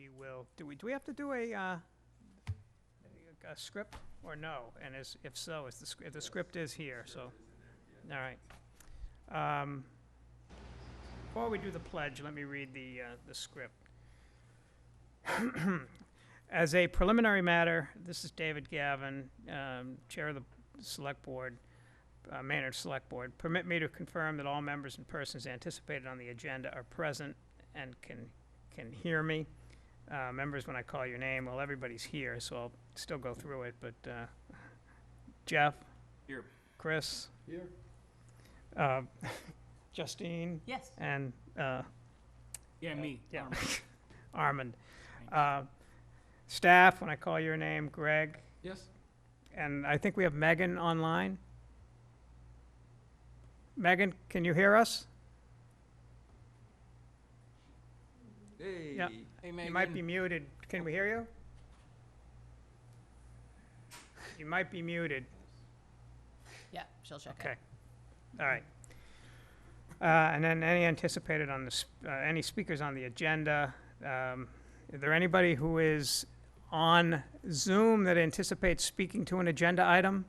we will, do we have to do a script or no? And if so, if the script is here, so, all right. Before we do the pledge, let me read the script. As a preliminary matter, this is David Gavin, Chair of the Select Board, Maynard Select Board. Permit me to confirm that all members and persons anticipated on the agenda are present and can hear me. Members, when I call your name, well, everybody's here, so I'll still go through it, but Jeff? Here. Chris? Here. Justine? Yes. And, Yeah, me. yeah, Armand. Staff, when I call your name, Greg? Yes. And I think we have Megan online. Megan, can you hear us? Hey. Yeah. Hey, Megan. You might be muted. Can we hear you? You might be muted. Yeah, she'll check Okay. it. All right. And then any anticipated on any speakers on the agenda? Is there anybody who is on Zoom that anticipates speaking to an agenda item?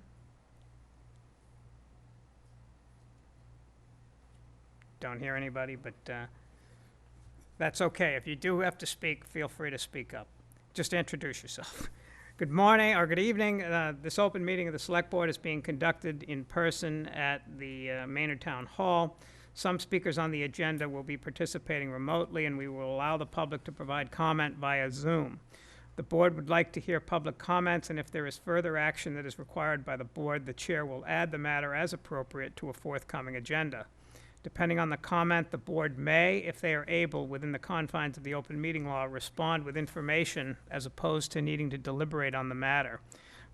Don't hear anybody, but that's okay. If you do have to speak, feel free to speak up. Just introduce yourself. Good morning or good evening. This open meeting of the Select Board is being conducted in person at the Maynard Town Hall. Some speakers on the agenda will be participating remotely, and we will allow the public to provide comment via Zoom. The board would like to hear public comments, and if there is further action that is required by the board, the chair will add the matter as appropriate to a forthcoming agenda. Depending on the comment, the board may, if they are able, within the confines of the open meeting law, respond with information as opposed to needing to deliberate on the matter.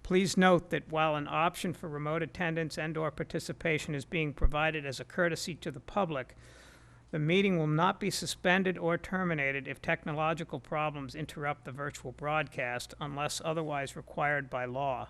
Please note that while an option for remote attendance and/or participation is being provided as a courtesy to the public, the meeting will not be suspended or terminated if technological problems interrupt the virtual broadcast unless otherwise required by law.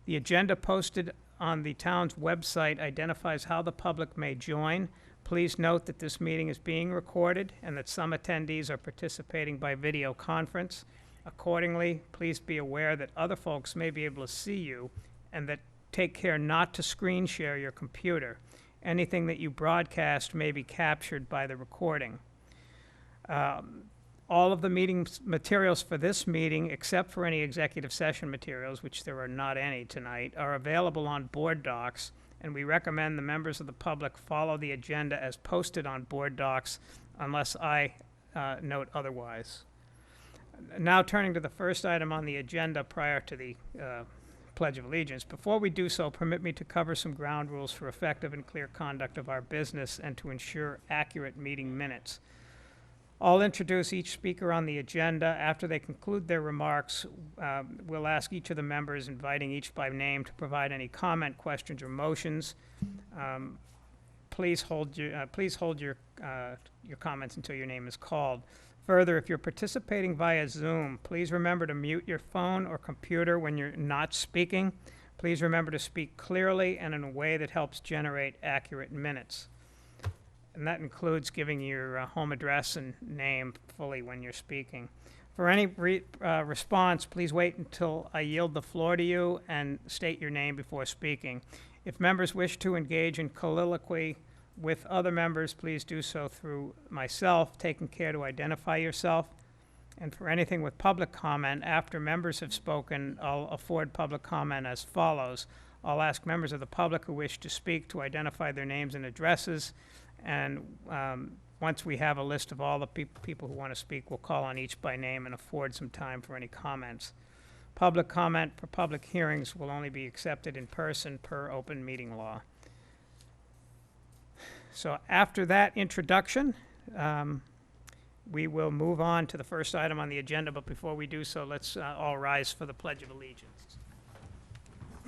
The agenda posted on the town's website identifies how the public may join. Please note that this meeting is being recorded and that some attendees are participating by video conference. Accordingly, please be aware that other folks may be able to see you, and that take care not to screen share your computer. Anything that you broadcast may be captured by the recording. All of the meeting materials for this meeting, except for any executive session materials, which there are not any tonight, are available on Board Docs, and we recommend the members of the public follow the agenda as posted on Board Docs unless I note otherwise. Now turning to the first item on the agenda prior to the Pledge of Allegiance. Before we do so, permit me to cover some ground rules for effective and clear conduct of our business and to ensure accurate meeting minutes. I'll introduce each speaker on the agenda. After they conclude their remarks, we'll ask each of the members, inviting each by name, to provide any comment, questions, or motions. Please hold your comments until your name is called. Further, if you're participating via Zoom, please remember to mute your phone or computer when you're not speaking. Please remember to speak clearly and in a way that helps generate accurate minutes. And that includes giving your home address and name fully when you're speaking. For any response, please wait until I yield the floor to you and state your name before speaking. If members wish to engage in colloquy with other members, please do so through myself, taking care to identify yourself. And for anything with public comment, after members have spoken, I'll afford public comment as follows. I'll ask members of the public who wish to speak to identify their names and addresses. And once we have a list of all the people who want to speak, we'll call on each by name and afford some time for any comments. Public comment for public hearings will only be accepted in person per open meeting law. So after that introduction, we will move on to the first item on the agenda, but before we do so, let's all rise for the Pledge of Allegiance.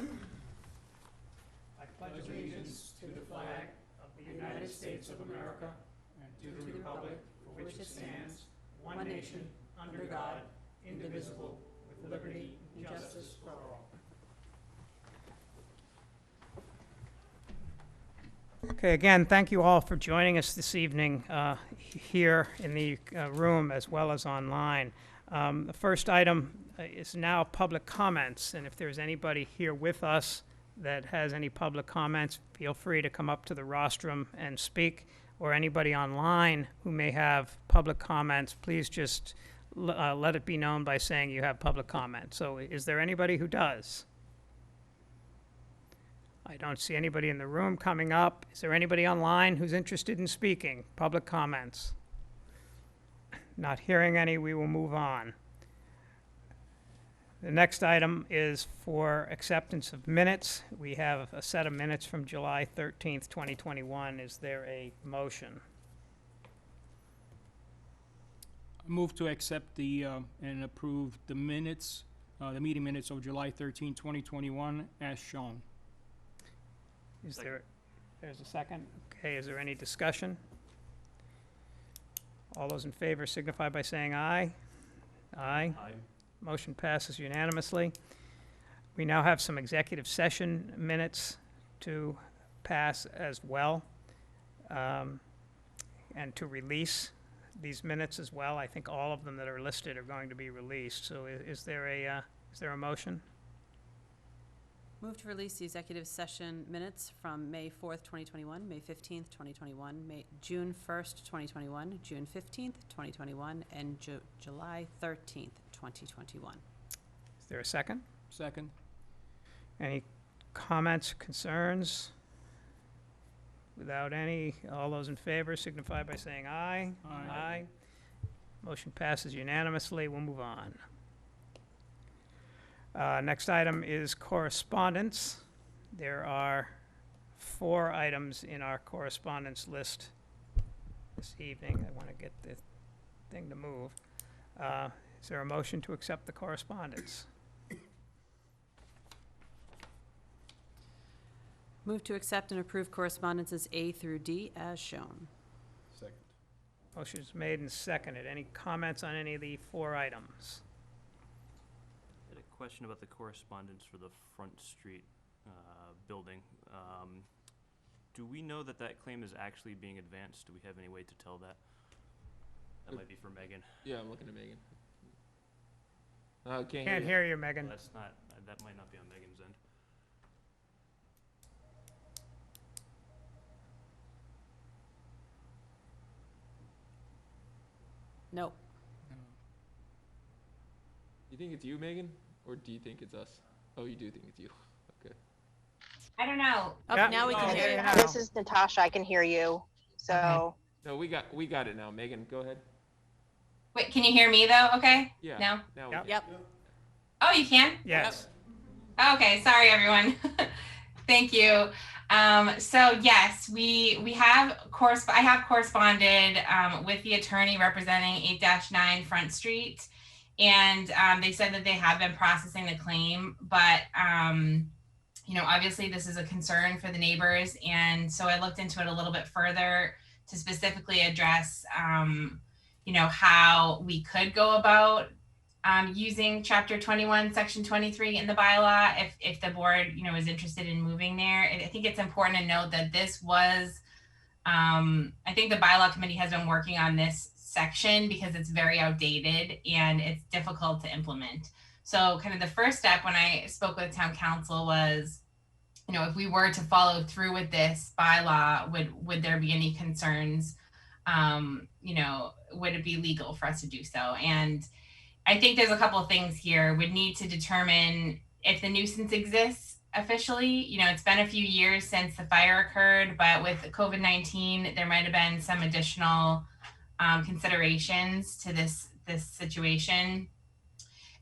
I pledge allegiance to the flag of the United States of America and to the republic for which it stands, one nation, under God, indivisible, with liberty and justice for all. Okay, again, thank you all for joining us this evening here in the room as well as online. The first item is now public comments, and if there's anybody here with us that has any public comments, feel free to come up to the rostrum and speak, or anybody online who may have public comments, please just let it be known by saying you have public comment. So is there anybody who does? I don't see anybody in the room coming up. Is there anybody online who's interested in speaking? Public comments? Not hearing any, we will move on. The next item is for acceptance of minutes. We have a set of minutes from July 13th, 2021. Is there a motion? I move to accept the, and approve the minutes, the meeting minutes of July 13, 2021, as shown. Is there, there's a second? Okay, is there any discussion? All those in favor signify by saying aye. Aye. Aye. Motion passes unanimously. We now have some executive session minutes to pass as well, and to release these minutes as well. I think all of them that are listed are going to be released. So is there a motion? Move to release the executive session minutes from May 4th, 2021, May 15th, 2021, June 1st, 2021, June 15th, 2021, and July 13th, 2021. Is there a second? Second. Any comments, concerns? Without any, all those in favor signify by saying aye. Aye. Aye. Motion passes unanimously. We'll move on. Next item is correspondence. There are 4 items in our correspondence list this evening. I want to get the thing to move. Is there a motion to accept the correspondence? Move to accept and approve correspondences A through D as shown. Second. Motion is made and seconded. Any comments on any of the 4 items? I had a question about the correspondence for the Front Street building. Do we know that that claim is actually being advanced? Do we have any way to tell that? That might be for Megan. Yeah, I'm looking at Megan. Can't hear you, Megan. That's not, that might not be on Megan's end. Nope. You think it's you, Megan? Or do you think it's us? Oh, you do think it's you. Okay. I don't know. Oh, Yeah. now we can Oh, hear you. yeah. This is Natasha. I can hear you. So No, we got it now. Megan, go ahead. Wait, can you hear me though? Okay. Yeah. No. Now Yep. Yep. Oh, you can? Yes. Okay. Sorry, everyone. Thank you. So yes, we have I have corresponded with the attorney representing 8-9 Front Street, and they said that they have been processing the claim, but you know, obviously this is a concern for the neighbors, and so I looked into it a little bit further to specifically address you know, how we could go about using Chapter 21, Section 23 in the bylaw if the board, you know, is interested in moving there. I think it's important to note that this was, I think the bylaw committee has been working on this section because it's very outdated and it's difficult to implement. So kind of the first step when I spoke with town council was, you know, if we were to follow through with this bylaw, would there be any concerns? You know, would it be legal for us to do so? And I think there's a couple of things here. We'd need to determine if the nuisance exists officially. You know, it's been a few years since the fire occurred, but with COVID-19, there might have been some additional considerations to this situation.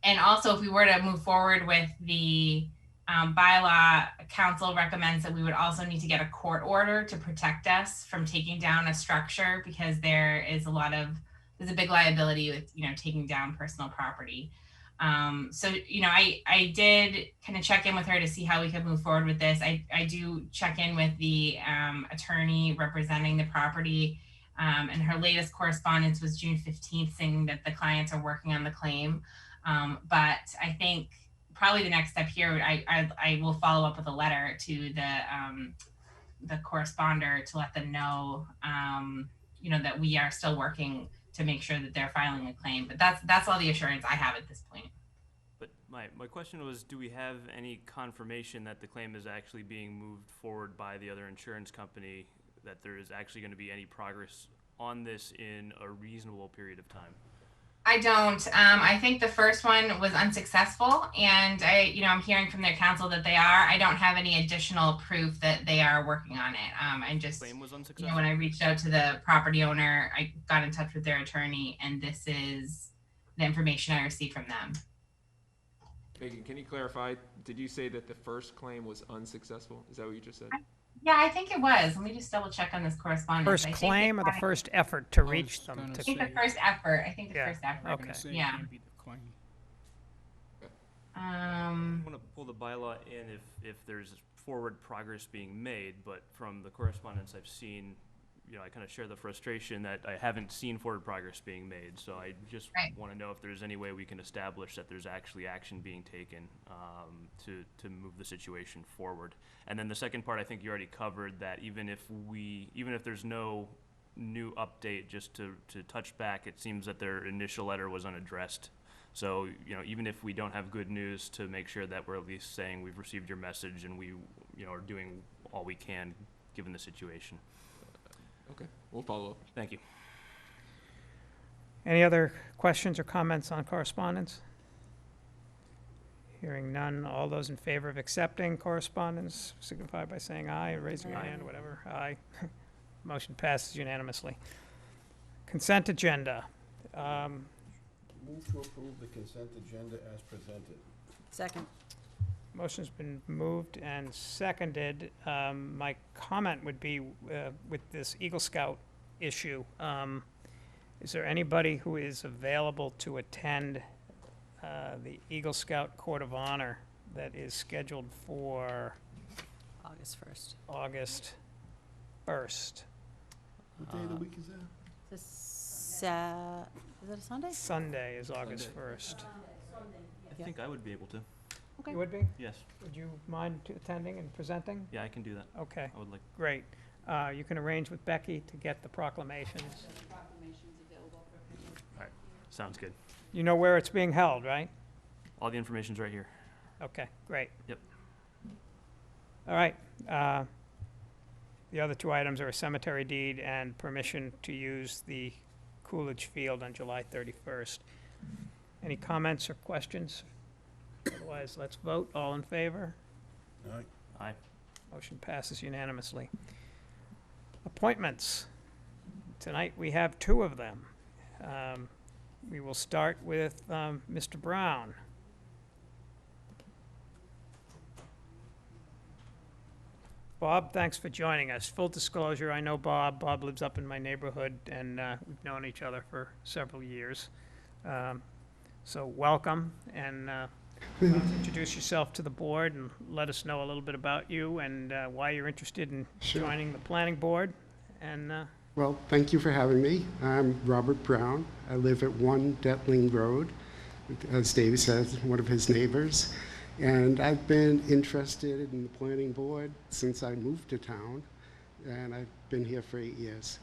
And also, if we were to move forward with the bylaw, council recommends that we would also need to get a court order to protect us from taking down a structure, because there's a big liability with, you know, taking down personal property. So, you know, I did kind of check in with her to see how we could move forward with this. I do check in with the attorney representing the property, and her latest correspondence was June 15th saying that the clients are working on the claim. But I think probably the next step here, I will follow up with a letter to the corresponder to let them know, you know, that we are still working to make sure that they're filing a claim. But that's all the assurance I have at this point. But my question was, do we have any confirmation that the claim is actually being moved forward by the other insurance company, that there is actually going to be any progress on this in a reasonable period of time? I don't. I think the first one was unsuccessful, and I'm hearing from their counsel that they are. I don't have any additional proof that they are working on it. I just, Claim was unsuccessful? when I reached out to the property owner, I got in touch with their attorney, and this is the information I received from them. Megan, can you clarify? Did you say that the first claim was unsuccessful? Is that what you just said? Yeah, I think it was. Let me just double check on this correspondence. First I think claim they or the had it- first effort to I was reach them? gonna to- I think the say- first effort. I think the Yeah, first effort. I'm okay. gonna say it Yeah. can't be the claim. I want to pull the bylaw in if there's forward progress being made, but from the correspondence I've seen, I kind of share the frustration that I haven't seen forward progress being made. So I just Right. want to know if there's any way we can establish that there's actually action being taken to move the situation forward. And then the second part, I think you already covered that even if there's no new update, just to touch back, it seems that their initial letter was unaddressed. So, even if we don't have good news, to make sure that we're at least saying we've received your message and we, are doing all we can given the situation. Okay, we'll follow up. Thank you. Any other questions or comments on correspondence? Hearing none, all those in favor of accepting correspondence signify by saying aye, or raising your Aye. hand, whatever. Aye. Motion passes unanimously. Consent agenda. Move to approve the consent agenda as presented. Second. Motion's been moved and seconded. My comment would be with this Eagle Scout issue, is there anybody who is available to attend the Eagle Scout Court of Honor that is scheduled for August 1st. August 1st? What day of the week is that? Is that a Sunday? Sunday is August 1st. I Yeah. think I would be able to. Okay. You would be? Yes. Would you mind attending and presenting? Yeah, I can do that. Okay, I would like. great. You can arrange with Becky to get the proclamations. Sounds good. You know where it's being held, right? All the information's right here. Okay, great. Yep. All right. The other two items are a cemetery deed and permission to use the Coolidge Field on July 31st. Any comments or questions? Otherwise, let's vote. All in favor? Aye. Aye. Motion passes unanimously. Appointments. Tonight, we have two of them. We will start with Mr. Brown. Bob, thanks for joining us. Full disclosure, I know Bob. Bob lives up in my neighborhood, and we've known each other for several years. So welcome, and introduce yourself to the board and let us know a little bit about you and why you're interested in Sure. joining the planning board. And Well, thank you for having me. I'm Robert Brown. I live at 1 Detling Road, as Dave says, one of his neighbors. And I've been interested in the planning board since I moved to town, and I've been here for 8 years.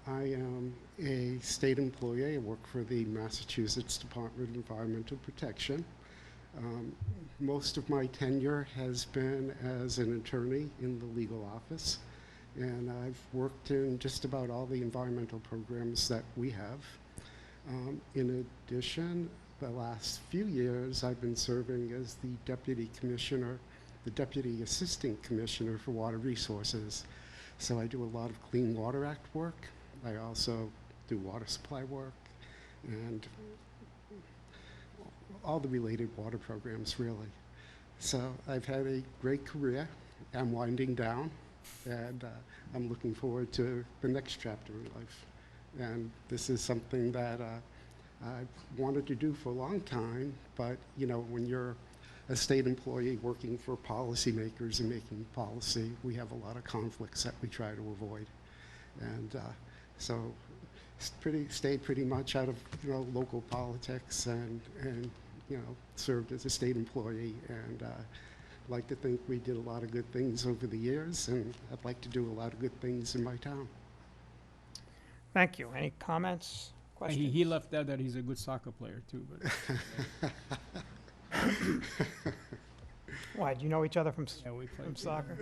I am a state employee. I work for the Massachusetts Department of Environmental Protection. Most of my tenure has been as an attorney in the legal office, and I've worked in just about all the environmental programs that we have. In addition, the last few years, I've been serving as the deputy commissioner, the deputy assistant commissioner for water resources. So I do a lot of Clean Water Act work. I also do water supply work and all the related water programs, really. So I've had a great career. I'm winding down, and I'm looking forward to the next chapter in life. And this is something that I've wanted to do for a long time, but when you're a state employee working for policymakers and making policy, we have a lot of conflicts that we try to avoid. And so stayed pretty much out of local politics and served as a state employee, and like to think we did a lot of good things over the years, and I'd like to do a lot of good things in my town. Thank you. Any comments, questions? He left out that he's a good soccer player too, but, Why, do you know each other from yeah, we played. from soccer?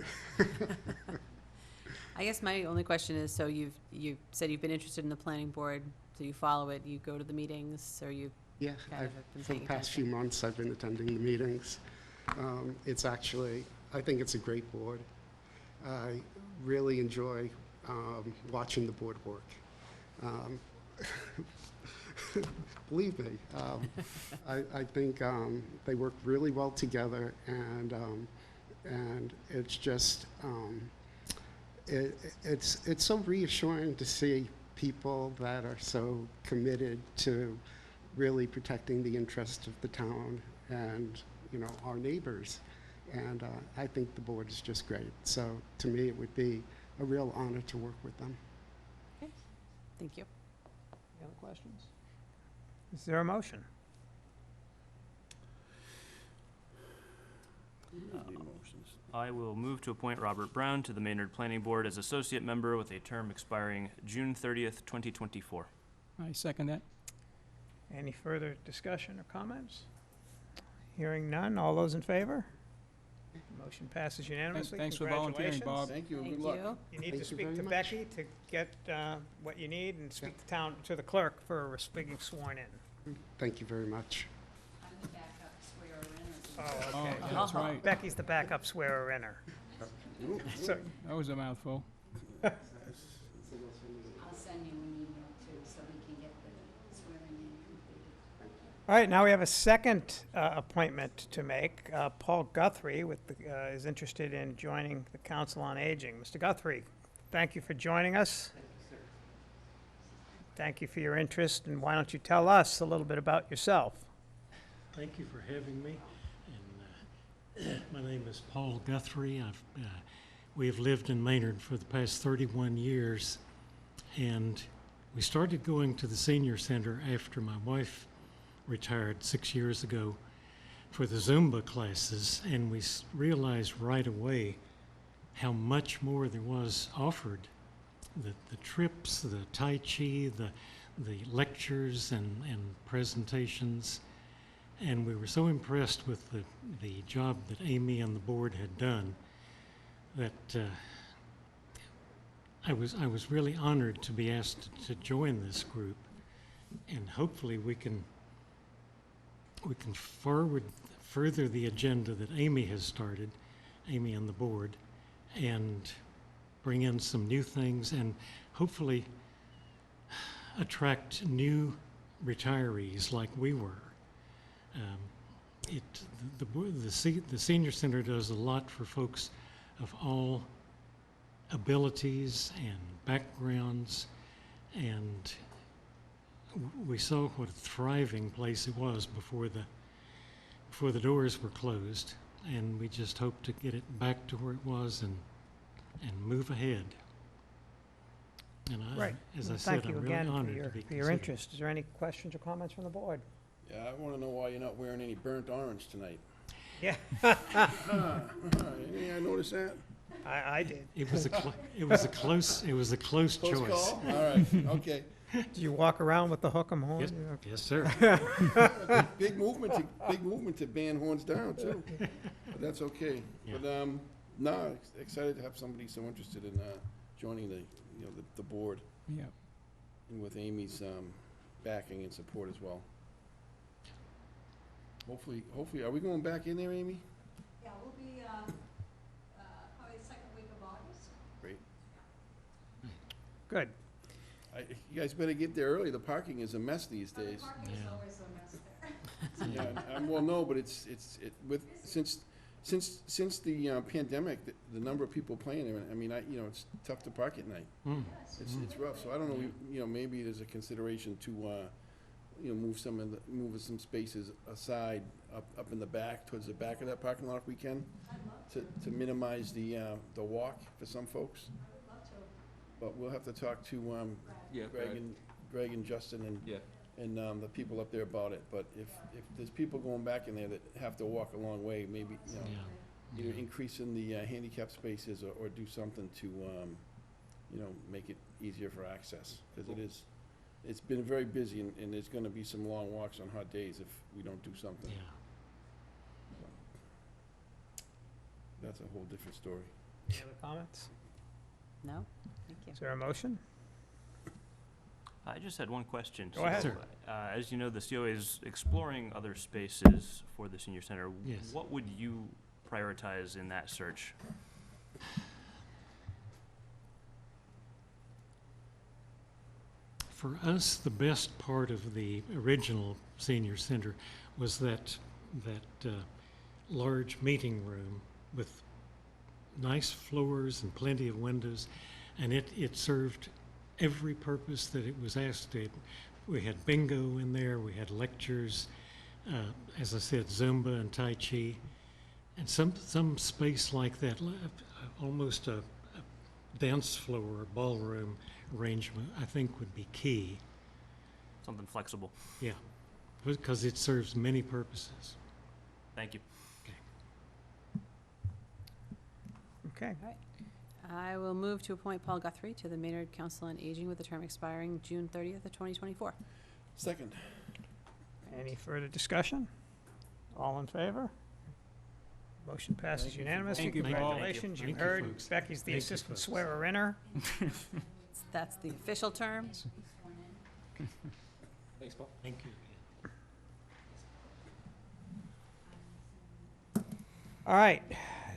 I guess my only question is, so you said you've been interested in the planning board, so you follow it, you go to the meetings, or you Yeah, kind of have been for the paying past few attention? months, I've been attending the meetings. It's actually, I think it's a great board. I really enjoy watching the board work. Believe me, I think they work really well together, and it's just it's so reassuring to see people that are so committed to really protecting the interest of the town and, you know, our neighbors. And I think the board is just great. So to me, it would be a real honor to work with them. Thank you. Any other questions? Is there a motion? I will move to appoint Robert Brown to the Maynard Planning Board as associate member with a term expiring June 30th, 2024. I second that. Any further discussion or comments? Hearing none, all those in favor? Motion passes unanimously. Thanks for volunteering, Bob. Thank you, and Thank good luck. you. You need Thank to you speak very to much. Becky to get what you need, and speak to the clerk for being sworn in. Thank you very much. Oh, Oh, okay. that's right. Becky's the backup swearer-inner. So, That was a mouthful. I'll send you an email too, so we can get the swearing in completed. all right, now we have a second appointment to make. Paul Guthrie is interested in joining the Council on Aging. Mr. Guthrie, thank you for joining us. Thank you for your interest, and why don't you tell us a little bit about yourself? Thank you for having me. And my name is Paul Guthrie. We have lived in Maynard for the past 31 years, and we started going to the senior center after my wife retired 6 years ago for the Zumba classes, and we realized right away how much more there was offered. The trips, the Tai Chi, the lectures and presentations. And we were so impressed with the job that Amy and the board had done that I was really honored to be asked to join this group, and hopefully we can further the agenda that Amy has started, Amy and the board, and bring in some new things and hopefully attract new retirees like we were. The senior center does a lot for folks of all abilities and backgrounds, and we saw what a thriving place it was before the doors were closed, and we just hope to get it back to where it was and move ahead. And Right. as I Well, said, thank I'm you really again honored to be for your considered. interest. Is there any questions or comments from the board? Yeah, I want to know why you're not wearing any burnt orange tonight. Yeah, I noticed that. I did. It was a close Close choice. call? All right, okay. Do you walk around with the hook 'em horn? Yes, You know? yes, sir. Big movement to ban horns down, too. But that's okay. Yeah. But, no, excited to have somebody so interested in joining the board, Yeah. and with Amy's backing and support as well. Hopefully, are we going back in there, Amy? Yeah, we'll be, probably the second week of August. Great. Good. You guys better get there early. The parking is a mess these days. Parking is Yeah. always a mess there. Yeah, well, no, but since the pandemic, the number of people playing there, I mean, it's tough to park at night. It's rough, so I don't know, maybe there's a consideration to, move some spaces aside up in the back, towards the back of that parking lot if we can, to minimize the walk for some folks. But we'll have to talk to, Yeah, Greg and Justin Yeah. and the people up there about it. But if there's people going back in there that have to walk a long way, maybe, Yeah. either increase in the handicap spaces or do something to make it easier for access, because it's been very busy, and there's gonna be some long walks on hot days if we don't do something. Yeah. That's a whole different story. Any other comments? No? Thank you. Is there a motion? I just had one question. Go ahead. So, Sure. as you know, the COA is exploring other spaces for the senior center. Yes. What would you prioritize in that search? For us, the best part of the original senior center was that large meeting room with nice floors and plenty of windows, and it served every purpose that it was asked to. We had bingo in there, we had lectures, as I said, Zumba and Tai Chi, and some space like that, almost a dance floor or ballroom arrangement, I think would be key. Something flexible. Yeah, because it serves many purposes. Thank you. Okay. I will move to appoint Paul Guthrie to the Maynard Council on Aging with a term expiring June 30th of 2024. Second. Any further discussion? All in favor? Motion passes unanimously. Thank you, Paul. Congratulations. You Thank you, heard folks. Becky's the Thank you, assistant folks. swearer-inner. That's the official term. Thanks, Paul. Thank you. All right,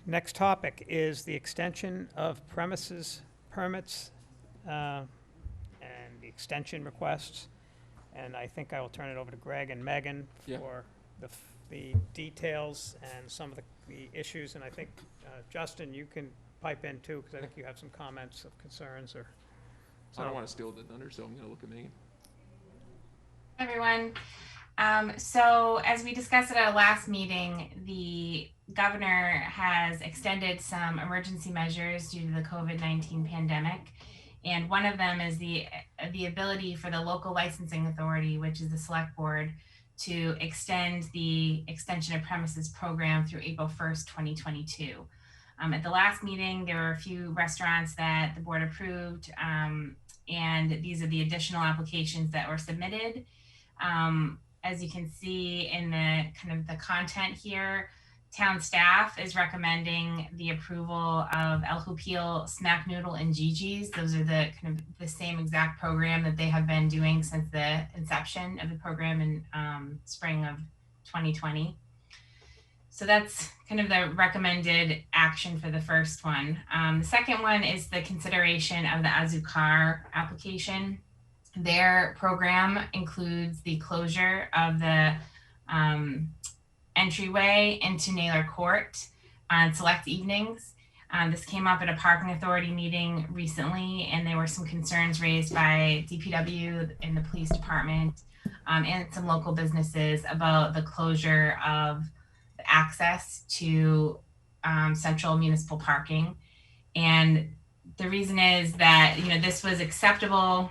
next topic is the extension of premises permits and the extension requests. And I think I will turn it over to Greg and Megan Yeah. for the details and some of the issues. And I think, Justin, you can pipe in too, because I think you have some comments of concerns or. I don't want to steal the thunder, so I'm going to look at Megan. Everyone. So as we discussed at our last meeting, the governor has extended some emergency measures due to the COVID-19 pandemic. And one of them is the ability for the local licensing authority, which is the select board, to extend the extension of premises program through April 1st, 2022. At the last meeting, there were a few restaurants that the board approved, and these are the additional applications that were submitted. As you can see in the kind of the content here, town staff is recommending the approval of El Jupil, Smack Noodle, and Gigi's. Those are the kind of the same exact program that they have been doing since the inception of the program in spring of 2020. So that's kind of the recommended action for the first one. The second one is the consideration of the Azukar application. Their program includes the closure of the entryway into Naylor Court on select evenings. This came up at a parking authority meeting recently, and there were some concerns raised by DPW and the police department and some local businesses about the closure of the access to central municipal parking. And the reason is that, this was acceptable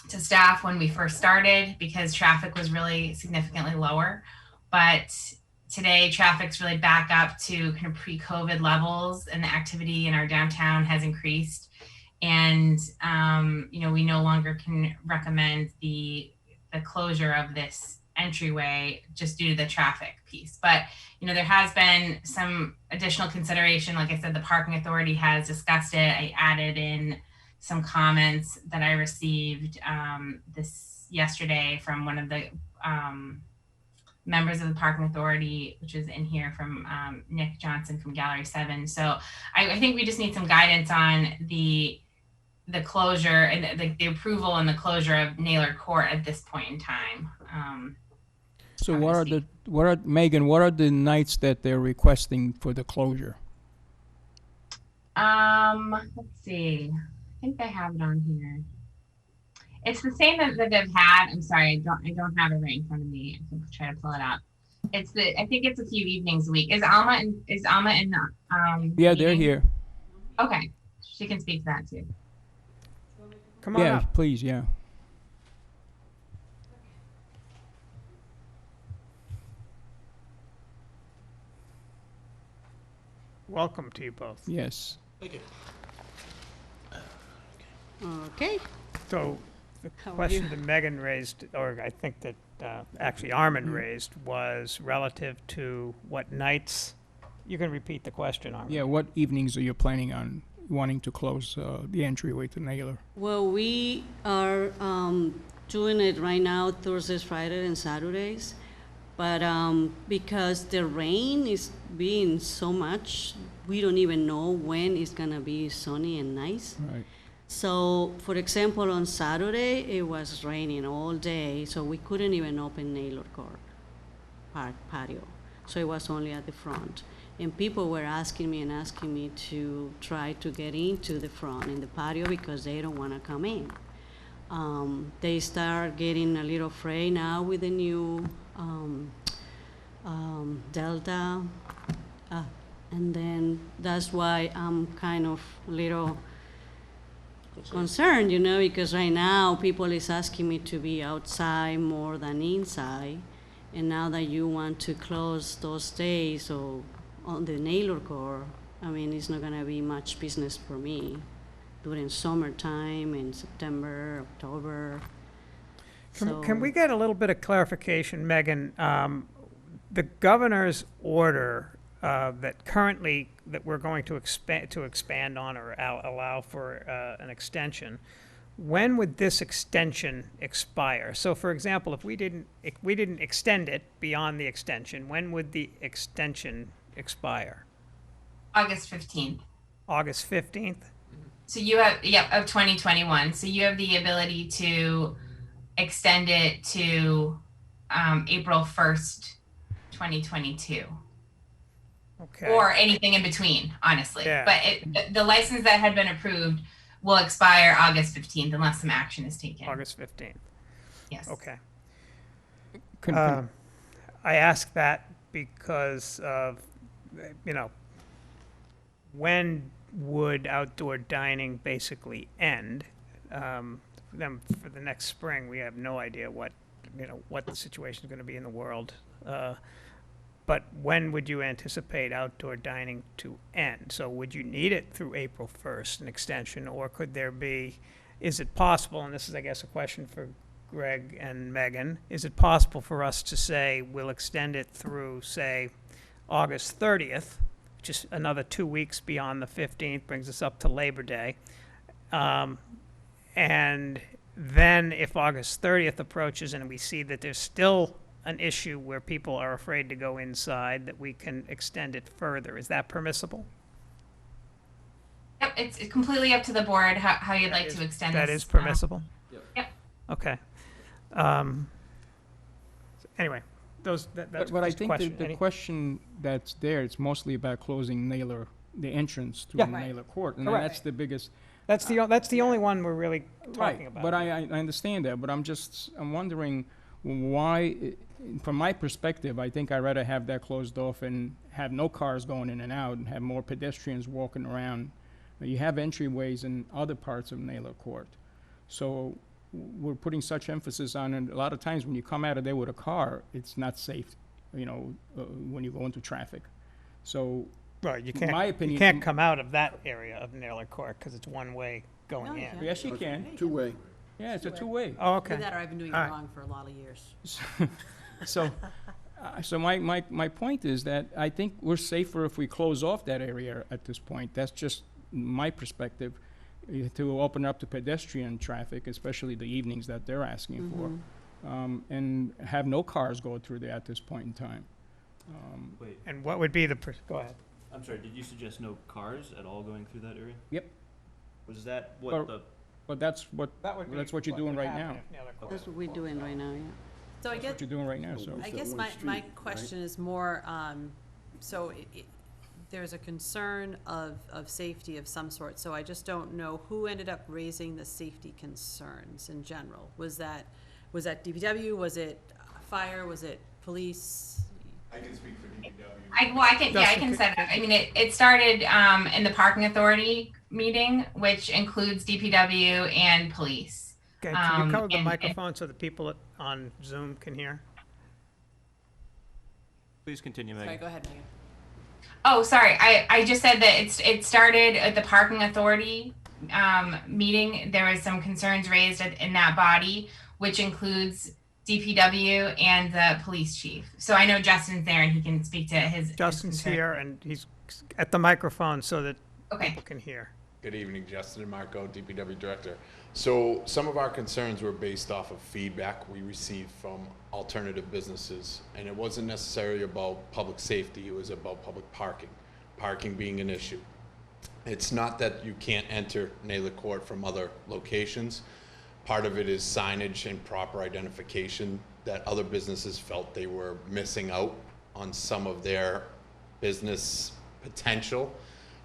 to staff when we first started because traffic was really significantly lower. But today, traffic's really back up to kind of pre-COVID levels, and the activity in our downtown has increased. And, we no longer can recommend the closure of this entryway just due to the traffic piece. But, there has been some additional consideration. Like I said, the parking authority has discussed it. I added in some comments that I received this yesterday from one of the members of the parking authority, which is in here from Nick Johnson from Gallery 7. So I think we just need some guidance on the closure and the approval and the closure of Naylor Court at this point in time. So Megan, what are the nights that they're requesting for the closure? Let's see. I think they have it on here. It's the same that they've had. I'm sorry, I don't have it right in front of me. I can try to pull it up. I think it's a few evenings a week. Is Alma in Yeah, they're meeting? here. Okay. She can speak to that too. Come on Yeah, up. please, yeah. Welcome to you both. Yes. Thank you. Okay. So the How are question you? that Megan raised, or I think that actually Armin raised, was relative to what nights. You can repeat the question, Armin. Yeah, what evenings are you planning on wanting to close the entryway to Naylor? Well, we are doing it right now Thursdays, Fridays, and Saturdays. But because the rain is being so much, we don't even know when it's gonna be sunny and nice. Right. So, for example, on Saturday, it was raining all day, so we couldn't even open Naylor Court patio. So it was only at the front. And people were asking me to try to get into the front in the patio because they don't want to come in. They start getting a little afraid now with the new Delta. And then that's why I'm kind of little concerned, because right now people is asking me to be outside more than inside. And now that you want to close those days or on the Naylor Court, I mean, it's not gonna be much business for me during summertime in September, October. Can we get a little bit of clarification, Megan? The governor's order that we're going to expand on or allow for an extension, when would this extension expire? So, for example, if we didn't extend it beyond the extension, when would the extension expire? August 15th. August 15th? So you have, of 2021. So you have the ability to extend it to April 1st, 2022. Okay. Or anything in between, honestly. Yeah. But the license that had been approved will expire August 15th unless some action is taken. August 15th. Yes. Okay. Can- I ask that because of, when would outdoor dining basically end? Then for the next spring, we have no idea what the situation is going to be in the world. But when would you anticipate outdoor dining to end? So would you need it through April 1st, an extension, or could there be, is it possible, and this is, I guess, a question for Greg and Megan, is it possible for us to say we'll extend it through, say, August 30th, which is another 2 weeks beyond the 15th, brings us up to Labor Day, and then if August 30th approaches and we see that there's still an issue where people are afraid to go inside, that we can extend it further. Is that permissible? Yep, it's completely up to the board how you'd like to extend this. That is permissible? Yep. Okay. Anyway, that's But I just a think question. the question that's there, it's mostly about closing Naylor, the entrance to Yeah. the Naylor Court. And Correct. that's the biggest. That's the only one we're really talking Right, about. but I understand that, but I'm wondering why, from my perspective, I think I'd rather have that closed off and have no cars going in and out and have more pedestrians walking around. You have entryways in other parts of Naylor Court. So we're putting such emphasis on it. A lot of times when you come out of there with a car, it's not safe, when you go into traffic. So, Right, you in my can't, opinion- you can't come out of that area of Naylor Court because it's one way going No, you in. can't. yes, you can. Two-way. Yeah, it's a two-way. Oh, Either okay. that or I've been doing it All right. wrong for a lot of years. So, my point is that I think we're safer if we close off that area at this point. That's just my perspective, to open up to pedestrian traffic, especially the evenings that they're asking for, and have no cars go through there at this point in time. Wait, And what would be go ahead. I'm sorry, did you suggest no cars at all going through that area? Yep. Was that Or- what the, But that's what you're doing right now. That's what we're doing right now, yeah. So I That's guess, what you're doing right now, so. I It's guess that my, one my street, question is more, so there's a concern of safety of some sort, so I just don't know who ended up raising the safety concerns in general. Was that DPW, was it fire, was it police? I can speak for DPW. I can set it up. I mean, it started in the parking authority meeting, which includes DPW and police. Okay, can you cover the and- microphone so the people on Zoom can hear? please continue, Sorry, Megan. go ahead, Megan. Oh, sorry. I just said that it started at the parking authority meeting, there was some concerns raised in that body, which includes DPW and the police chief. So I know Justin's there and he can speak to his Justin's concern. here, and he's at the microphone so that Okay. people can hear. Good evening, Justin and Marco, DPW Director. So some of our concerns were based off of feedback we received from alternative businesses, and it wasn't necessarily about public safety, it was about public parking, parking being an issue. It's not that you can't enter Naylor Court from other locations. Part of it is signage and proper identification that other businesses felt they were missing out on some of their business potential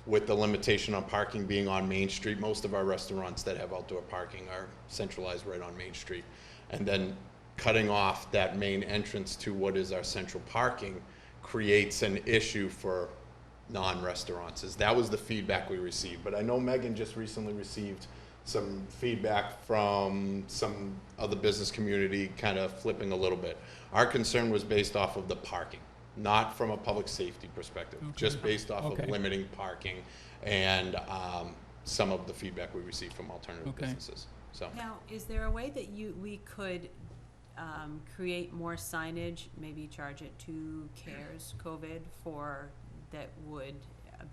with the limitation on parking being on Main Street. Most of our restaurants that have outdoor parking are centralized right on Main Street. And then cutting off that main entrance to what is our central parking creates an issue for non-restaurants. That was the feedback we received. But I know Megan just recently received some feedback from some other business community kind of flipping a little bit. Our concern was based off of the parking, not from a public safety perspective, just based off of limiting parking and some of the feedback we received from alternative businesses. So Now, is there a way that we could create more signage, maybe charge it to CARES COVID that would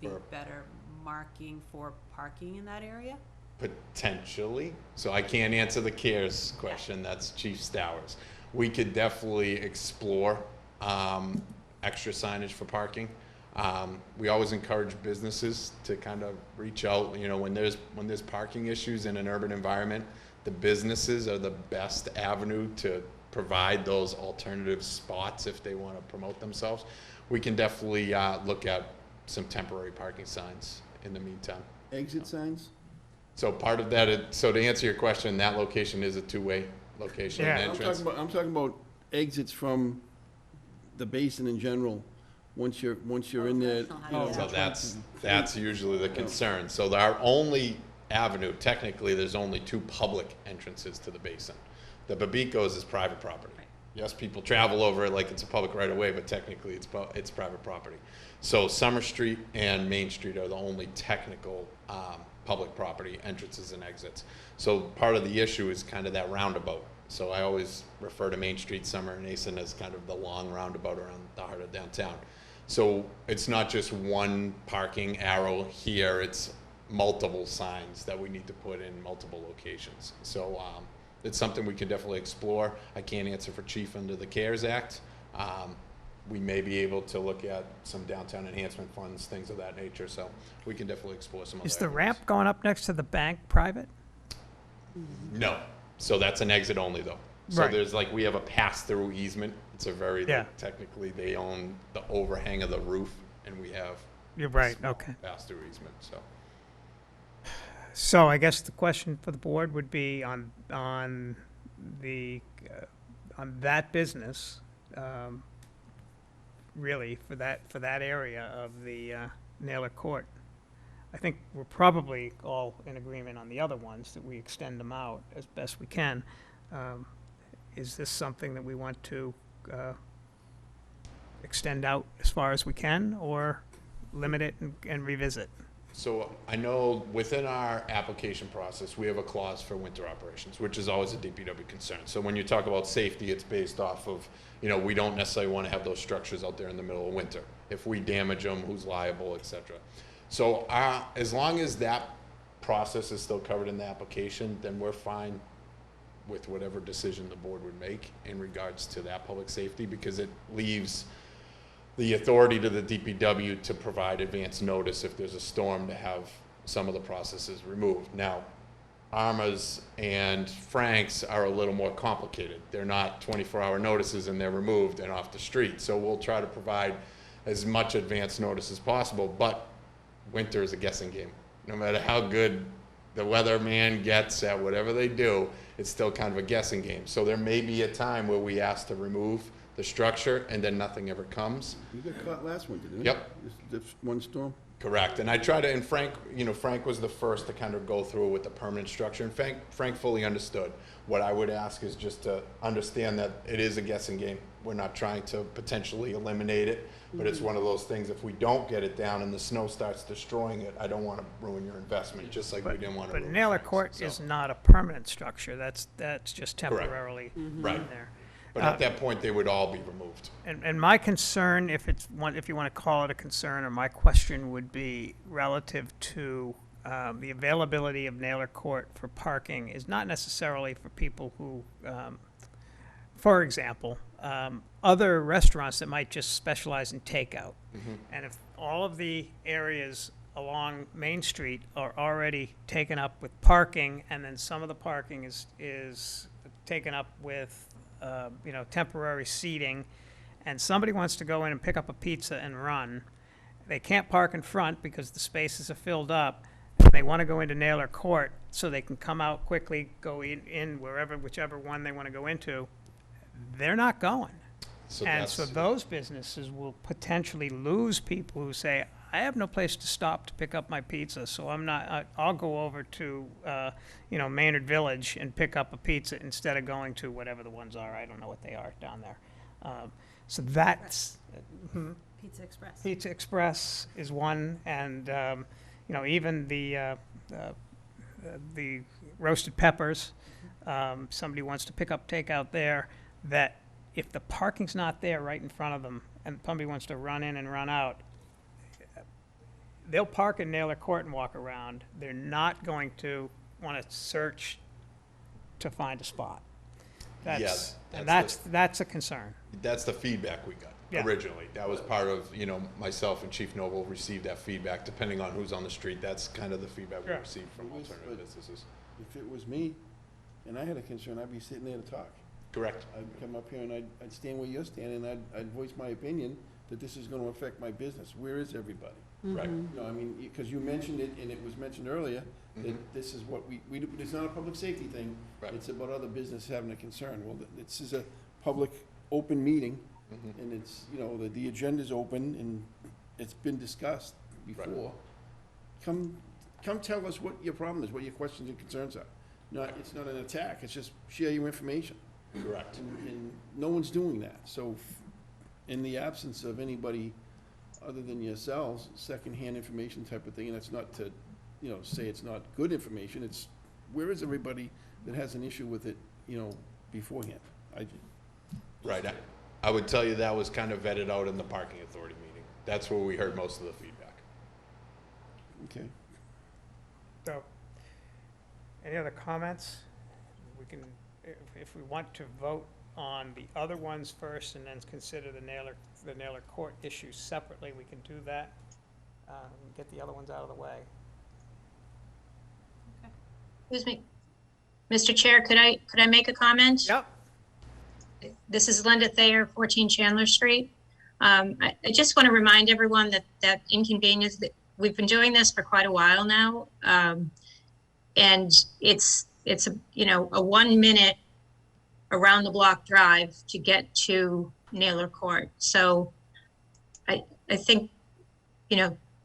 be better marking for parking in that area? potentially, so I can't answer the CARES question, that's Chief Stowers. We could definitely explore extra signage for parking. We always encourage businesses to kind of reach out, you know, when there's parking issues in an urban environment, the businesses are the best avenue to provide those alternative spots if they want to promote themselves. We can definitely look at some temporary parking signs in the meantime. Exit signs? So part of that, so to answer your question, that location is a two-way location Yeah. and entrance. I'm talking about exits from the basin in general. Once you're in there. So that's usually the concern. So our only avenue, technically, there's only two public entrances to the basin. The Babico's is private property. Yes, people travel over it like it's a public right of way, but technically it's private property. So Summer Street and Main Street are the only technical public property entrances and exits. So part of the issue is kind of that roundabout. So I always refer to Main Street, Summer, and Asen as kind of the long roundabout around the heart of downtown. So it's not just one parking arrow here, it's multiple signs that we need to put in multiple locations. So it's something we can definitely explore. I can't answer for Chief under the CARES Act. We may be able to look at some downtown enhancement funds, things of that nature, so we can definitely explore some other Is the avenues. ramp going up next to the bank private? No, so that's an exit only though. So Right. there's like, we have a pass-through easement. It's a very, Yeah. like, technically they own the overhang of the roof and we have You're right, small okay. pass-through easement, so. So I guess the question for the board would be on that business, really, for that area of the Naylor Court. I think we're probably all in agreement on the other ones, that we extend them out as best we can. Is this something that we want to extend out as far as we can, or limit it and revisit? So I know within our application process, we have a clause for winter operations, which is always a DPW concern. So when you talk about safety, it's based off of, you know, we don't necessarily want to have those structures out there in the middle of winter. If we damage them, who's liable, et cetera. So as long as that process is still covered in the application, then we're fine with whatever decision the board would make in regards to that public safety, because it leaves the authority to the DPW to provide advance notice if there's a storm to have some of the processes removed. Now, Arma's and Frank's are a little more complicated. They're not 24-hour notices and they're removed and off the street. So we'll try to provide as much advance notice as possible, but winter is a guessing game. No matter how good the weatherman gets at whatever they do, it's still kind of a guessing game. So there may be a time where we ask to remove the structure and then nothing ever comes. You got caught last winter, didn't you? Yep. This one storm? Correct, and I try to, and Frank, you know, Frank was the first to kind of go through with the permanent structure, and Frank fully understood. What I would ask is just to understand that it is a guessing game. We're not trying to potentially eliminate it, but it's one of those things, if we don't get it down and the snow starts destroying it, I don't want to ruin your investment, just like we didn't want to But ruin Naylor Frank's, Court so. is not a permanent structure. That's just Correct. temporarily in Right. there. But at that point, they would all be removed. And my concern, if you want to call it a concern, or my question would be relative to the availability of Naylor Court for parking is not necessarily for people who, for example, other restaurants that might just specialize in takeout. And if all of the areas along Main Street are already taken up with parking, and then some of the parking is taken up with temporary seating, and somebody wants to go in and pick up a pizza and run, they can't park in front because the spaces are filled up. They want to go into Naylor Court so they can come out quickly, go in whichever one they want to go into. They're not going. So And that's, so those businesses will potentially lose people who say, I have no place to stop to pick up my pizza, so I'll go over to, Maynard Village and pick up a pizza instead of going to whatever the ones are. I don't know what they are down there. So that's, Pizza Express. Pizza Express is one, and, even the roasted peppers, somebody wants to pick up takeout there, that if the parking's not there right in front of them, and somebody wants to run in and run out, they'll park in Naylor Court and walk around. They're not going to want to search to find a spot. Yes, That's a concern. that's the feedback we got Yeah. originally. That was part of, myself and Chief Noble received that feedback, depending on who's on the street. That's kind of the feedback we Sure. received from alternative businesses. If it was me, and I had a concern, I'd be sitting there to talk. Correct. I'd come up here and I'd stand where you're standing, and I'd voice my opinion that this is gonna affect my business. Where is everybody? Right. Because you mentioned it, and it was mentioned earlier, Mhm. that this is what we do, it's not a public safety thing. Right. It's about other business having a concern. Well, this is a public, open meeting, Mhm. and it's, the agenda's open, and it's been discussed before. Come tell us what your problem is, what your questions and concerns are. It's not an attack, it's just share your information. Correct. And no one's doing that. So in the absence of anybody other than yourselves, secondhand information type of thing, and that's not to, say it's not good information, it's where is everybody that has an issue with it, beforehand? Right. I would tell you that was kind of vetted out in the parking authority meeting. That's where we heard most of the feedback. Okay. So, any other comments? We can, if we want to vote on the other ones first and then consider the Naylor Court issues separately, we can do that. Get the other ones out of the way. Excuse me. Mr. Chair, could I make a comment? Yep. This is Linda Thayer, 14 Chandler Street. I just want to remind everyone that inconvenience, that we've been doing this for quite a while now. And it's a 1 minute around the block drive to get to Naylor Court. So I think,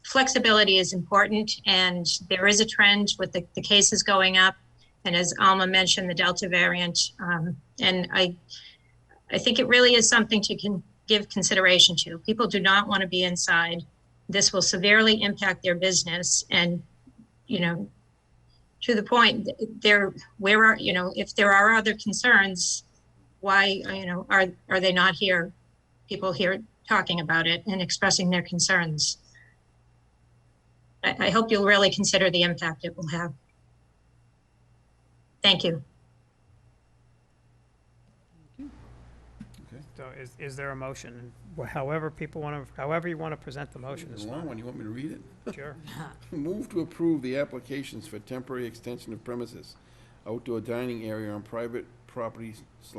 flexibility is important, and there is a trend with the cases going up. And as Alma mentioned, the Delta variant. And I think it really is something to give consideration to. People do not want to be inside. This will severely impact their business. And, to the point, if there are other concerns, why, are they not here? People here talking about it and expressing their concerns. I hope you'll really consider the impact it will have. Thank you. So is there a motion? However you want to present the motion is It's a long fine. one, you want me to read it? Sure. Move to approve the applications for temporary extension of premises, outdoor dining area on private property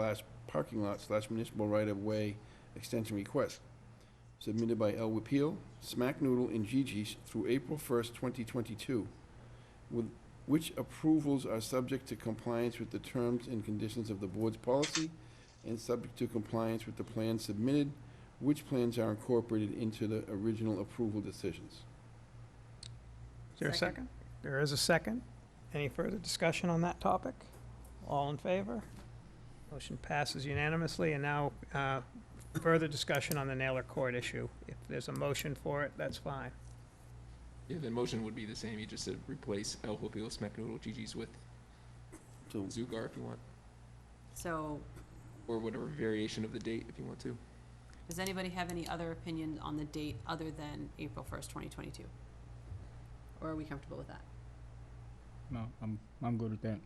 / parking lot / municipal right-of-way extension request, submitted by El Wapil, Smack Noodle, and Gigi's through April 1st, 2022, with which approvals are subject to compliance with the terms and conditions of the board's policy and subject to compliance with the plans submitted, which plans are incorporated into the original approval decisions. Is there a second? There is a second. Any further discussion on that topic? All in favor? Motion passes unanimously, and now further discussion on the Naylor Court issue? If there's a motion for it, that's fine. Yeah, the motion would be the same. You just said replace El Hopio Smeknoodle Gigi's with So, Zugar if you want, So, or whatever variation of the date if you want to. does anybody have any other opinion on the date other than April 1st, 2022? Or are we comfortable with that? No, I'm good with that.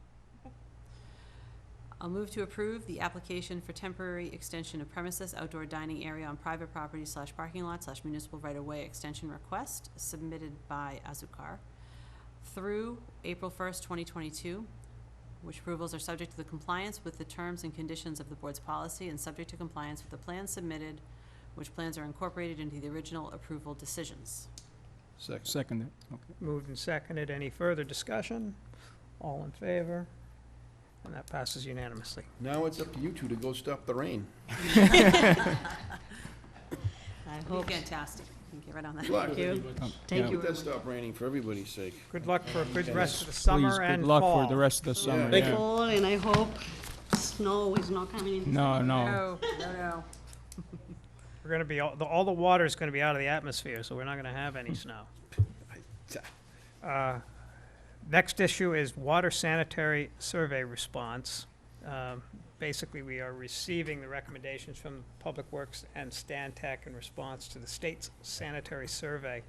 I'll move to approve the application for temporary extension of premises outdoor dining area on private property / parking lot / municipal right-of-way extension request submitted by Azukar through April 1st, 2022, which approvals are subject to the compliance with the terms and conditions of the board's policy and subject to compliance with the plans submitted, which plans are incorporated into the original approval decisions. second. Second, okay. Moved and seconded. Any further discussion? All in favor? And that passes unanimously. Now it's up to you two to go stop the rain. I That'd hope. be fantastic. You can get right on that. Good luck. Thank you. Um, Thank yeah. you Let that stop raining for everybody's sake. Good luck for a good rest of the Please, summer and good luck fall. for the rest of the summer. Thank yeah. Fall, and I hope snow is not coming in. No, no. No. We're gonna be, all the water is gonna be out of the atmosphere, so we're not gonna have any snow. Next issue is water sanitary survey response. Basically, we are receiving the recommendations from Public Works and Stan Tech in response to the state's sanitary survey.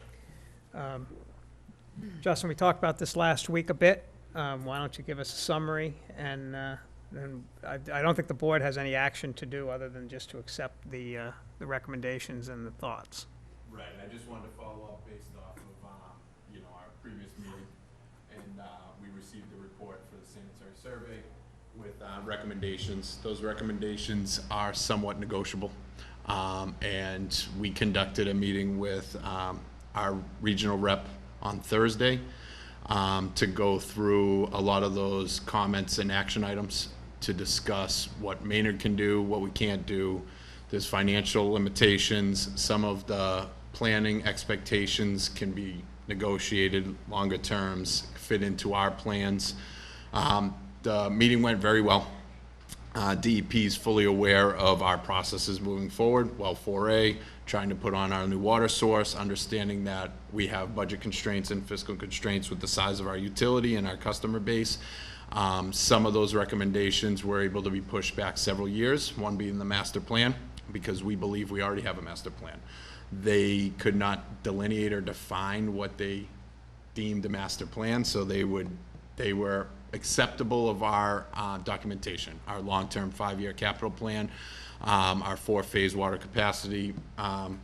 Justin, we talked about this last week a bit. Why don't you give us a summary? And then I don't think the board has any action to do other than just to accept the recommendations and the thoughts. Right, I just wanted to follow up based off of, our previous meeting, and we received the report for the sanitary survey with recommendations. Those recommendations are somewhat negotiable, and we conducted a meeting with our regional rep on Thursday to go through a lot of those comments and action items to discuss what Maynard can do, what we can't do. There's financial limitations. Some of the planning expectations can be negotiated, longer terms, fit into our plans. The meeting went very well. DEP is fully aware of our processes moving forward. Well 4A, trying to put on our new water source, understanding that we have budget constraints and fiscal constraints with the size of our utility and our customer base. Some of those recommendations were able to be pushed back several years, one being the master plan, because we believe we already have a master plan. They could not delineate or define what they deemed a master plan, so they were acceptable of our documentation, our long-term 5-year capital plan, our 4-phase water capacity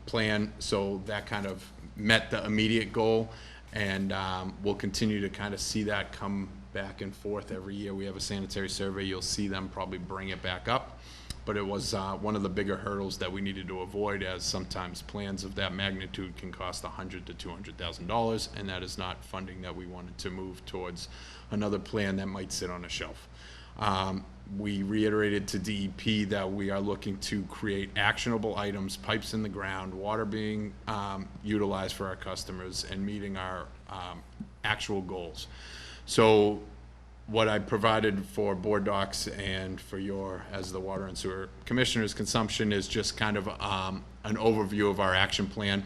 plan. So that kind of met the immediate goal, and we'll continue to kind of see that come back and forth every year. We have a sanitary survey. You'll see them probably bring it back up. But it was one of the bigger hurdles that we needed to avoid, as sometimes plans of that magnitude can cost $100,000 to $200,000, and that is not funding that we wanted to move towards another plan that might sit on a shelf. We reiterated to DEP that we are looking to create actionable items, pipes in the ground, water being utilized for our customers, and meeting our actual goals. So what I provided for board docs and for your, as the water and sewer commissioners, consumption is just kind of an overview of our action plan.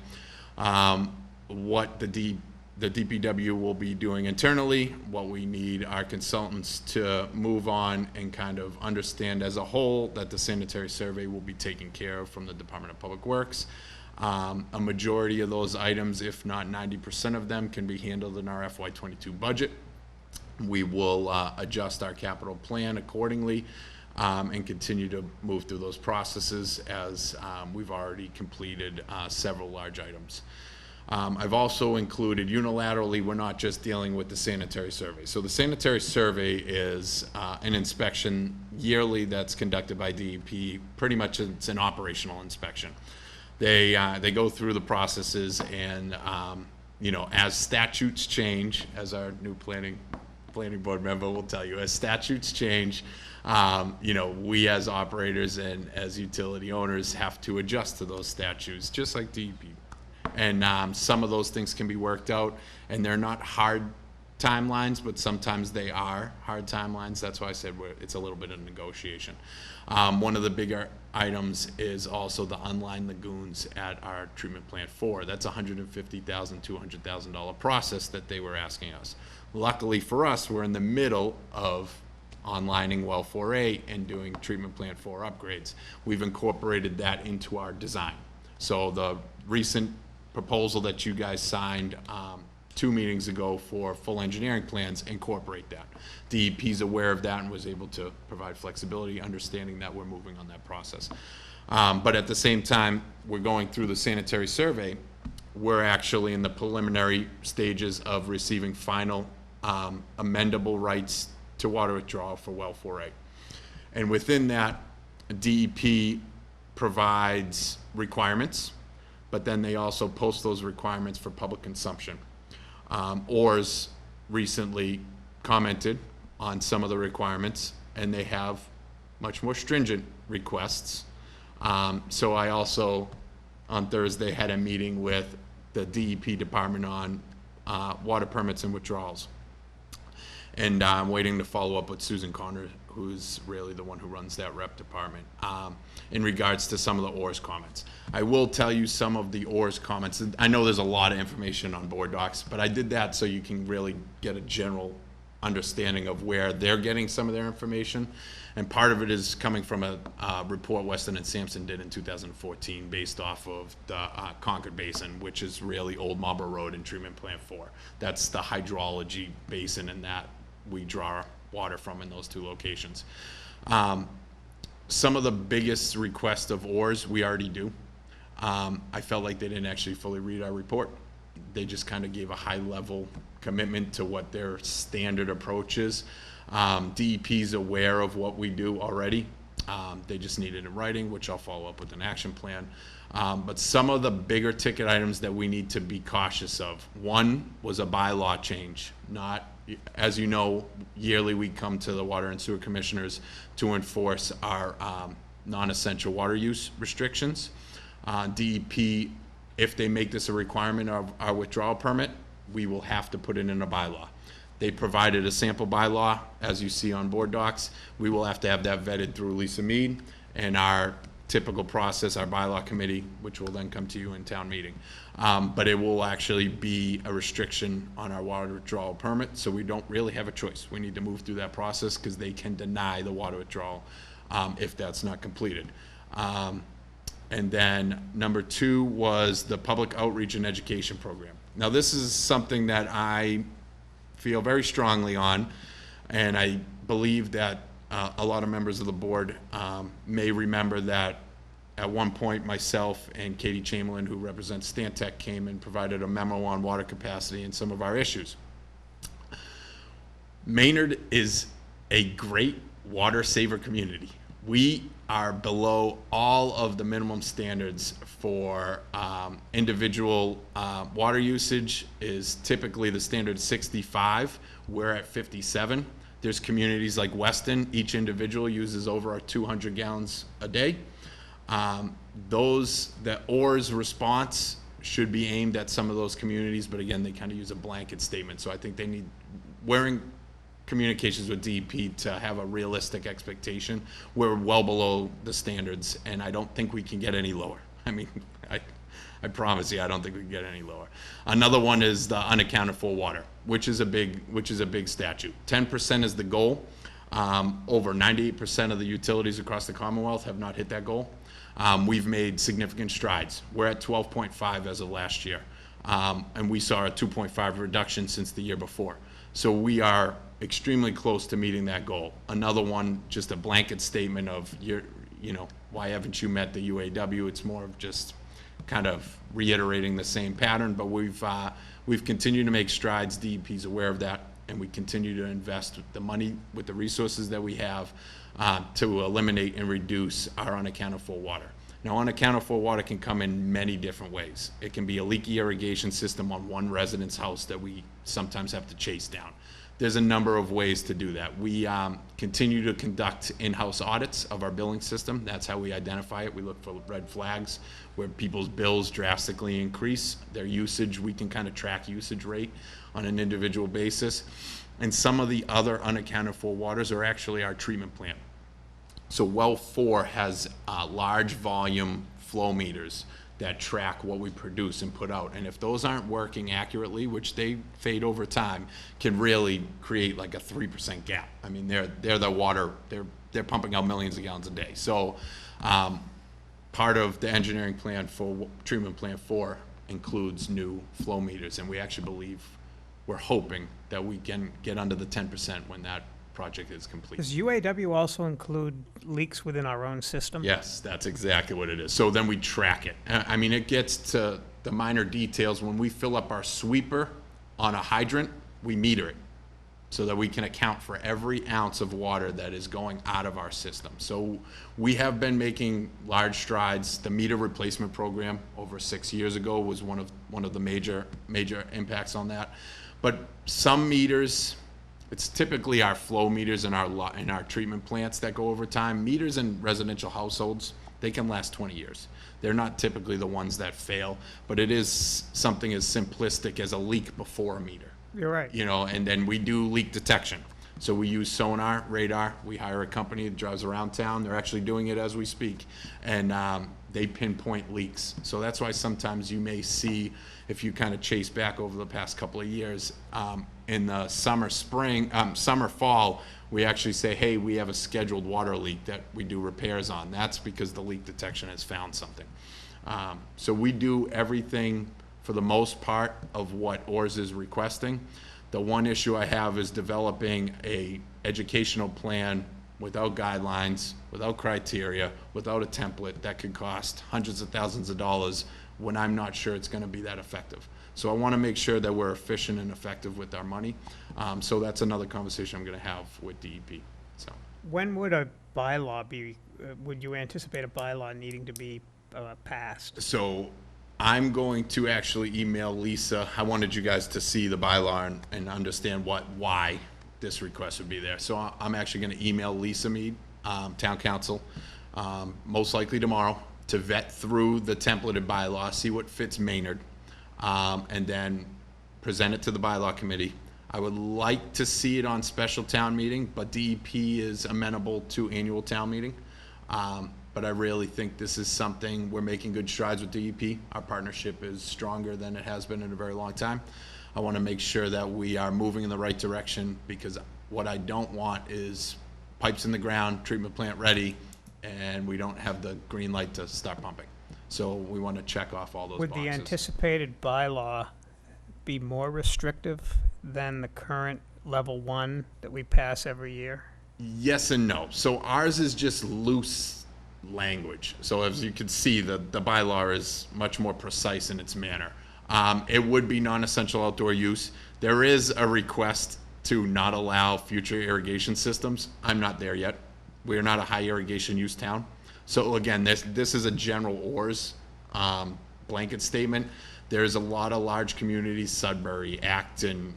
What the DPW will be doing internally, what we need our consultants to move on and kind of understand as a whole that the sanitary survey will be taken care of from the Department of Public Works. A majority of those items, if not 90% of them, can be handled in our FY22 budget. We will adjust our capital plan accordingly and continue to move through those processes as we've already completed several large items. I've also included unilaterally, we're not just dealing with the sanitary survey. So the sanitary survey is an inspection yearly that's conducted by DEP. Pretty much it's an operational inspection. They go through the processes, and as statutes change, as our new planning board member will tell you, as statutes change, we as operators and as utility owners have to adjust to those statutes, just like DEP. And some of those things can be worked out, and they're not hard timelines, but sometimes they are hard timelines. That's why I said it's a little bit of negotiation. One of the bigger items is also the unlined lagoons at our treatment plant 4. That's $150,000, $200,000 process that they were asking us. Luckily for us, we're in the middle of onlining well 4A and doing treatment plant 4 upgrades. We've incorporated that into our design. So the recent proposal that you guys signed 2 meetings ago for full engineering plans incorporate that. DEP's aware of that and was able to provide flexibility, understanding that we're moving on that process. But at the same time, we're going through the sanitary survey. We're actually in the preliminary stages of receiving final amendable rights to water withdrawal for well 4A. And within that, DEP provides requirements, but then they also post those requirements for public consumption. ORS recently commented on some of the requirements, and they have much more stringent requests. So I also, on Thursday, had a meeting with the DEP department on water permits and withdrawals. And I'm waiting to follow up with Susan Connor, who's really the one who runs that rep department, in regards to some of the ORS comments. I will tell you some of the ORS comments. I know there's a lot of information on board docs, but I did that so you can really get a general understanding of where they're getting some of their information. And part of it is coming from a report Weston and Sampson did in 2014 based off of the Concord Basin, which is really Old Marlboro Road and Treatment Plant 4. That's the hydrology basin, and that we draw water from in those 2 locations. Some of the biggest requests of ORS we already do. I felt like they didn't actually fully read our report. They just kind of gave a high-level commitment to what their standard approach is. DEP's aware of what we do already. They just need it in writing, which I'll follow up with an action plan. But some of the bigger ticket items that we need to be cautious of. One was a bylaw change. Not, as you know, yearly we come to the Water and Sewer Commissioners to enforce our non-essential water use restrictions. DEP, if they make this a requirement of our withdrawal permit, we will have to put it in a bylaw. They provided a sample bylaw, as you see on board docs. We will have to have that vetted through Lisa Mead and our typical process, our bylaw committee, which will then come to you in town meeting. But it will actually be a restriction on our water withdrawal permit, so we don't really have a choice. We need to move through that process because they can deny the water withdrawal if that's not completed. And then number 2 was the public outreach and education program. Now this is something that I feel very strongly on, and I believe that a lot of members of the board may remember that at one point myself and Katie Chamberlain, who represents Stantec, came and provided a memo on water capacity and some of our issues. Maynard is a great water saver community. We are below all of the minimum standards for individual water usage. Is typically the standard 65. We're at 57. There's communities like Weston, each individual uses over 200 gallons a day. The OR's response should be aimed at some of those communities, but again, they kind of use a blanket statement. So I think they need, wearing communications with DEP to have a realistic expectation. We're well below the standards, and I don't think we can get any lower. I mean, I promise you, I don't think we can get any lower. Another one is the unaccounted for water, which is a big statute. 10% is the goal. Over 98% of the utilities across the Commonwealth have not hit that goal. We've made significant strides. We're at 12.5 as of last year, and we saw a 2.5 reduction since the year before. So we are extremely close to meeting that goal. Another one, just a blanket statement of, why haven't you met the UAW? It's more of just kind of reiterating the same pattern, but we've continued to make strides. DEP's aware of that, and we continue to invest the money with the resources that we have to eliminate and reduce our unaccounted for water. Now, unaccounted for water can come in many different ways. It can be a leaky irrigation system on one resident's house that we sometimes have to chase down. there's a number of ways to do that. We continue to conduct in-house audits of our billing system. That's how we identify it. We look for red flags where people's bills drastically increase. Their usage, we can kind of track usage rate on an individual basis. And some of the other unaccounted for waters are actually our treatment plant. So well 4 has large volume flow meters that track what we produce and put out. And if those aren't working accurately, which they fade over time, can really create like a 3% gap. I mean, they're the water, they're pumping out millions of gallons a day. So part of the engineering plan for treatment plant 4 includes new flow meters, and we actually believe, we're hoping that we can get under the 10% when that project is complete. Does UAW also include leaks within our own system? Yes, that's exactly what it is. So then we track it. I mean, it gets to the minor details. When we fill up our sweeper on a hydrant, we meter it so that we can account for every ounce of water that is going out of our system. So we have been making large strides. The meter replacement program over 6 years ago was one of the major impacts on that. But some meters, it's typically our flow meters in our treatment plants that go over time. Meters in residential households, they can last 20 years. They're not typically the ones that fail, but it is something as simplistic as a leak before a meter. You're right. You know, and then we do leak detection. So we use sonar, radar. We hire a company that drives around town. They're actually doing it as we speak. And they pinpoint leaks. So that's why sometimes you may see, if you kind of chase back over the past couple of years, in the summer, fall, we actually say, hey, we have a scheduled water leak that we do repairs on. That's because the leak detection has found something. So we do everything for the most part of what ORS is requesting. The one issue I have is developing a educational plan without guidelines, without criteria, without a template that could cost hundreds of thousands of dollars when I'm not sure it's going to be that effective. So I want to make sure that we're efficient and effective with our money. So that's another conversation I'm going to have with DEP. So When would a bylaw be, would you anticipate a bylaw needing to be passed? So I'm going to actually email Lisa. I wanted you guys to see the bylaw and understand why this request would be there. So I'm actually going to email Lisa Mead, Town Council, most likely tomorrow, to vet through the templated bylaw, see what fits Maynard, and then present it to the bylaw committee. I would like to see it on special town meeting, but DEP is amenable to annual town meeting. But I really think this is something, we're making good strides with DEP. Our partnership is stronger than it has been in a very long time. I want to make sure that we are moving in the right direction, because what I don't want is pipes in the ground, treatment plant ready, and we don't have the green light to start pumping. So we want to check off all those boxes. Would the anticipated bylaw be more restrictive than the current level 1 that we pass every year? Yes and no. So ours is just loose language. So as you can see, the bylaw is much more precise in its manner. It would be non-essential outdoor use. There is a request to not allow future irrigation systems. I'm not there yet. We're not a high irrigation use town. So again, this is a general ORS blanket statement. There's a lot of large communities, Sudbury, Acton,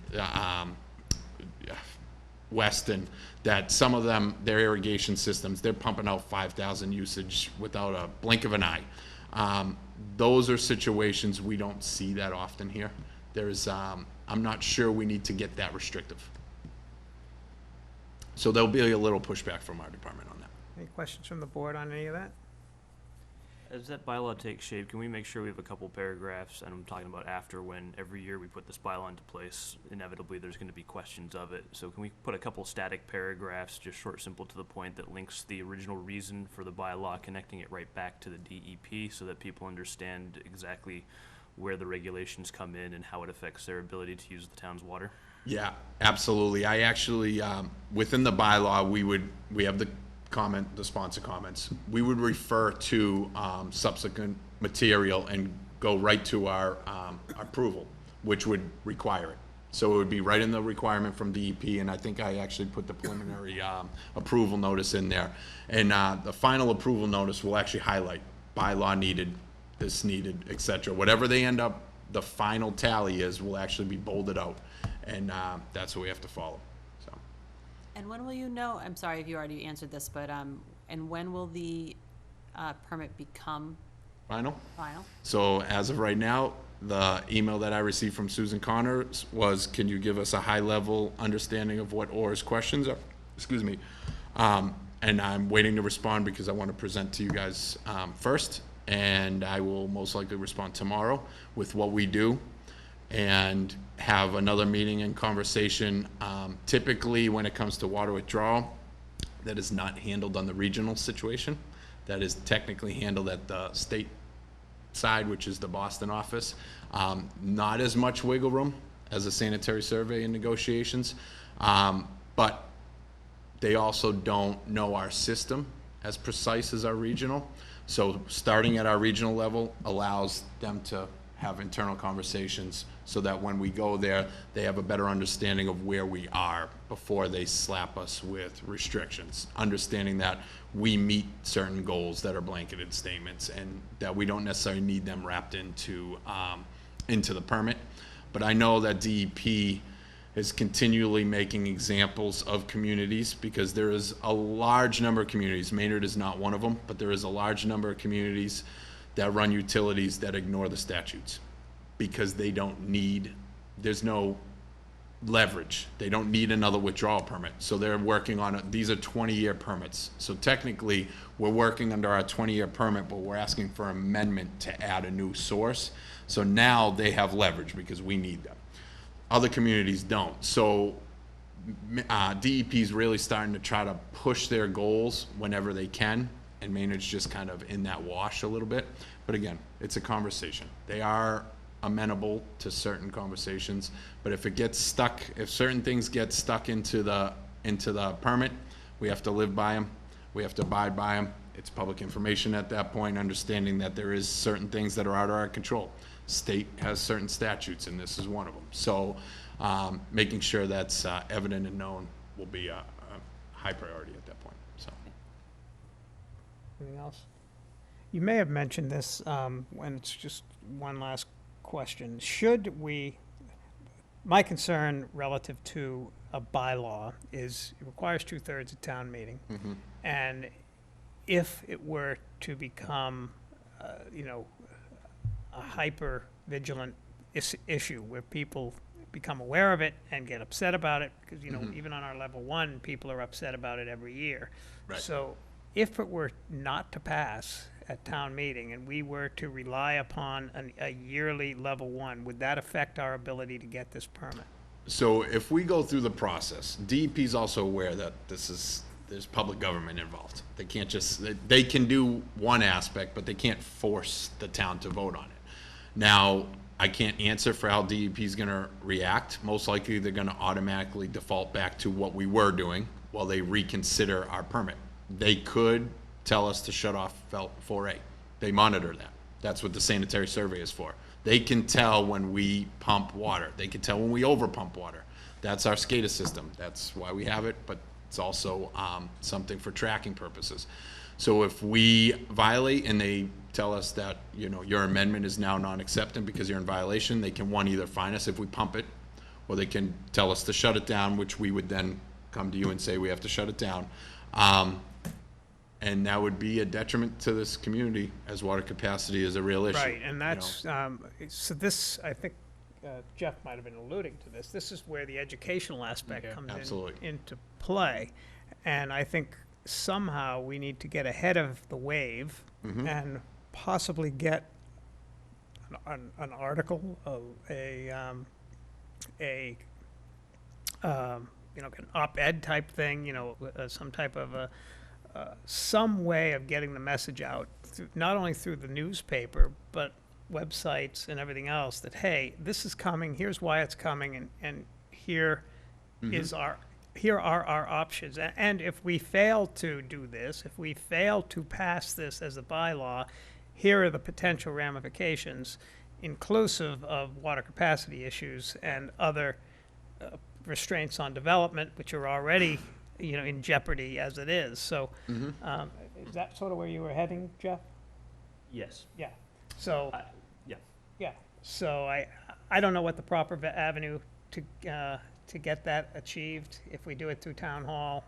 Weston, that some of them, their irrigation systems, they're pumping out 5,000 usage without a blink of an eye. Those are situations we don't see that often here. There's, I'm not sure we need to get that restrictive. So there'll be a little pushback from our department on that. Any questions from the board on any of that? As that bylaw takes shape, can we make sure we have a couple paragraphs, and I'm talking about after, when every year we put this bylaw into place, inevitably there's going to be questions of it. So can we put a couple static paragraphs, just short, simple, to the point, that links the original reason for the bylaw, connecting it right back to the DEP, so that people understand exactly where the regulations come in and how it affects their ability to use the town's water? Yeah, absolutely. I actually, within the bylaw, we have the sponsor comments. We would refer to subsequent material and go right to our approval, which would require it. So it would be right in the requirement from DEP, and I think I actually put the preliminary approval notice in there. And the final approval notice will actually highlight bylaw needed, this needed, etc. Whatever they end up, the final tally is, will actually be bolded out. And that's what we have to follow, so. And when will you know, I'm sorry if you already answered this, but, and when will the permit become Final? final? So as of right now, the email that I received from Susan Connors was, can you give us a high-level understanding of what Orr's questions are? Excuse me. And I'm waiting to respond because I want to present to you guys first, and I will most likely respond tomorrow with what we do and have another meeting and conversation. Typically, when it comes to water withdrawal, that is not handled on the regional situation. That is technically handled at the state side, which is the Boston office. Not as much wiggle room as a sanitary survey in negotiations, but they also don't know our system as precise as our regional. So starting at our regional level allows them to have internal conversations so that when we go there, they have a better understanding of where we are before they slap us with restrictions. Understanding that we meet certain goals that are blanketed statements and that we don't necessarily need them wrapped into the permit. But I know that DEP is continually making examples of communities because there is a large number of communities. Maynard is not one of them, but there is a large number of communities that run utilities that ignore the statutes because they don't need, there's no leverage. They don't need another withdrawal permit. So they're working on it. These are 20-year permits. So technically, we're working under our 20-year permit, but we're asking for amendment to add a new source. So now they have leverage because we need them. Other communities don't. So DEP is really starting to try to push their goals whenever they can, and Maynard's just kind of in that wash a little bit. But again, it's a conversation. They are amenable to certain conversations, but if it gets stuck, if certain things get stuck into the permit, we have to live by them. We have to abide by them. It's public information at that point, understanding that there is certain things that are out of our control. State has certain statutes, and this is one of them. So making sure that's evident and known will be a high priority at that point. So. Anything else? You may have mentioned this when it's just one last question. Should we, my concern relative to a bylaw is it requires 2/3 of town meeting. Mm-hmm. And if it were to become, a hyper vigilant issue where people become aware of it and get upset about it, because, even on our level 1, people are upset about it every year. Right. So if it were not to pass at town meeting and we were to rely upon a yearly level 1, would that affect our ability to get this permit? So if we go through the process, DEP is also aware that there's public government involved. They can't just, they can do one aspect, but they can't force the town to vote on it. Now, I can't answer for how DEP is going to react. Most likely, they're going to automatically default back to what we were doing while they reconsider our permit. They could tell us to shut off Belt 4A. They monitor that. That's what the sanitary survey is for. They can tell when we pump water. They can tell when we overpump water. That's our SCADA system. That's why we have it, but it's also something for tracking purposes. So if we violate and they tell us that, your amendment is now non-accepted because you're in violation, they can, one, either fine us if we pump it, or they can tell us to shut it down, which we would then come to you and say we have to shut it down. And that would be a detriment to this community as water capacity is a real issue. Right, and that's, so this, I think, Jeff might have been alluding to this. This is where the educational aspect comes into play. And I think somehow we need to get ahead of the wave and possibly get an article, an op-ed type thing, some type of some way of getting the message out, not only through the newspaper, but websites and everything else, that, hey, this is coming, here's why it's coming, and here here are our options. And if we fail to do this, if we fail to pass this as a bylaw, here are the potential ramifications, inclusive of water capacity issues and other restraints on development, which are already, in jeopardy as it is. So is that sort of where you were heading, Jeff? Yes. Yeah. So, Yeah. yeah. So I don't know what the proper avenue to get that achieved if we do it through town hall?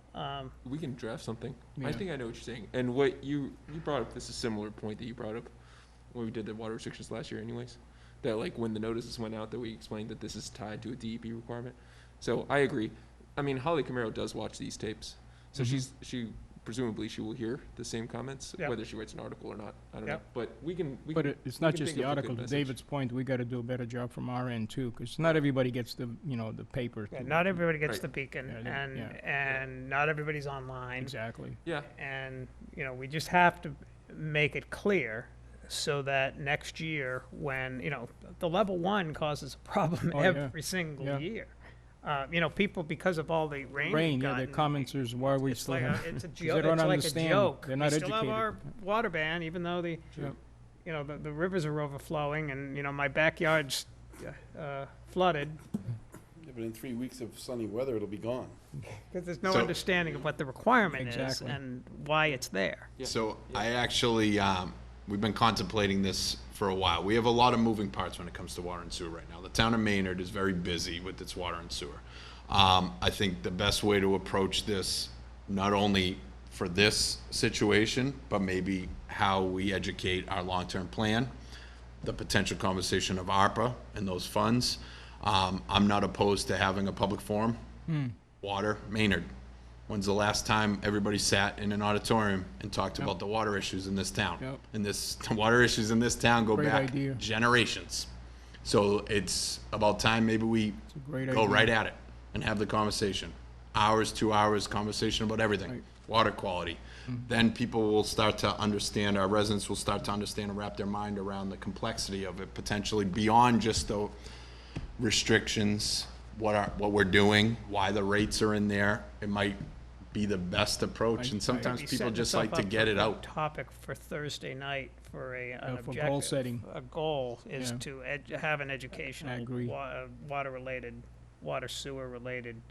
We can draft something. Yeah. I think I know what you're saying. And what you brought up, this is a similar point that you brought up when we did the water restrictions last year anyways. That like when the notices went out that we explained that this is tied to a DEP requirement. So I agree. I mean, Holly Camaro does watch these tapes. So she presumably she will hear the same comments, Yep. whether she writes an article or not. I don't know. Yep. But we can But it's not can just think the of a good article. To message. David's point, we got to do a better job from our end too, because not everybody gets the the paper. Yeah, to- not everybody gets Right. the beacon, Yeah, and not everybody's online. Exactly. Yeah. And, we just have to make it clear so that next year when, the level 1 causes a problem Oh, yeah. every single Yeah. year. People, because of all the rain we've Rain, yeah, the gotten, commenters, why are we it's still like have? it's a 'cause they joke, don't it's like a understand. joke. They're We not still have educated. our water ban, even though the, the rivers are overflowing and, my backyard's flooded, Yeah, but in 3 weeks of sunny weather, it'll be gone. because there's no So- understanding of what the requirement is Exactly. and why it's there. So I actually, we've been contemplating this for a while. We have a lot of moving parts when it comes to water and sewer right now. The town of Maynard is very busy with its water and sewer. I think the best way to approach this, not only for this situation, but maybe how we educate our long-term plan, the potential conversation of ARPA and those funds. I'm not opposed to having a public forum. Water, Maynard. When's the last time everybody sat in an auditorium and talked about the water issues in this town? Yep. And the water issues in this town go Great back idea. generations. So it's about time maybe we It's a great go idea. right at it and have the conversation. Hours, 2 hours, conversation about everything. Right. Water quality. Then people will start to understand, our residents will start to understand and wrap their mind around the complexity of it, potentially beyond just the restrictions, what we're doing, why the rates are in there. It might be the best approach, and sometimes Maybe people set just yourself like to up get for it a out. Topic for Thursday night for an for objective. goal setting. A goal is Yeah. to have an educational, agree. water-related, water sewer-related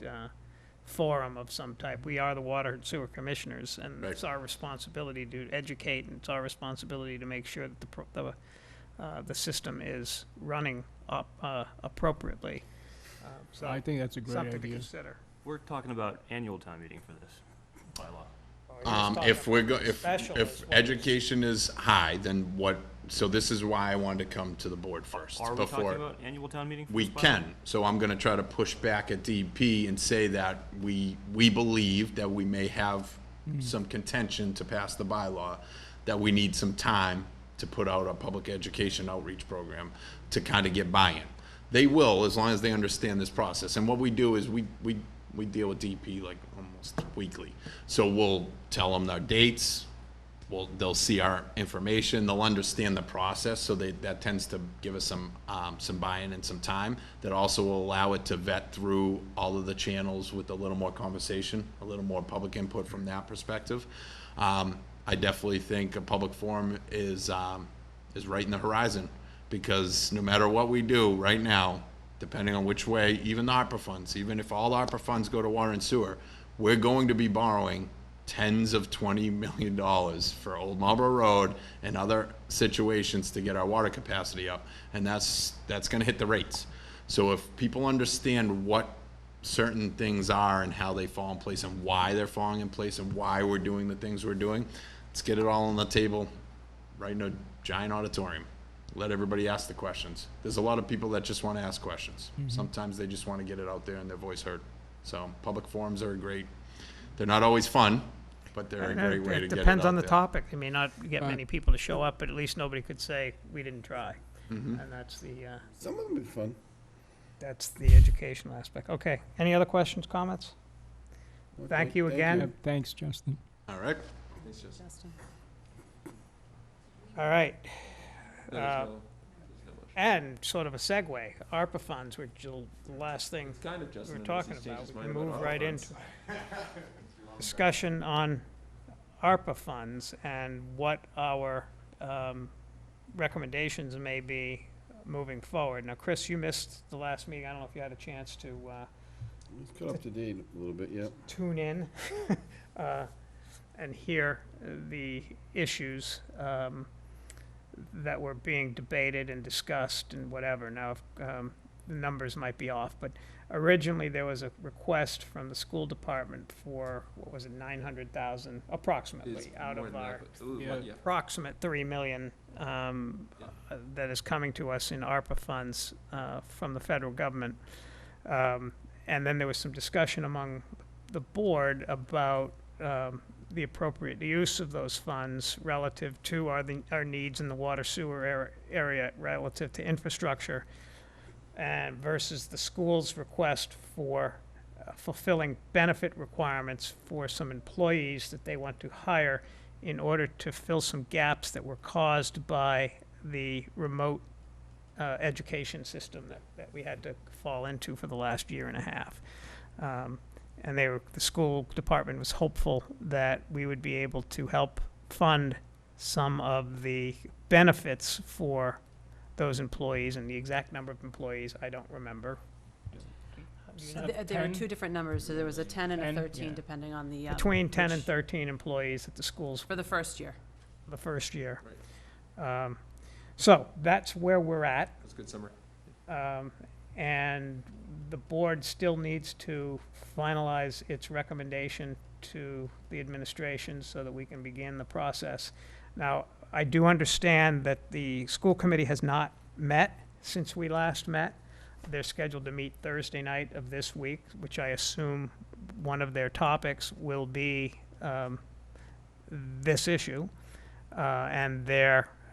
forum of some type. We are the water and sewer commissioners, and Right. it's our responsibility to educate, and it's our responsibility to make sure that the system is running up appropriately. So I think that's a great something to idea. consider. We're talking about annual town meeting for this bylaw. If we're Special if is what- education is high, then what, so this is why I wanted to come to the board first. Are we before talking about annual town meeting? For We this bylaw? can, so I'm gonna try to push back at DEP and say that we believe that we may have some contention to pass the bylaw, that we need some time to put out a public education outreach program to kind of get buy-in. They will, as long as they understand this process. And what we do is we deal with DEP like almost weekly. So we'll tell them our dates, they'll see our information, they'll understand the process, so that tends to give us some buy-in and some time. That also will allow it to vet through all of the channels with a little more conversation, a little more public input from that perspective. I definitely think a public forum is right in the horizon, because no matter what we do right now, depending on which way, even the ARPA funds, even if all ARPA funds go to water and sewer, we're going to be borrowing tens of $20 million for Old Marlborough Road and other situations to get our water capacity up, and that's gonna hit the rates. So if people understand what certain things are and how they fall in place and why they're falling in place and why we're doing the things we're doing, let's get it all on the table, right in a giant auditorium. Let everybody ask the questions. There's a lot of people that just want to ask questions. Sometimes they just want to get it out there and their voice heard. So public forums are great. They're not always fun, but they're a great way to get it out there. It depends on the topic. They may not get many people to show up, but at least nobody could say, we didn't try. And that's Some of them be fun. that's the educational aspect. Okay, any other questions, comments? Thank you again. Yeah, thanks, Justin. All right. It's just, Justin? All right. no, there's no motion. And sort of a segue, ARPA funds, which is the last thing It's kind of Justin. we're unless talking he's changed about. his We mind can about move ARPA right funds. into discussion on ARPA funds and what our recommendations may be moving forward. Now, Chris, you missed the last meeting. I don't know if you had a chance to Let's cut up to date a little bit, yeah. tune in and hear the issues that were being debated and discussed and whatever. Now, the numbers might be off, but originally there was a request from the school department for, what was it, 900,000 It's approximately, out more of than that, our but a little- Yeah. yeah. approximate 3 million that is coming to us in ARPA funds from the federal government. And then there was some discussion among the board about the appropriate use of those funds relative to our needs in the water sewer area relative to infrastructure, and versus the school's request for fulfilling benefit requirements for some employees that they want to hire in order to fill some gaps that were caused by the remote education system that we had to fall into for the last year and a half. And the school department was hopeful that we would be able to help fund some of the benefits for those employees, and the exact number of employees, I don't remember. There were 2 different numbers, so there was a 10 and a 10, 13, yeah. depending on the. Between 10 and which- 13 employees at the schools For the first year. the first year. So that's where we're at. That's a good summary. And the board still needs to finalize its recommendation to the administration so that we can begin the process. Now, I do understand that the school committee has not met since we last met. They're scheduled to meet Thursday night of this week, which I assume one of their topics will be this issue, and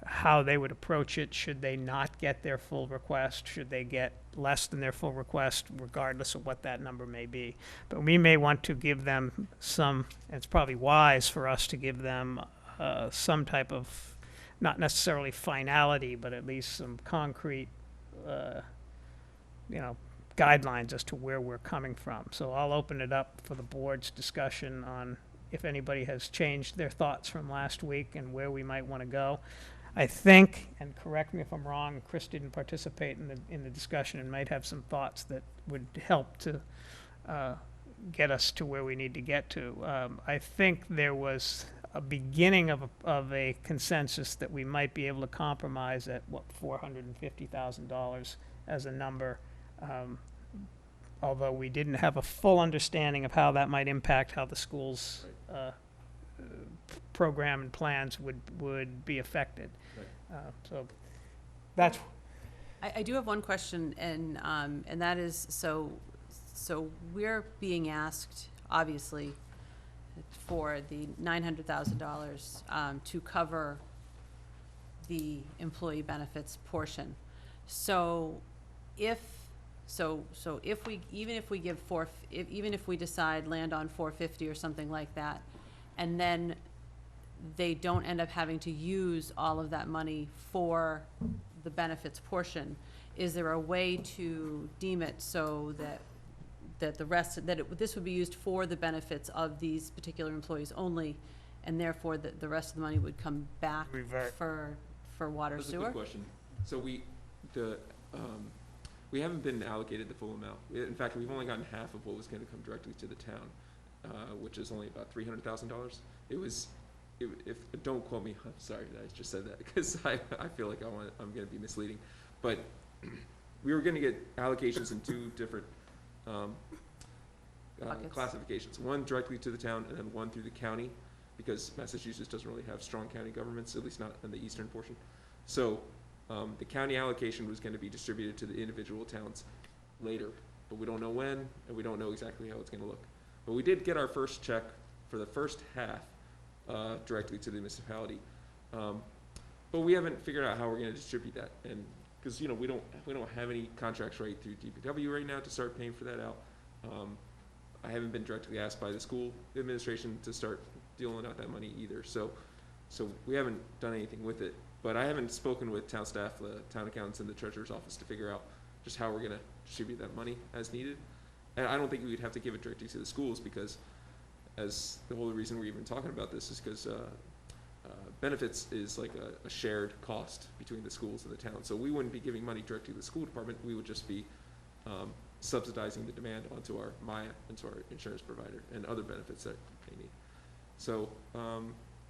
how they would approach it should they not get their full request, should they get less than their full request, regardless of what that number may be. But we may want to give them and it's probably wise for us to give them some type of, not necessarily finality, but at least some concrete, guidelines as to where we're coming from. So I'll open it up for the board's discussion on if anybody has changed their thoughts from last week and where we might want to go. I think, and correct me if I'm wrong, Chris didn't participate in the discussion and might have some thoughts that would help to get us to where we need to get to. I think there was a beginning of a consensus that we might be able to compromise at, $450,000 as a number, although we didn't have a full understanding of how that might impact how the school's program and plans would be affected. So that's. I do have one question, and that is, so we're being asked, obviously, for the $900,000 to cover the employee benefits portion. So if we, even if we give even if we decide land on 450 or something like that, and then they don't end up having to use all of that money for the benefits portion, is there a way to deem it so that the rest, this would be used for the benefits of these particular employees only, and therefore the rest of the money would come back Revert. for water That's a sewer? good question. So we haven't been allocated the full amount. In fact, we've only gotten half of what was going to come directly to the town, which is only about $300,000. Don't quote me. I'm sorry that I just said that because I feel like I'm going to be misleading, but we were going to get allocations in 2 different classifications. One directly to the town, and then one through the county, because Massachusetts doesn't really have strong county governments, at least not in the eastern portion. So the county allocation was going to be distributed to the individual towns later, but we don't know when, and we don't know exactly how it's going to look. But we did get our first check for the first half directly to the municipality, but we haven't figured out how we're going to distribute that, and because we don't have any contracts right through DPW right now to start paying for that out. I haven't been directly asked by the school administration to start dealing out that money either, so we haven't done anything with it. But I haven't spoken with town staff, the town accountants, and the treasurer's office to figure out just how we're going to distribute that money as needed. And I don't think we'd have to give it directly to the schools, because as the whole reason we're even talking about this is because benefits is like a shared cost between the schools and the town. So we wouldn't be giving money directly to the school department. We would just be subsidizing the demand onto our Maya, into our insurance provider, and other benefits that they need. So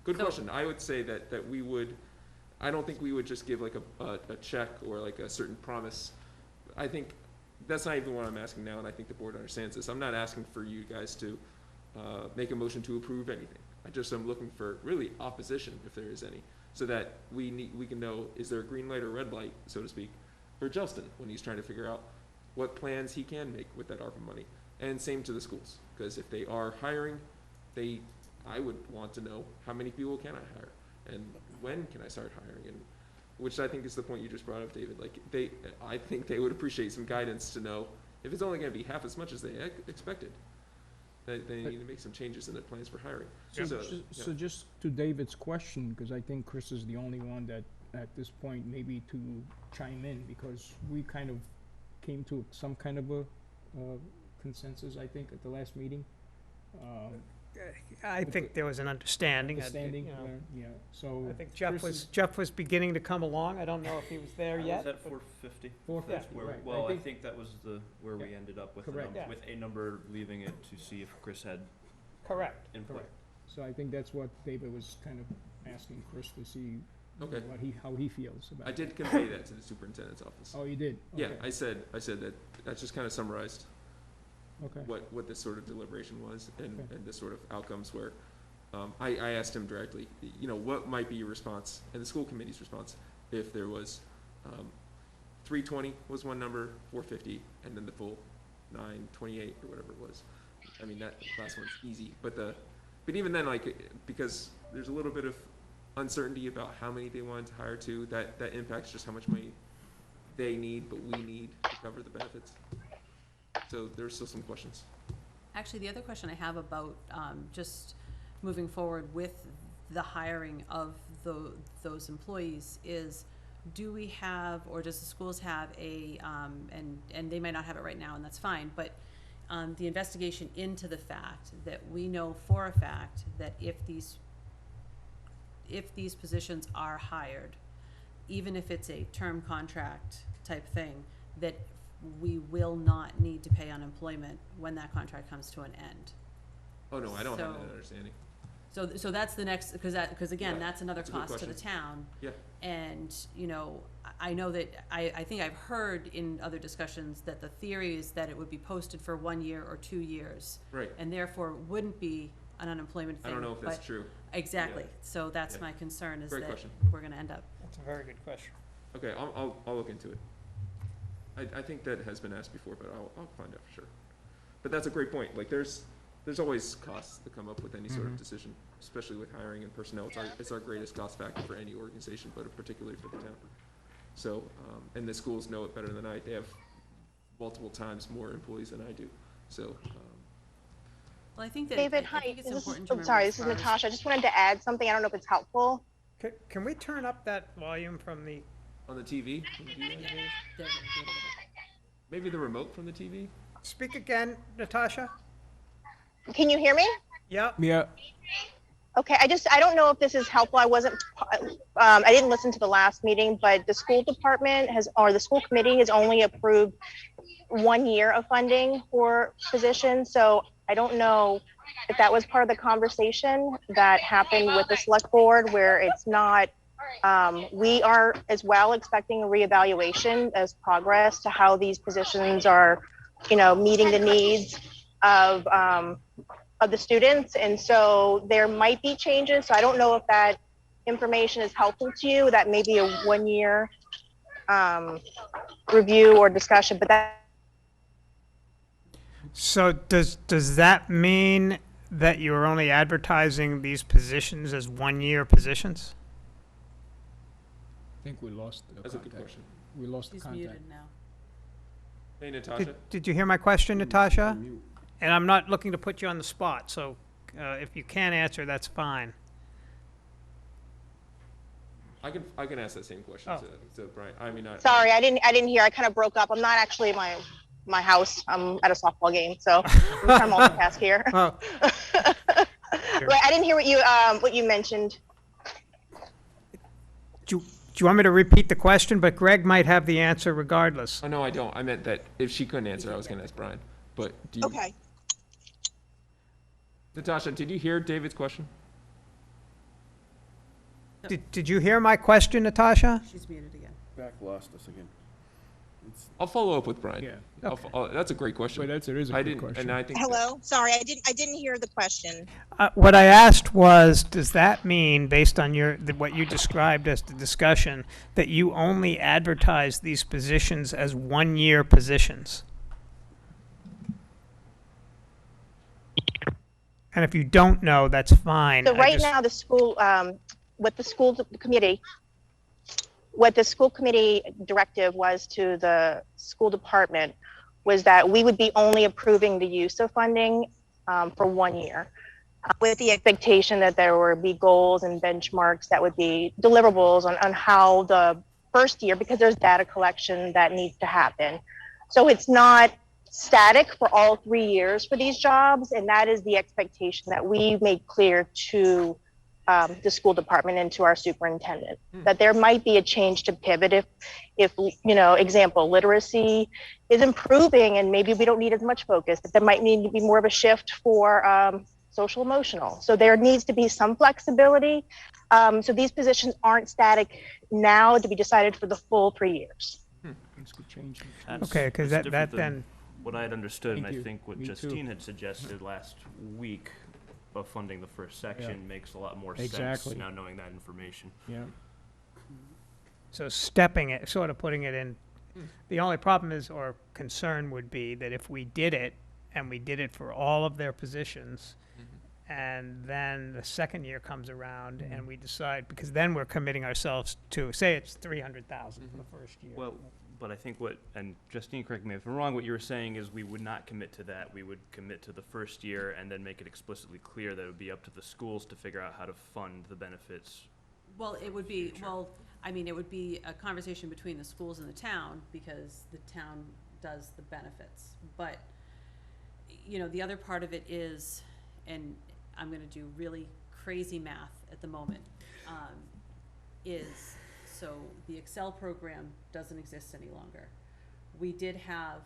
good question. I would say that we would, I don't think we would just give like a check or like a certain promise. I think that's not even what I'm asking now, and I think the board understands this. I'm not asking for you guys to make a motion to approve anything. I just am looking for really opposition, if there is any, so that we can know, is there a green light or red light, so to speak, for Justin when he's trying to figure out what plans he can make with that ARPA money. And same to the schools, because if they are hiring, I would want to know how many people can I hire, and when can I start hiring, and which I think is the point you just brought up, David. Like I think they would appreciate some guidance to know if it's only going to be half as much as they expected, that they need to make some changes in their plans for hiring. So just to David's question, because I think Chris is the only one that at this point maybe to chime in, because we kind of came to some kind of a consensus, I think, at the last meeting. I think there was an understanding. Understanding, You know, yeah, so. I think Chris Jeff was beginning to come along. I don't know if he was there I yet. was at but- 450. 450, Where- right. I Well, I think- think that was where we Yeah. ended up with, Correct. Yeah. with a number, leaving it to see if Chris had Correct. input. Correct. So I think that's what David was kind of asking Chris to see Okay. how he feels about it. I did convey that to the superintendent's office. Oh, you did? Yeah, Okay. I said that's just kind of summarized Okay. what this sort of deliberation was and Okay. the sort of outcomes were. I asked him directly, what might be your response and the school committee's response if there was 320 was one number, 450, and then the full 928 or whatever it was. I mean, that last one's easy, but even then, like, because there's a little bit of uncertainty about how many they wanted to hire to, that impacts just how much money they need, but we need to cover the benefits. So there's still some questions. Actually, the other question I have about just moving forward with the hiring of those employees is, do we have, or does the schools have and they might not have it right now, and that's fine, but the investigation into the fact that we know for a fact that if these positions are hired, even if it's a term contract type thing, that we will not need to pay unemployment when that contract comes to an end. Oh, no, I don't have So- that understanding. So that's the next, because again, Yeah, that's another that's a good cost to the question. town. Yeah. And, I know that, I think I've heard in other discussions that the theory is that it would be posted for 1 year or 2 years. Right. And therefore wouldn't be an unemployment I thing. don't know if that's but- true. Exactly, Yeah. so that's Yeah. my concern, is Great that question. we're gonna end up. That's a very good question. Okay, I'll look into it. I think that has been asked before, but I'll find out for sure. But that's a great point. Like, there's always costs that come up with any sort of decision, especially with hiring and personnel. It's our greatest cost factor for any organization, but particularly for the town. So, and the schools know it better than I. They have multiple times more employees than I do. So, Well, I think that, David, I hi. think it's This is, important to I'm remember. sorry, as this is far as- Natasha. I just wanted to add something. I don't know if it's helpful. Can we turn up that volume from the, on the TV, There, maybe the remote from the TV? speak again, Natasha? Can you hear me? Yep. Yeah, Okay, I don't know if this is helpful. I didn't listen to the last meeting, but the school department the school committee has only approved 1 year of funding for positions. So I don't know if that was part of the conversation that happened with the select board, where it's not, we are as well expecting a reevaluation as progress to how these positions are, meeting the needs of the students. And so there might be changes. So I don't know if that information is helpful to you. That may be a 1 year review or discussion, but that. So does that mean that you're only advertising these positions as 1-year positions? I think we lost the That's a good contact. question. We lost the He's contact. muted now. Hey, Natasha? Did you hear my question, Natasha? And I'm not looking to put you on the spot, so if you can't answer, that's fine. I can ask that same question Oh. to Brian. I mean, Sorry, I didn't hear. I kind of broke up. I'm not actually at my house. I'm at a softball game, so I'm trying to multitask here. Oh, But I didn't hear what you mentioned. do you want me to repeat the question? But Greg might have the answer regardless. Oh, no, I don't. I meant that if she couldn't answer, I was going to ask Brian. But do you? Okay. Natasha, did you hear David's question? Did you hear my question, Natasha? She's muted again. Back lost us again. I'll follow up with Brian. Yeah. That's a great question. But that is a I good didn't, question. and I think Hello, sorry, I didn't hear the question. What I asked was, does that mean, based on what you described as the discussion, that you only advertise these positions as one-year positions? And if you don't know, that's fine. So right now, the school, what the school committee directive was to the school department was that we would be only approving the use of funding for 1 year, with the expectation that there would be goals and benchmarks that would be deliverables on how the first year, because there's data collection that needs to happen. So it's not static for all 3 years for these jobs, and that is the expectation that we made clear to the school department and to our superintendent, that there might be a change to pivot if example, literacy is improving and maybe we don't need as much focus, that there might need to be more of a shift for social emotional. So there needs to be some flexibility. So these positions aren't static now to be decided for the full 3 years. It's good change. Okay, because That's that different than then, what I had understood, and Thank I you. think what Me too. Justine had suggested last week of funding the first section makes a lot more sense Exactly. now knowing that information. Yeah. so stepping it, sort of putting it in, the only problem is, or concern would be that if we did it, and we did it for all of their positions, and then the second year comes around and we decide, because then we're committing ourselves to, say it's 300,000 for the first year. Well, but I think and Justine, correct me if I'm wrong, what you were saying is we would not commit to that. We would commit to the first year and then make it explicitly clear that it would be up to the schools to figure out how to fund the benefits. Well, it would be, it would be a conversation between the schools and the town, because the town does the benefits. But, the other part of it is, and I'm gonna do really crazy math at the moment, so the Excel program doesn't exist any longer. We did have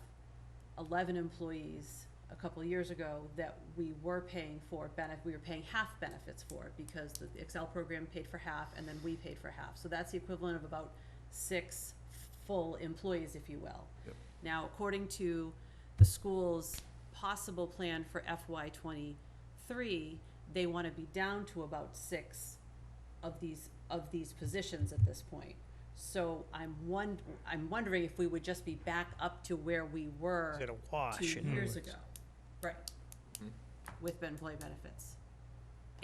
11 employees a couple of years ago that we were paying for we were paying half benefits for, because the Excel program paid for half and then we paid for half. So that's the equivalent of about 6 full employees, if you will. Yep. Now, according to the school's possible plan for FY '23, they want to be down to about 6 of these positions at this point. So I'm wondering if we would just be back up to where we were Is it a wash? 2 years ago, right? With employee benefits,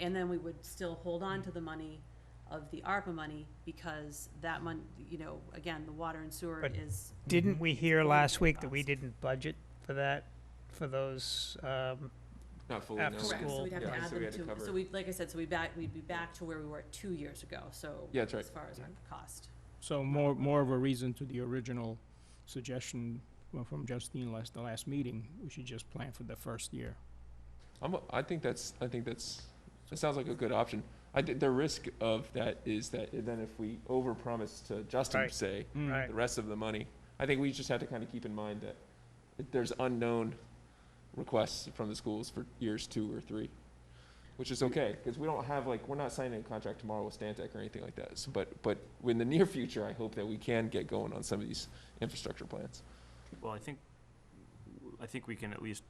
and then we would still hold on to the money of the ARPA money, because that money, again, the water and sewer But is. Didn't we hear going last to week that we cost. didn't budget for that, for those, not fully After known. Correct, school. so we'd have to Yeah, add so we them had to to, cover so we, like I said, so we'd be back to where we were 2 years ago, so. Yeah, that's right. As far as our cost. So more of a reason to the original suggestion from Justine the last meeting, we should just plan for the first year. I think that sounds like a good option. The risk of that is that then if we overpromise to Justin, Right. say, right? the rest of the money, I think we just have to kind of keep in mind that there's unknown requests from the schools for years 2 or 3, which is okay, because we don't have, we're not signing a contract tomorrow with Stantec or anything like that. So, but in the near future, I hope that we can get going on some of these infrastructure plans. Well, I think we can at least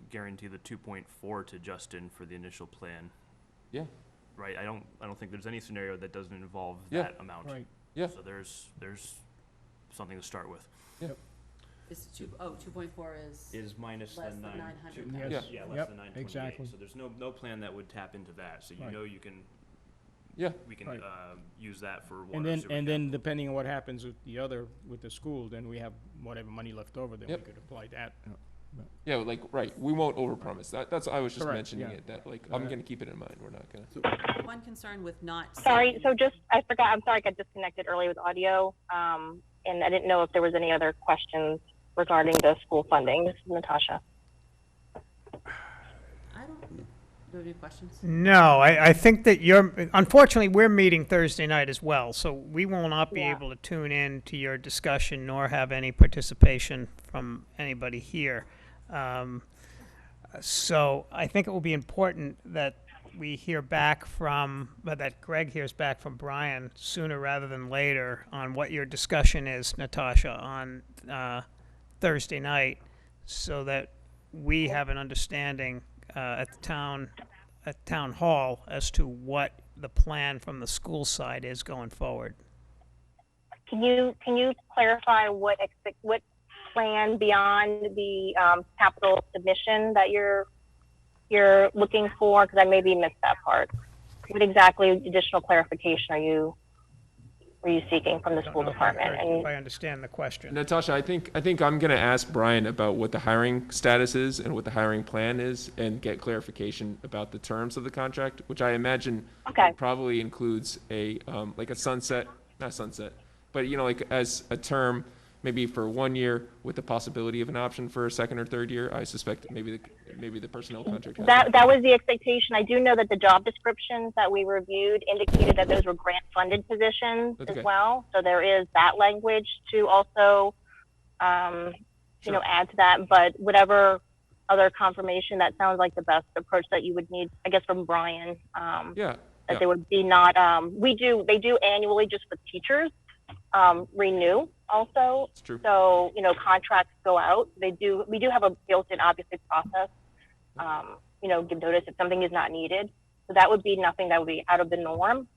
guarantee the 2.4 to Justin for the initial plan. Yeah. Right, I don't think there's any scenario that doesn't involve Yeah. that amount. Right. Yeah. So there's something to start with. Is 2.4 Is minus less the than 900. 900,000. Yes. Yeah, less Yep, than 928. exactly. So there's no plan that would tap into that, so Right. you can. Yeah. We can Right. use that for water. And then, sewer and then capital. depending on what happens with the school, then we have whatever money left over, then we Yep. could apply that. Yeah, right, we won't overpromise. That's, I was just Correct, mentioning yeah. it, that, I'm Correct. gonna keep it in mind. We're not gonna. One concern with not. Sorry, saying- so I'm sorry I got disconnected early with audio, and I didn't know if there was any other questions regarding the school funding. This is Natasha. I don't, do you have any questions? No, I think that unfortunately, we're meeting Thursday night as well, so we will not be Yeah. able to tune in to your discussion nor have any participation from anybody here. So I think it will be important that we hear back from, but that Greg hears back from Brian sooner rather than later on what your discussion is, Natasha, on Thursday night, so that we have an understanding at town hall as to what the plan from the school side is going forward. Can you clarify what plan beyond the capital submission that you're looking for? Because I maybe missed that part. What exactly additional clarification were you seeking from the school department? If I understand the question. Natasha, I think I'm gonna ask Brian about what the hiring status is and what the hiring plan is, and get clarification about the terms of the contract, which I imagine probably includes a like a sunset, not sunset, but like as a term, maybe for 1 year with the possibility of an option for a second or third year. I suspect maybe the personnel contract. That was the expectation. I do know that the job descriptions that we reviewed indicated that those were grant-funded positions as well. So there is that language to also, add to that. But whatever other confirmation, that sounds like the best approach that you would need, I guess, from Brian. That they would be not. They do annually just for teachers. Renew also. It's true. So, contracts go out. We do have a built-in, obviously, process, give notice if something is not needed. So that would be nothing that would be out of the norm.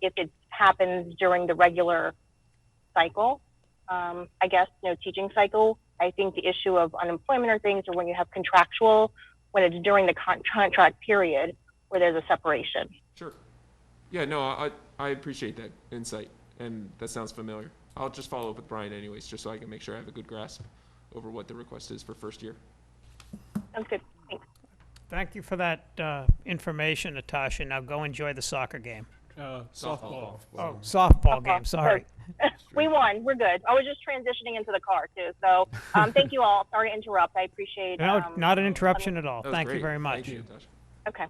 If it happens during the regular cycle, I guess, teaching cycle, I think the issue of unemployment or things, or when you have contractual, when it's during the contract period where there's a separation. Sure. Yeah, no, I appreciate that insight. And that sounds familiar. I'll just follow up with Brian anyways, just so I can make sure I have a good grasp over what the request is for first year. Sounds good. Thanks. Thank you for that information, Natasha. Now go enjoy the soccer game. Softball. Oh, softball game, sorry. We won. We're good. I was just transitioning into the car, too. So thank you all. Sorry to interrupt. I appreciate No, not an interruption at all. That was Thank you great. very much. Thank you, Natasha. Okay.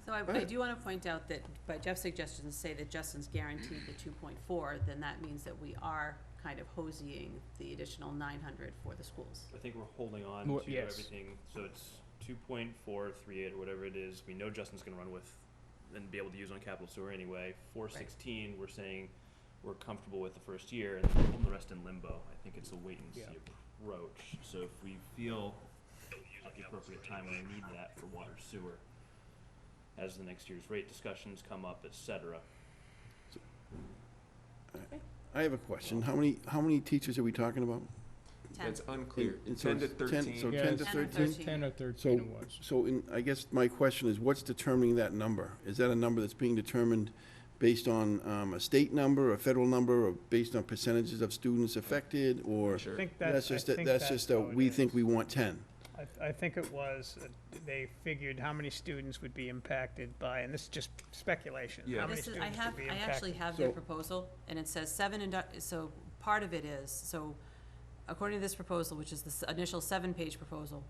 So I do want to point out that by Jeff's suggestion to say that Justin's guaranteed the 2.4, then that means that we are kind of hoseying the additional 900 for the schools. I think we're holding on to everything, so it's 2.438 or whatever it is. We know Justin's going to run with and be able to use on capital sewer anyway. 416, we're saying we're comfortable with the first year, and then holding the rest in limbo. I think it's a wait and see approach. So if we feel at the appropriate time we need that for water sewer, as the next year's rate discussions come up, etc. I have a question. How many teachers are we talking about? 10. It's unclear. And 10 to 13. So Yeah, 10 to 10 or 13? 10 or 13 it was. So I guess my question is, what's determining that number? Is that a number that's being determined based on a state number, a federal number, or based on percentages of students affected, or Sure. I think that's I just think that's just how it we is. think we want 10? I think it was, they figured how many students would be impacted by, and this is just speculation. Yeah. How many This is, students would be I impacted? actually have their So- proposal, and it says so part of it is, so according to this proposal, which is the initial 7-page proposal,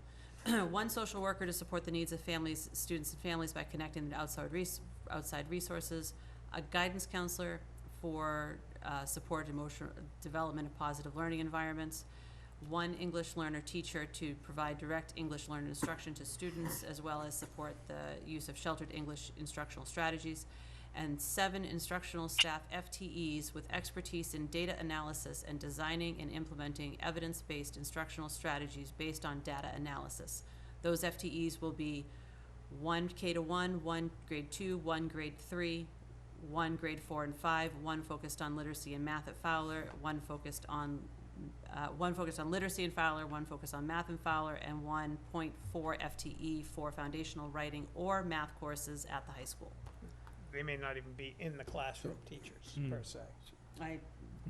one social worker to support the needs of families, students and families by connecting them to outside resources, a guidance counselor for support emotional development of positive learning environments, one English learner teacher to provide direct English learner instruction to students, as well as support the use of sheltered English instructional strategies, and 7 instructional staff FTEs with expertise in data analysis and designing and implementing evidence-based instructional strategies based on data analysis. Those FTEs will be 1 K-1, 1 grade 2, 1 grade 3, 1 grade 4 and 5, 1 focused on literacy and math at Fowler, 1 focused on literacy in Fowler, 1 focused on math in Fowler, and 1.4 FTE for foundational writing or math courses at the high school. They may not even be in the classroom teachers, per se.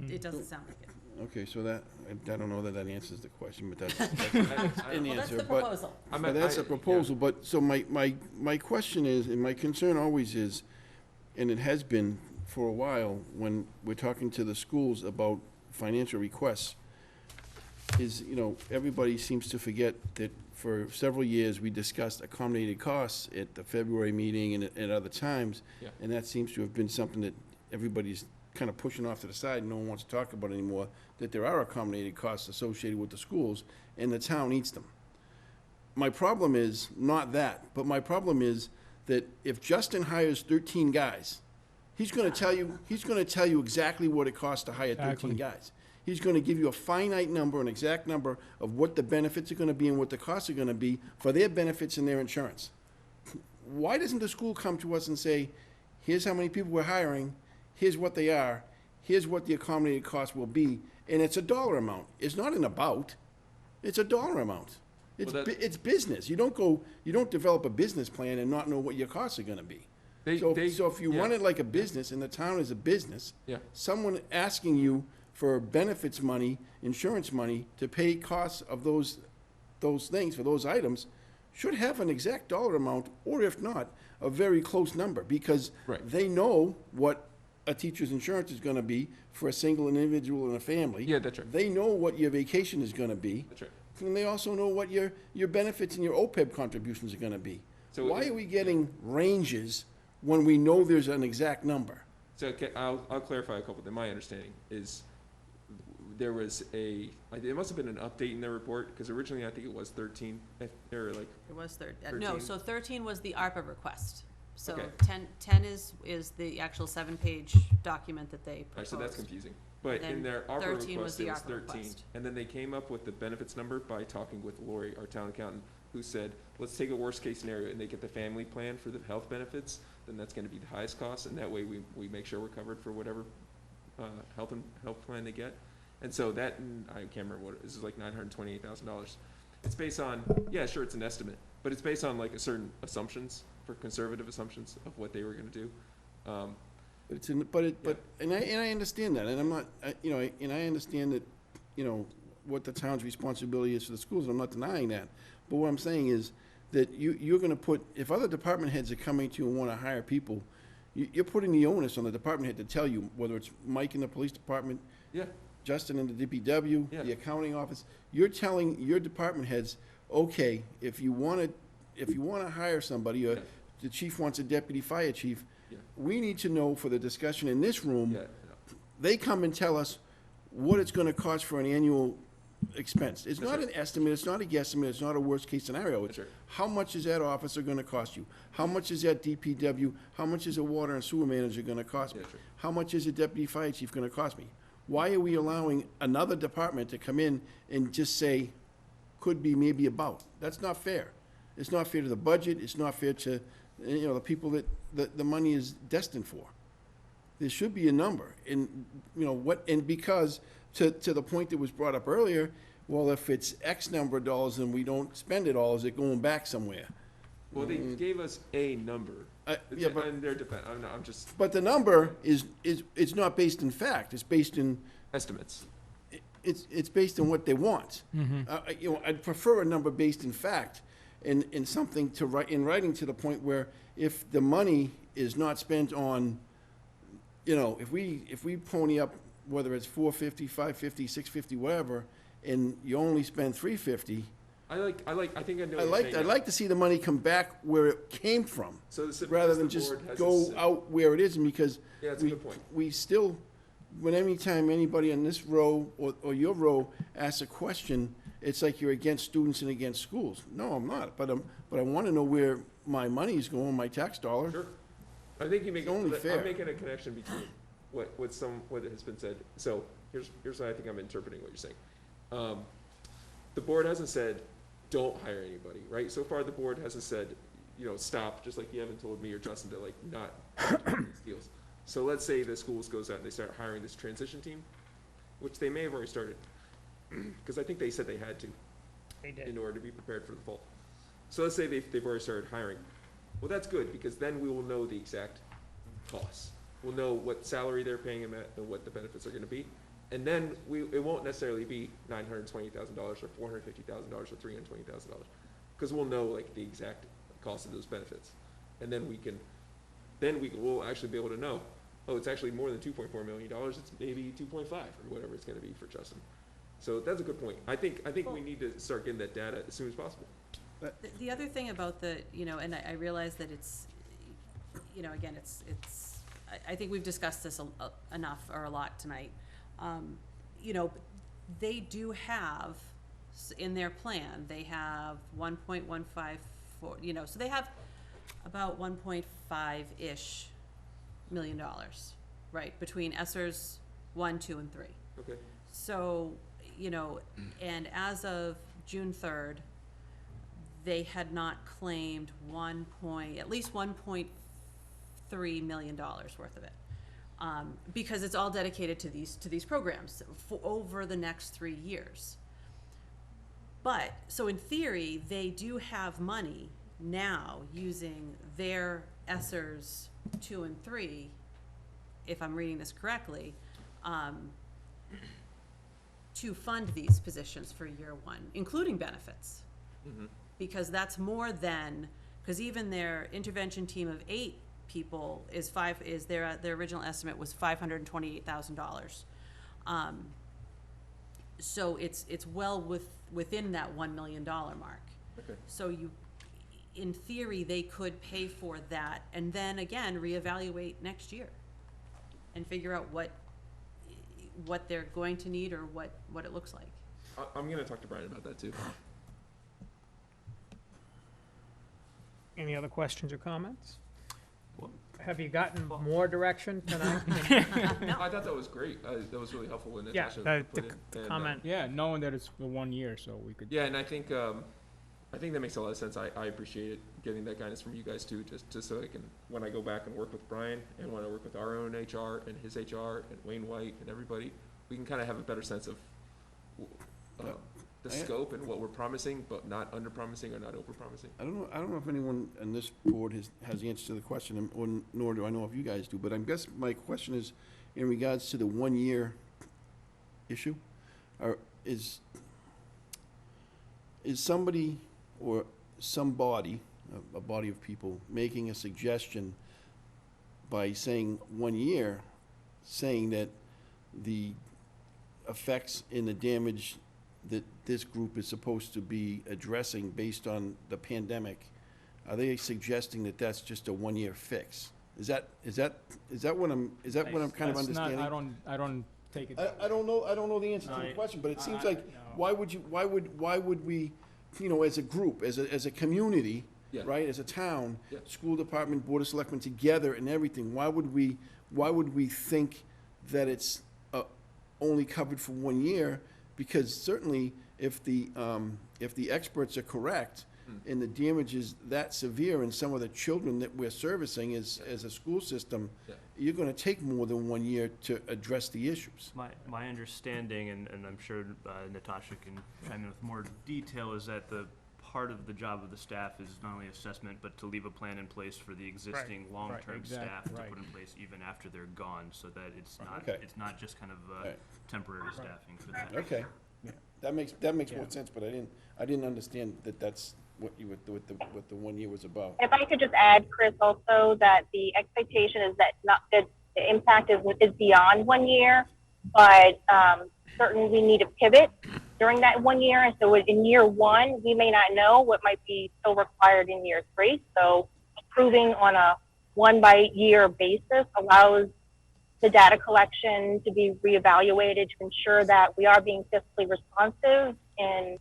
It doesn't sound like it. Okay, so that I don't know that answers the question, but that's an Well, that's answer. the proposal. But that's a proposal. But so my question is, and my concern always is, and it has been for a while when we're talking to the schools about financial requests, is, everybody seems to forget that for several years we discussed accommodated costs at the February meeting and at other times. Yeah. And that seems to have been something that everybody's kind of pushing off to the side, no one wants to talk about anymore, that there are accommodated costs associated with the schools, and the town eats them. My problem is not that, but my problem is that if Justin hires 13 guys, he's gonna tell you exactly what it costs to hire 13 Exactly. guys. He's gonna give you a finite number, an exact number of what the benefits are gonna be and what the costs are gonna be for their benefits and their insurance. Why doesn't the school come to us and say, here's how many people we're hiring, here's what they are, here's what the accommodated cost will be, and it's a dollar amount. It's not an about, it's a dollar amount. It's business. You don't develop a business plan and not know what your costs are gonna be. So if you run it like a business and the town is a business, Yeah. someone asking you for benefits money, insurance money, to pay costs of those things, for those items, should have an exact dollar amount, or if not, a very close number, because Right. they know what a teacher's insurance is gonna be for a single individual and a family. Yeah, that's right. They know what your vacation is gonna be. That's right. And they also know what your benefits and your OPEB contributions are gonna be. So Why are we getting ranges when we know there's an exact number? So I'll clarify a couple of them. My understanding is there was it must have been an update in their report, because originally I think it was 13, or like, It was no, 13? so 13 was the ARPA request. So Okay. 10 is the actual 7-page document that they all right, proposed. so that's confusing. But Then in their ARPA 13 request, was the it was ARPA 13. request. And then they came up with the benefits number by talking with Lori, our town accountant, who said, let's take a worst-case scenario, and they get the family plan for the health benefits, then that's gonna be the highest cost, and that way we make sure we're covered for whatever health plan they get. And so that, I can't remember what, this is like $928,000. It's based on, yeah, sure, it's an estimate, but it's based on like a certain assumptions, for conservative assumptions of what they were gonna do. But it's in, but I understand that, and I'm not, and I understand that, what the town's responsibility is for the schools, and I'm not denying that. But what I'm saying is that you're gonna put, if other department heads are coming to you and wanna hire people, you're putting the onus on the department head to tell you, whether it's Mike in the police department, Yeah, Justin in the DPW, Yeah. the accounting office, you're telling your department heads, okay, if you wanna hire somebody, or Yeah. the chief wants a deputy fire chief, Yeah. we need to know for the discussion in this room, yeah, they come and tell us what it's gonna cost for an annual expense. It's That's not right. an estimate, it's not a guesstimate, it's not a worst-case scenario. It's That's right. how much is that officer gonna cost you? How much is that DPW? How much is a water and sewer manager gonna cost me? Yeah, that's right. How much is a deputy fire chief gonna cost me? Why are we allowing another department to come in and just say, could be, maybe, about? That's not fair. It's not fair to the budget, it's not fair to, the people that the money is destined for. There should be a number, and, and because, to the point that was brought up earlier, well, if it's X number of dollars and we don't spend it all, is it going back somewhere? well, they gave us a number. Yeah, but, And they're I'm just but the number is not based in fact, it's based in, estimates. it's based on what they want. I'd prefer a number based in fact, and something to write, in writing, to the point where if the money is not spent on, if we pony up, whether it's $450, $550, $650, whatever, and you only spend $350, I think I know what you're I'd saying. like to see the money come back where it came from, So rather than just go out where it isn't, because Yeah, that's a good point. we still, anytime anybody on this row or your row asks a question, it's like you're against students and against schools. No, I'm not, but I want to know where my money is going, my tax dollar. Sure. I think you make, It's only fair. I'm making a connection between what has been said. So here's how I think I'm interpreting what you're saying. The board hasn't said, don't hire anybody, right? So far, the board hasn't said, stop, just like you haven't told me or Justin to not do these deals. So let's say the schools goes out and they start hiring this transition team, which they may have already started, because I think they said they had to They did. in order to be prepared for the fall. So let's say they've already started hiring. Well, that's good, because then we will know the exact costs. We'll know what salary they're paying them at and what the benefits are gonna be. And then it won't necessarily be $920,000 or $450,000 or $320,000, because we'll know like the exact cost of those benefits. And then we'll actually be able to know, oh, it's actually more than $2.4 million, it's maybe 2.5 or whatever it's gonna be for Justin. So that's a good point. I think we need to start getting that data as soon as possible. The other thing about and I realize that it's, again, I think we've discussed this enough or a lot tonight. They do have, in their plan, they have 1.154, so they have About 1.5-ish million dollars, right, between ESSERS 1, 2, and 3. Okay. So, you know, and as of June 3rd, they had not claimed at least $1.3 million worth of it. Because it's all dedicated to these programs for over the next 3 years. But, so in theory, they do have money now using their ESSERS 2 and 3, if I'm reading this correctly, to fund these positions for year one, including benefits. Mm-hmm. Because that's more than, because even their intervention team of 8 people is their original estimate was $528,000. So it's well within that $1 million mark. Okay. So in theory, they could pay for that and then again reevaluate next year and figure out what they're going to need or what it looks like. I'm gonna talk to Brian about that too. Any other questions or comments? Have you gotten more direction tonight? No. I thought that was great. That was really helpful when Yeah, Natasha the put in. And, comment. Yeah, knowing that it's for 1 year, so we could. Yeah, and I think that makes a lot of sense. I appreciate it, getting that guidance from you guys too, just so I can, when I go back and work with Brian and when I work with our own HR and his HR and Wayne White and everybody, we can kind of have a better sense of the scope and what we're promising, but not under-promising or not over-promising. I don't know if anyone on this board has the answer to the question, or nor do I know if you guys do, but I guess my question is, in regards to the 1 year issue, is somebody or somebody, a body of people, making a suggestion by saying 1 year, saying that the effects in the damage that this group is supposed to be addressing based on the pandemic, are they suggesting that that's just a 1 year fix? Is that what I'm kind of understanding? I don't take it. I don't know the answer to the question, but it seems like, why would we, as a group, as a community, Yeah. right, as a town, Yeah. school department, board of selectmen together and everything, why would we think that it's only covered for 1 year? Because certainly, if the experts are correct, and the damage is that severe in some of the children that we're servicing as a school system, Yeah. you're gonna take more than 1 year to address the issues. My understanding, and I'm sure Natasha can chime in with more detail, is that the part of the job of the staff is not only assessment, but to leave a plan in place for the existing long-term exactly, staff to right. put in place even after they're gone, so that it's not, Okay. it's not just kind of Right. temporary staffing for that. Okay, Yeah. that makes Yeah. more sense, but I didn't understand that that's what the 1 year was about. If I could just add, Chris, also that the expectation is that the impact is beyond 1 year, but certainly we need to pivot during that 1 year. And so in year one, we may not know what might be still required in year 3. So approving on a 1 by year basis allows the data collection to be reevaluated to ensure that we are being fiscally responsive and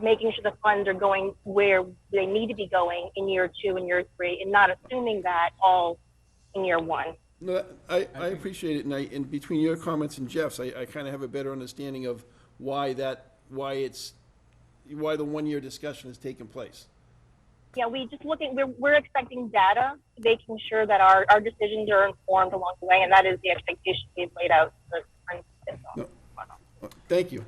making sure the funds are going where they need to be going in year 2 and year 3, and not assuming that all in year 1. No, I appreciate it, and between your comments and Jeff's, I kind of have a better understanding of why the 1 year discussion has taken place. Yeah, we're expecting data, making sure that our decisions are informed along the way, and that is the expectation we've laid out. Thank you.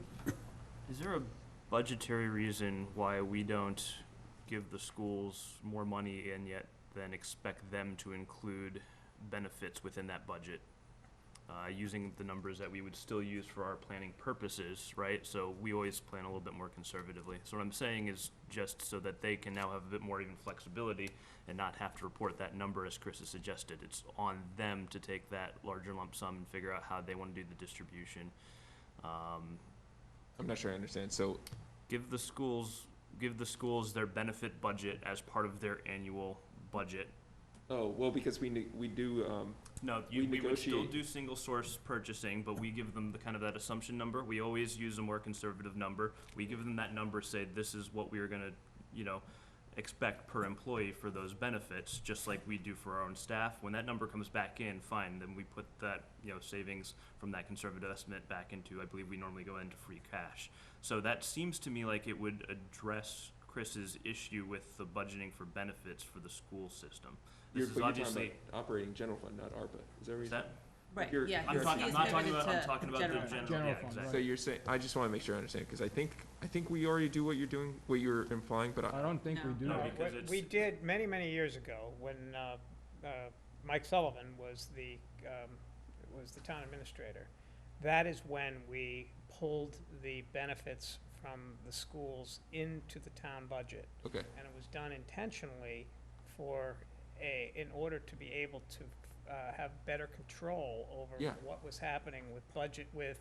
Is there a budgetary reason why we don't give the schools more money and yet then expect them to include benefits within that budget? Using the numbers that we would still use for our planning purposes, right? So we always plan a little bit more conservatively. So what I'm saying is just so that they can now have a bit more even flexibility and not have to report that number as Chris has suggested. It's on them to take that larger lump sum and figure out how they want to do the distribution. I'm not sure I understand. So, Give the schools their benefit budget as part of their annual budget. oh, well, because we do, No, We we would still negotiate. do single source purchasing, but we give them the kind of that assumption number. We always use a more conservative number. We give them that number, say this is what we are gonna, expect per employee for those benefits, just like we do for our own staff. When that number comes back in, fine, then we put that, savings from that conservative estimate back into, I believe we normally go into free cash. So that seems to me like it would address Chris's issue with the budgeting for benefits for the school system. This is But you're obviously, talking about operating general fund, not ARPA. Is that what you're is saying? that? Right, You're- yeah. I'm you're- talking, he's I'm not talking pivoted about, I'm to talking about the general fund. general, yeah, General fund, exactly. So you're saying, I just want to make sure I understand, because I think we already do what you're doing, what you're implying, but I don't think we No. do. No, No, because what it's- we did many years ago, when Mike Sullivan was the town administrator, that is when we pulled the benefits from the schools into the town budget. okay, And it was done intentionally in order to be able to have better control over Yeah. what was happening with budget, with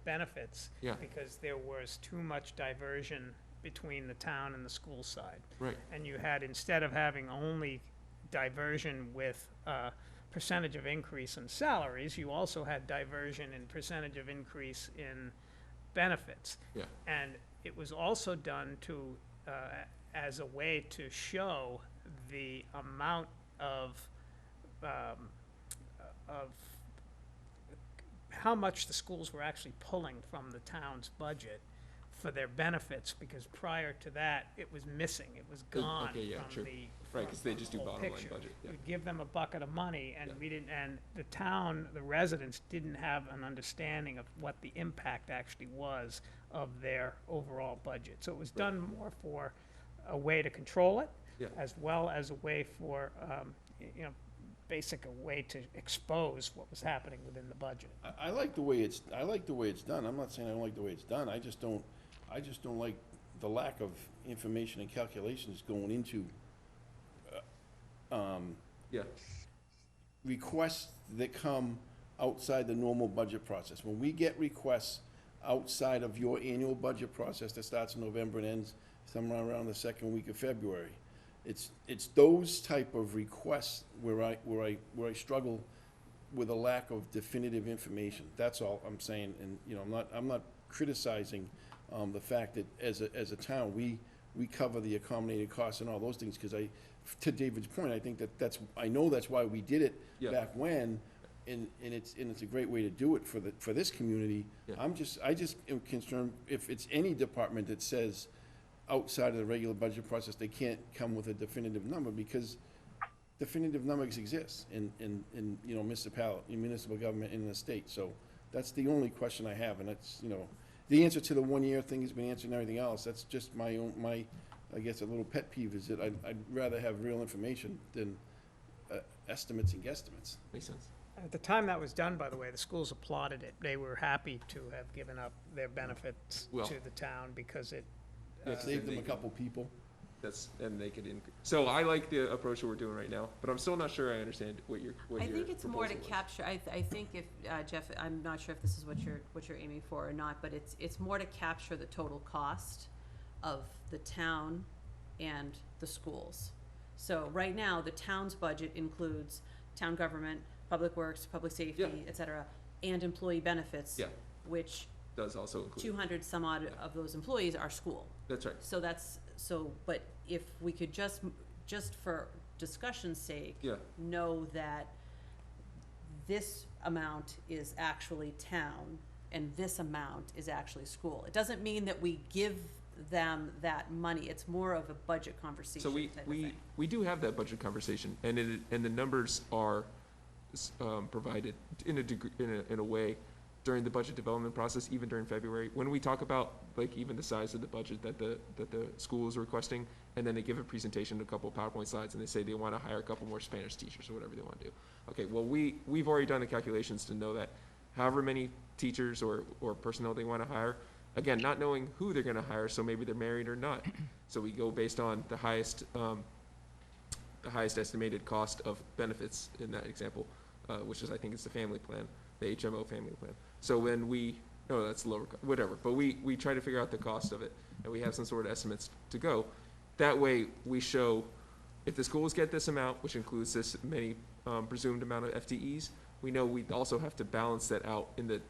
benefits. Yeah. Because there was too much diversion between the town and the school side. right, And you had, instead of having only diversion with percentage of increase in salaries, you also had diversion in percentage of increase in benefits. yeah, And it was also done as a way to show the amount of how much the schools were actually pulling from the town's budget for their benefits, because prior to that, it was missing, it was gone okay, yeah, from true. the. Right, 'cause they just do whole bottom line picture. budget, yeah. You'd give them a bucket of money, and Yeah. we didn't, and the town, the residents didn't have an understanding of what the impact actually was of their overall budget. So it was done more for a way to control it, Yeah. as well as a way for, basic a way to expose what was happening within the budget. I like the way it's done. I'm not saying I don't like the way it's done. I just don't like the lack of information and calculations going into, yeah, requests that come outside the normal budget process. When we get requests outside of your annual budget process that starts in November and ends somewhere around the second week of February, it's those type of requests where I struggle with a lack of definitive information. That's all I'm saying, and, I'm not criticizing, the fact that as a town, we cover the accommodated costs and all those things, because to David's point, I think I know that's why we did it Yeah. back when, and it's a great way to do it for this community. Yeah. I just am concerned if it's any department that says outside of the regular budget process, they can't come with a definitive number, because definitive numbers exist in municipal government in the state. So that's the only question I have, and that's, the answer to the 1 year thing has been answered and everything else. That's just my, I guess, a little pet peeve is that I'd rather have real information than estimates and guesstimates. makes sense. At the time that was done, by the way, the schools applauded it. They were happy to have given up their benefits Well- to the town, because it, Yeah, 'cause Saved then them a they couple people. and they could increase. So I like the approach that we're doing right now, but I'm still not sure I understand what your I think it's more to proposal was. capture, I think if, Jeff, I'm not sure if this is what you're aiming for or not, but it's more to capture the total cost of the town and the schools. So right now, the town's budget includes town government, public works, public safety, Yeah. et cetera, and employee benefits. Yeah. Which Does also include. 200 some odd of those employees are school. That's right. So but if we could just for discussion's sake, Yeah. know that this amount is actually town and this amount is actually school. It doesn't mean that we give them that money. It's more of a budget conversation So type of thing. we do have that budget conversation, and the numbers are provided in a way during the budget development process, even during February, when we talk about like even the size of the budget that the school is requesting, and then they give a presentation, a couple of PowerPoint slides, and they say they want to hire a couple more Spanish teachers or whatever they want to do. Okay, well, we've already done the calculations to know that however many teachers or personnel they want to hire, again, not knowing who they're going to hire, so maybe they're married or not. So we go based on the highest estimated cost of benefits in that example, which is, I think it's the family plan, the HMO family plan. So when that's lower, whatever, but we try to figure out the cost of it, and we have some sort of estimates to go. That way, we show if the schools get this amount, which includes this many presumed amount of FTEs, we know we also have to balance that out in the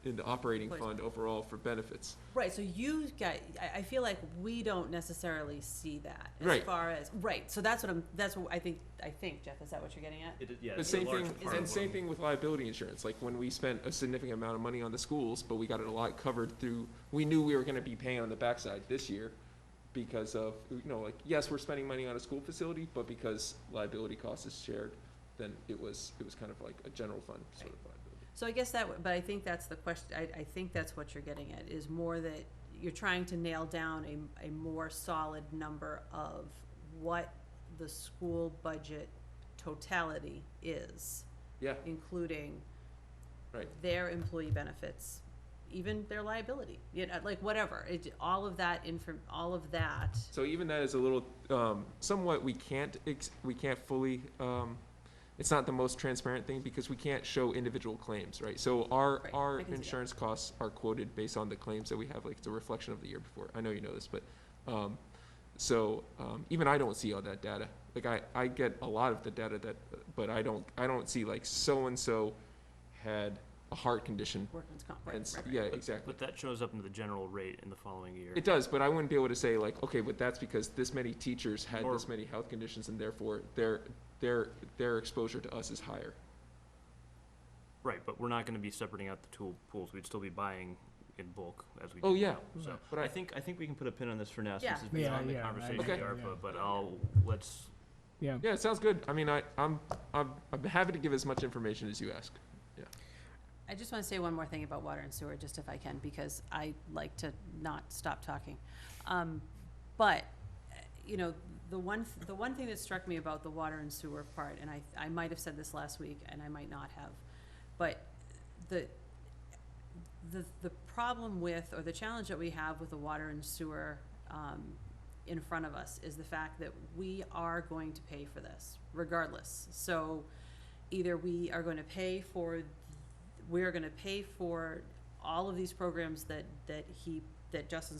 in the operating Please. fund overall for benefits. Right, so you got, I feel like we don't necessarily see that as Right. far as, right, so that's what I think, Jeff, is that what you're getting at? Yeah, The it's a same large thing, part and of same what- thing with liability insurance, like when we spent a significant amount of money on the schools, but we got it a lot covered through, we knew we were gonna be paying on the backside this year because of, like, yes, we're spending money on a school facility, but because liability cost is shared, then it was kind of like a general fund sort of liability. So I guess but I think that's the question, I think that's what you're getting at, is more that you're trying to nail down a more solid number of what the school budget totality is, Yeah, including right. their employee benefits, even their liability, like whatever, all of that all of that. So even that is a little, somewhat, we can't fully, it's not the most transparent thing because we can't show individual claims, right? So Right, I our can see that. insurance costs are quoted based on the claims that we have, like it's a reflection of the year before. I know you know this, but, even I don't see all that data. Like I get a lot of the data but I don't see like so-and-so had a heart condition. Workman's comp, And right, right. yeah, But- exactly. But that shows up in the general rate in the following year. It does, but I wouldn't be able to say like, okay, but that's because this many teachers had Or- this many health conditions and therefore their exposure to us is higher. Right, but we're not gonna be separating out the tool pools, we'd still be buying in bulk as we do Oh, yeah. now. So, But I think we can put a pin on this for now, Yeah. since it's beyond the Yeah, conversation Okay. with ARPA, but let's, Yeah. Yeah, it sounds good. I mean, I'm happy to give as much information as you ask. I just want to say one more thing about water and sewer, just if I can, because I like to not stop talking. But, the one thing that struck me about the water and sewer part, and I might have said this last week, and I might not have, but the problem with, or the challenge that we have with the water and sewer in front of us is the fact that we are going to pay for this regardless. So either we are going to pay for all of these programs that Justin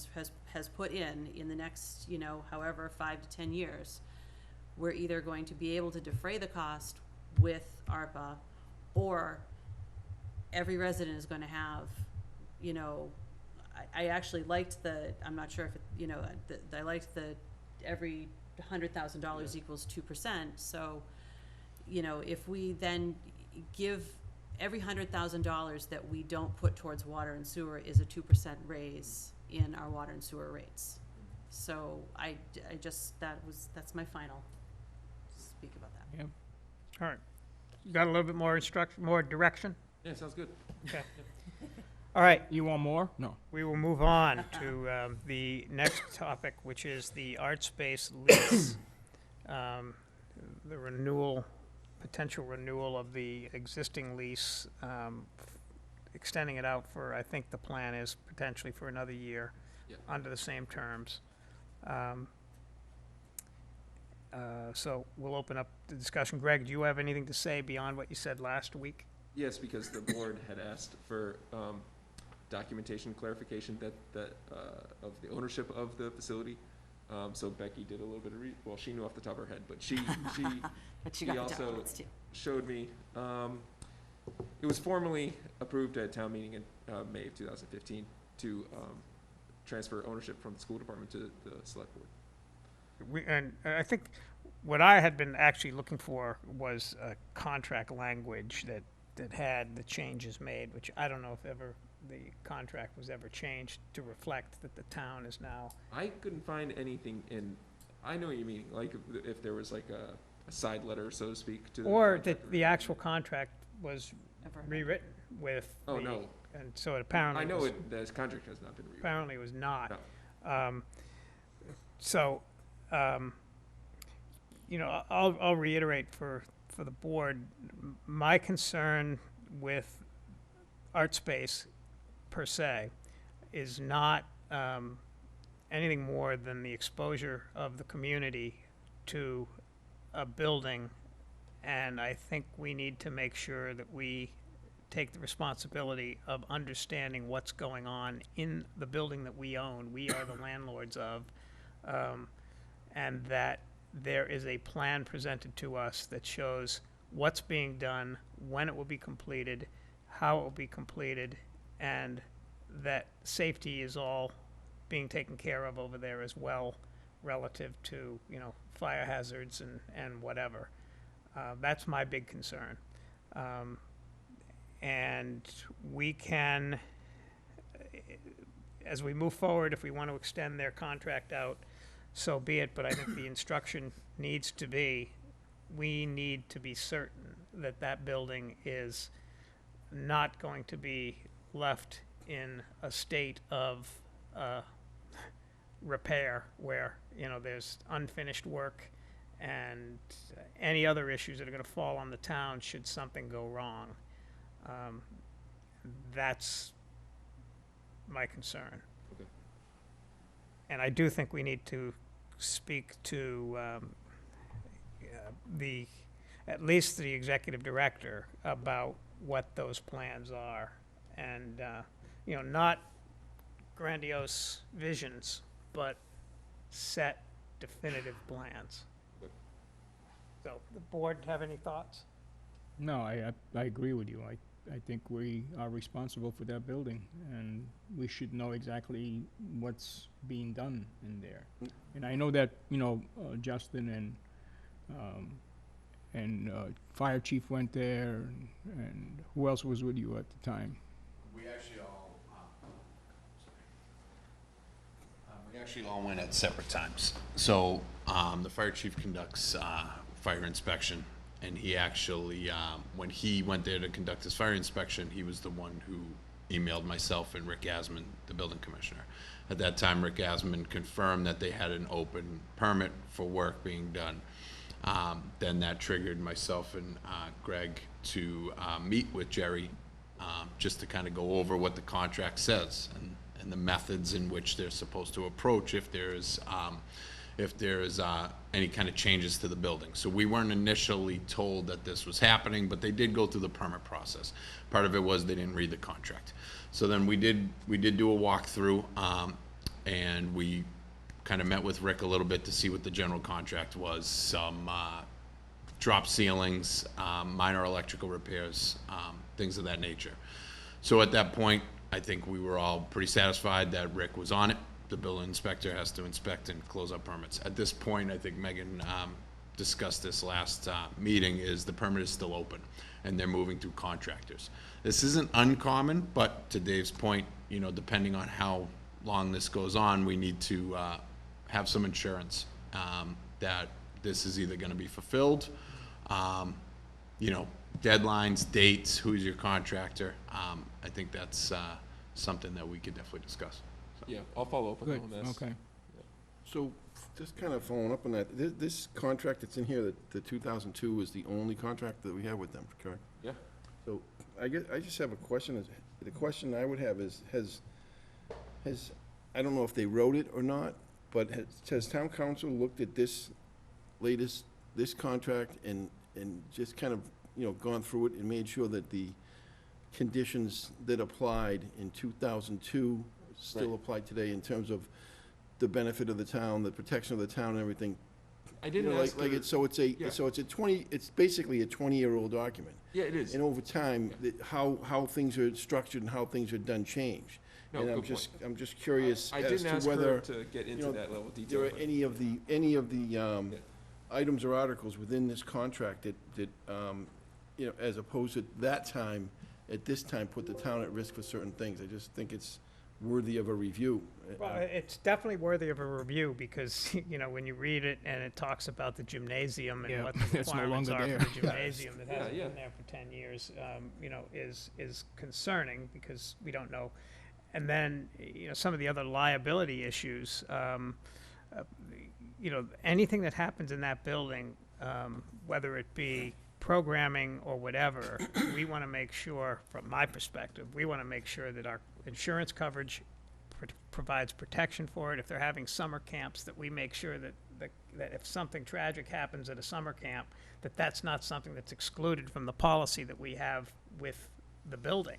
has put in the next, however, 5 to 10 years. We're either going to be able to defray the cost with ARPA, or every resident is going to have, I actually liked I'm not sure if I liked every $100,000 equals 2%. So, if we then give every $100,000 that we don't put towards water and sewer is a 2% raise in our water and sewer rates. So that's my final speak about that. Yeah. All right. You got a little bit more more direction? Yeah, sounds good. Okay. All right, You want more? No. we will move on to the next topic, which is the art space lease. The potential renewal of the existing lease, extending it out for, I think the plan is potentially for another year, Yeah. under the same terms. So we'll open up the discussion. Greg, do you have anything to say beyond what you said last week? Yes, because the board had asked for documentation clarification that of the ownership of the facility. So Becky did a little bit of she knew off the top of her head, but she But She you got the also- documents too. showed me. It was formally approved at town meeting in May of 2015 to transfer ownership from the school department to the select board. And I think what I had been actually looking for was a contract language that had the changes made, which I don't know if ever the contract was ever changed to reflect that the town is now. I couldn't find anything in. I know what you mean. Like if there was like a side letter, so to speak, to. Or contract that the actual contract was Ever. rewritten with. Oh, the- no. And so it apparently. I know was- this contract has not been rewritten. Apparently it was not. No. So, I'll reiterate for the board, my concern with art space per se is not anything more than the exposure of the community to a building. And I think we need to make sure that we take the responsibility of understanding what's going on in the building that we own, we are the landlords of, and that there is a plan presented to us that shows what's being done, when it will be completed, how it will be completed, and that safety is all being taken care of over there as well, relative to, you know, fire hazards and whatever. That's my big concern. And we can, as we move forward, if we want to extend their contract out, so be it, but I think the instruction needs to be, we need to be certain that that building is not going to be left in a state of repair where, you know, there's unfinished work and any other issues that are going to fall on the town should something go wrong. That's my concern. Okay. And I do think we need to speak to at least the executive director about what those plans are. And, you know, not grandiose visions, but set definitive plans. So, the board have any thoughts? No, I agree with you. I think we are responsible for that building, and we should know exactly what's being done in there. And I know that, you know, Justin and fire chief went there, and who else was with you at the time? We actually all went at separate times. So the fire chief conducts fire inspection, and he actually, when he went there to conduct his fire inspection, he was the one who emailed myself and Rick Asman, the building commissioner. At that time, Rick Asman confirmed that they had an open permit for work being done. Then that triggered myself and Greg to meet with Jerry just to kind of go over what the contract says and the methods in which they're supposed to approach if there's any kind of changes to the building. So we weren't initially told that this was happening, but they did go through the permit process. Part of it was they didn't read the contract. So then we did do a walkthrough, and we kind of met with Rick a little bit to see what the general contract was. Some drop ceilings, minor electrical repairs, things of that nature. So at that point, I think we were all pretty satisfied that Rick was on it. The building inspector has to inspect and close out permits. At this point, I think Megan discussed this last meeting, is the permit is still open and they're moving through contractors. This isn't uncommon, but to Dave's point, you know, depending on how long this goes on, we need to have some insurance that this is either going to be fulfilled, you know, deadlines, dates, who's your contractor. I think that's something that we could definitely discuss. Yeah, I'll follow up with Good, them on this. okay. So, just kind of following up on that, this contract that's in here, the 2002 is the only contract that we have with them, correct? Yeah. So, I just have a question. The question I would have is, I don't know if they wrote it or not, but has town council looked at this contract and just kind of, you know, gone through it and made sure that the conditions that applied in 2002 still Right. apply today in terms of the benefit of the town, the protection of the town and everything? I didn't ask her. It's basically a 20-year-old document. Yeah, it is. And over time, how things are structured and how things are done change. No, And good point. I'm just curious I as didn't to ask her whether, to get you into know, that level of detail. there are but- any of the items or articles within this contract that you know, as opposed to that time, at this time, put the town at risk for certain things. I just think it's worthy of a review. Well, it's definitely worthy of a review because, you know, when you read it and it talks about the gymnasium and Yeah, what the it's no requirements longer are there. for the gymnasium that hasn't yeah. been there for 10 years, you know, is concerning because we don't know. And then, you know, some of the other liability issues, you know, anything that happens in that building, whether it be programming or whatever, we want to make sure, from my perspective, we want to make sure that our insurance coverage provides protection for it. If they're having summer camps, that we make sure that if something tragic happens at a summer camp, that's not something that's excluded from the policy that we have with the building.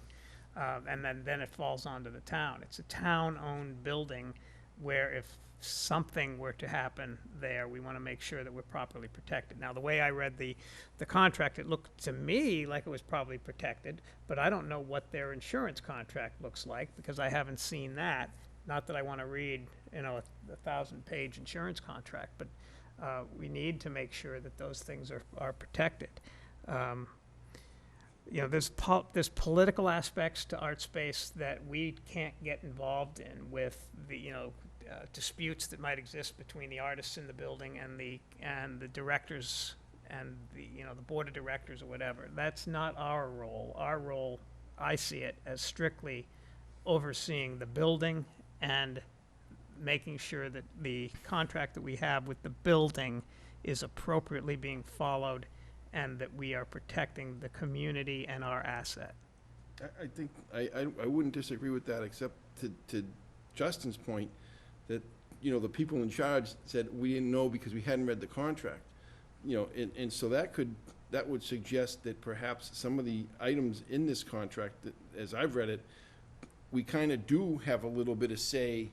And then it falls onto the town. It's a town-owned building where if something were to happen there, we want to make sure that we're properly protected. Now, the way I read the contract, it looked to me like it was probably protected, but I don't know what their insurance contract looks like, because I haven't seen that. Not that I want to read, a 1,000-page insurance contract, but we need to make sure that those things are protected. There's political aspects to art space that we can't get involved in with the, disputes that might exist between the artists in the building and the directors and the board of directors or whatever. That's not our role. Our role, I see it as strictly overseeing the building and making sure that the contract that we have with the building is appropriately being followed and that we are protecting the community and our asset. I think, I wouldn't disagree with that, except to Justin's point, that, the people in charge said, we didn't know because we hadn't read the contract. And so that would suggest that perhaps some of the items in this contract, that, as I've read it, we kind of do have a little bit of say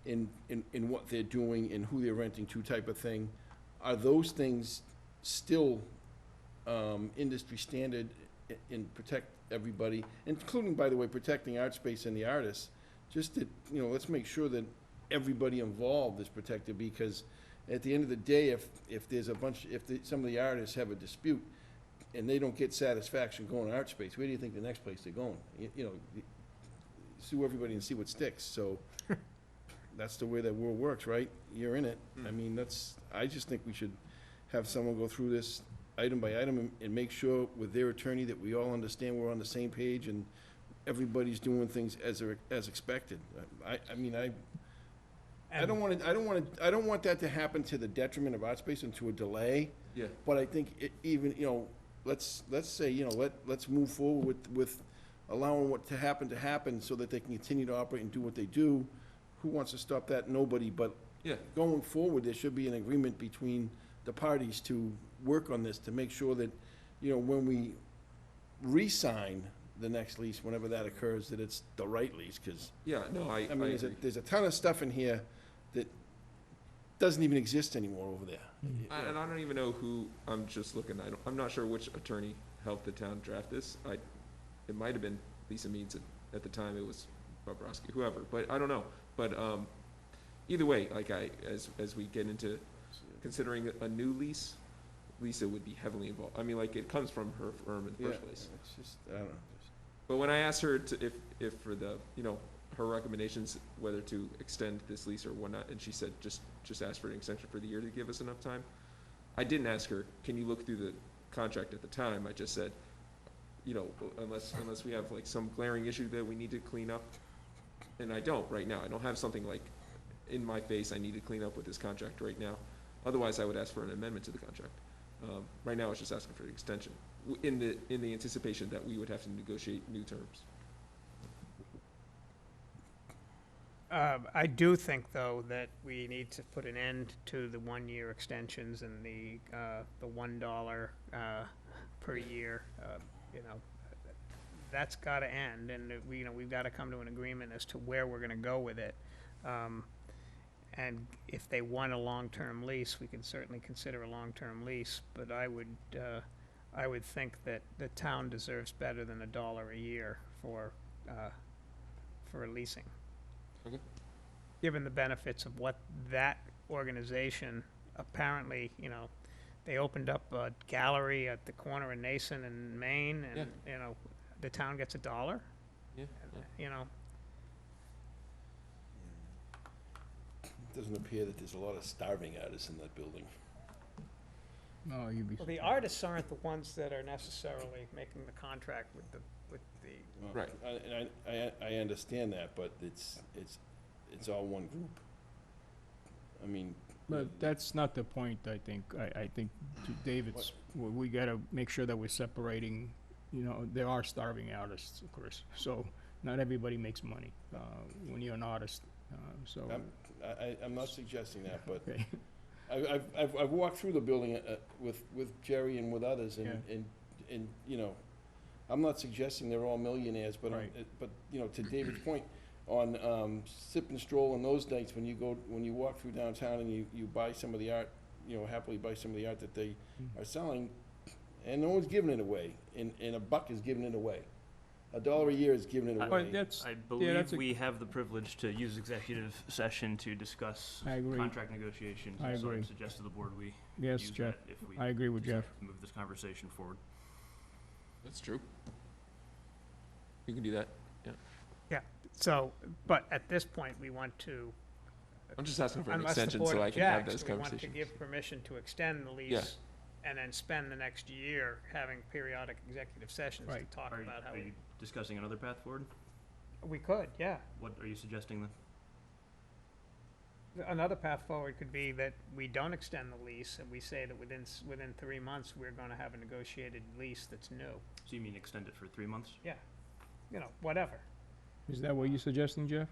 in what they're doing and who they're renting to, type of thing. Are those things still industry standard and protect everybody, including, by the way, protecting art space and the artists? Just that, let's make sure that everybody involved is protected, because at the end of the day, if there's some of the artists have a dispute and they don't get satisfaction going to art space, where do you think the next place they're going? Sue everybody and see what sticks. So that's the way that world works, right? You're in it. I mean, I just think we should have someone go through this item by item and make sure with their attorney that we all understand we're on the same page and everybody's doing things as expected. I don't want that to happen to the detriment of art space and to a delay. Yeah. But I think let's say, let's move forward with allowing what to happen so that they can continue to operate and do what they do. Who wants to stop that? Nobody. But Yeah. going forward, there should be an agreement between the parties to work on this, to make sure that, when we re-sign the next lease, whenever that occurs, that it's the right lease, because, Yeah, no, I I mean, agree. there's a ton of stuff in here that doesn't even exist anymore over there. And I don't even know who, I'm just looking, I'm not sure which attorney helped the town draft this. It might have been Lisa Meads at the time, it was Bobrovsky, whoever, but I don't know. But either way, as we get into considering a new lease, Lisa would be heavily involved. I mean, it comes from her firm in the first place. It's just, I don't know. But when I asked her if for the, her recommendations, whether to extend this lease or whatnot, and she said, just ask for an extension for the year to give us enough time. I didn't ask her, can you look through the contract at the time? I just said, unless we have some glaring issue that we need to clean up, and I don't right now. I don't have something in my face I need to clean up with this contract right now. Otherwise, I would ask for an amendment to the contract. Right now, it's just asking for an extension, in the anticipation that we would have to negotiate new terms. I do think, though, that we need to put an end to the one-year extensions and the $1 per year. That's got to end, and we've got to come to an agreement as to where we're going to go with it. And if they want a long-term lease, we can certainly consider a long-term lease. But I would think that the town deserves better than $1 a year for leasing. Okay. Given the benefits of what that organization, apparently, they opened up a gallery at the corner of Nason and Main, and the town gets $1. Yeah. It doesn't appear that there's a lot of starving artists in that building. No, you'd be. Well, the artists aren't the ones that are necessarily making the contract with the. Right. I understand that, but it's all one group. I mean. But that's not the point, I think. I think to David's, we gotta make sure that we're separating, there are starving artists, of course. So not everybody makes money when you're an artist, so. I'm not suggesting that, but Okay. I've walked through the building with Jerry and with others, and I'm not suggesting they're all millionaires, but Right. but to David's point, on sip and stroll on those nights when you walk through downtown and you buy some of the art, happily buy some of the art that they are selling, and no one's giving it away, and a buck is giving it away. $1 a year is giving it away. I believe we have the privilege to use executive session to discuss I agree. contract negotiations. I So agree. I'd suggest to the board we Yes, use Jeff. that if we I agree with decide Jeff. to move this conversation forward. That's true. You can do that. Yeah, so, but at this point, we want to, I'm just asking for an unless the extension board so I can have objects, those we want to conversations. give permission to extend the Yeah. lease and then spend the next year having periodic executive sessions to Right. talk Are about how you discussing another path forward? we could, yeah. What are you suggesting then? Another path forward could be that we don't extend the lease and we say that within 3 months, we're gonna have a negotiated lease that's new. So you mean extend it for 3 months? Whatever. Is that what you're suggesting, Jeff?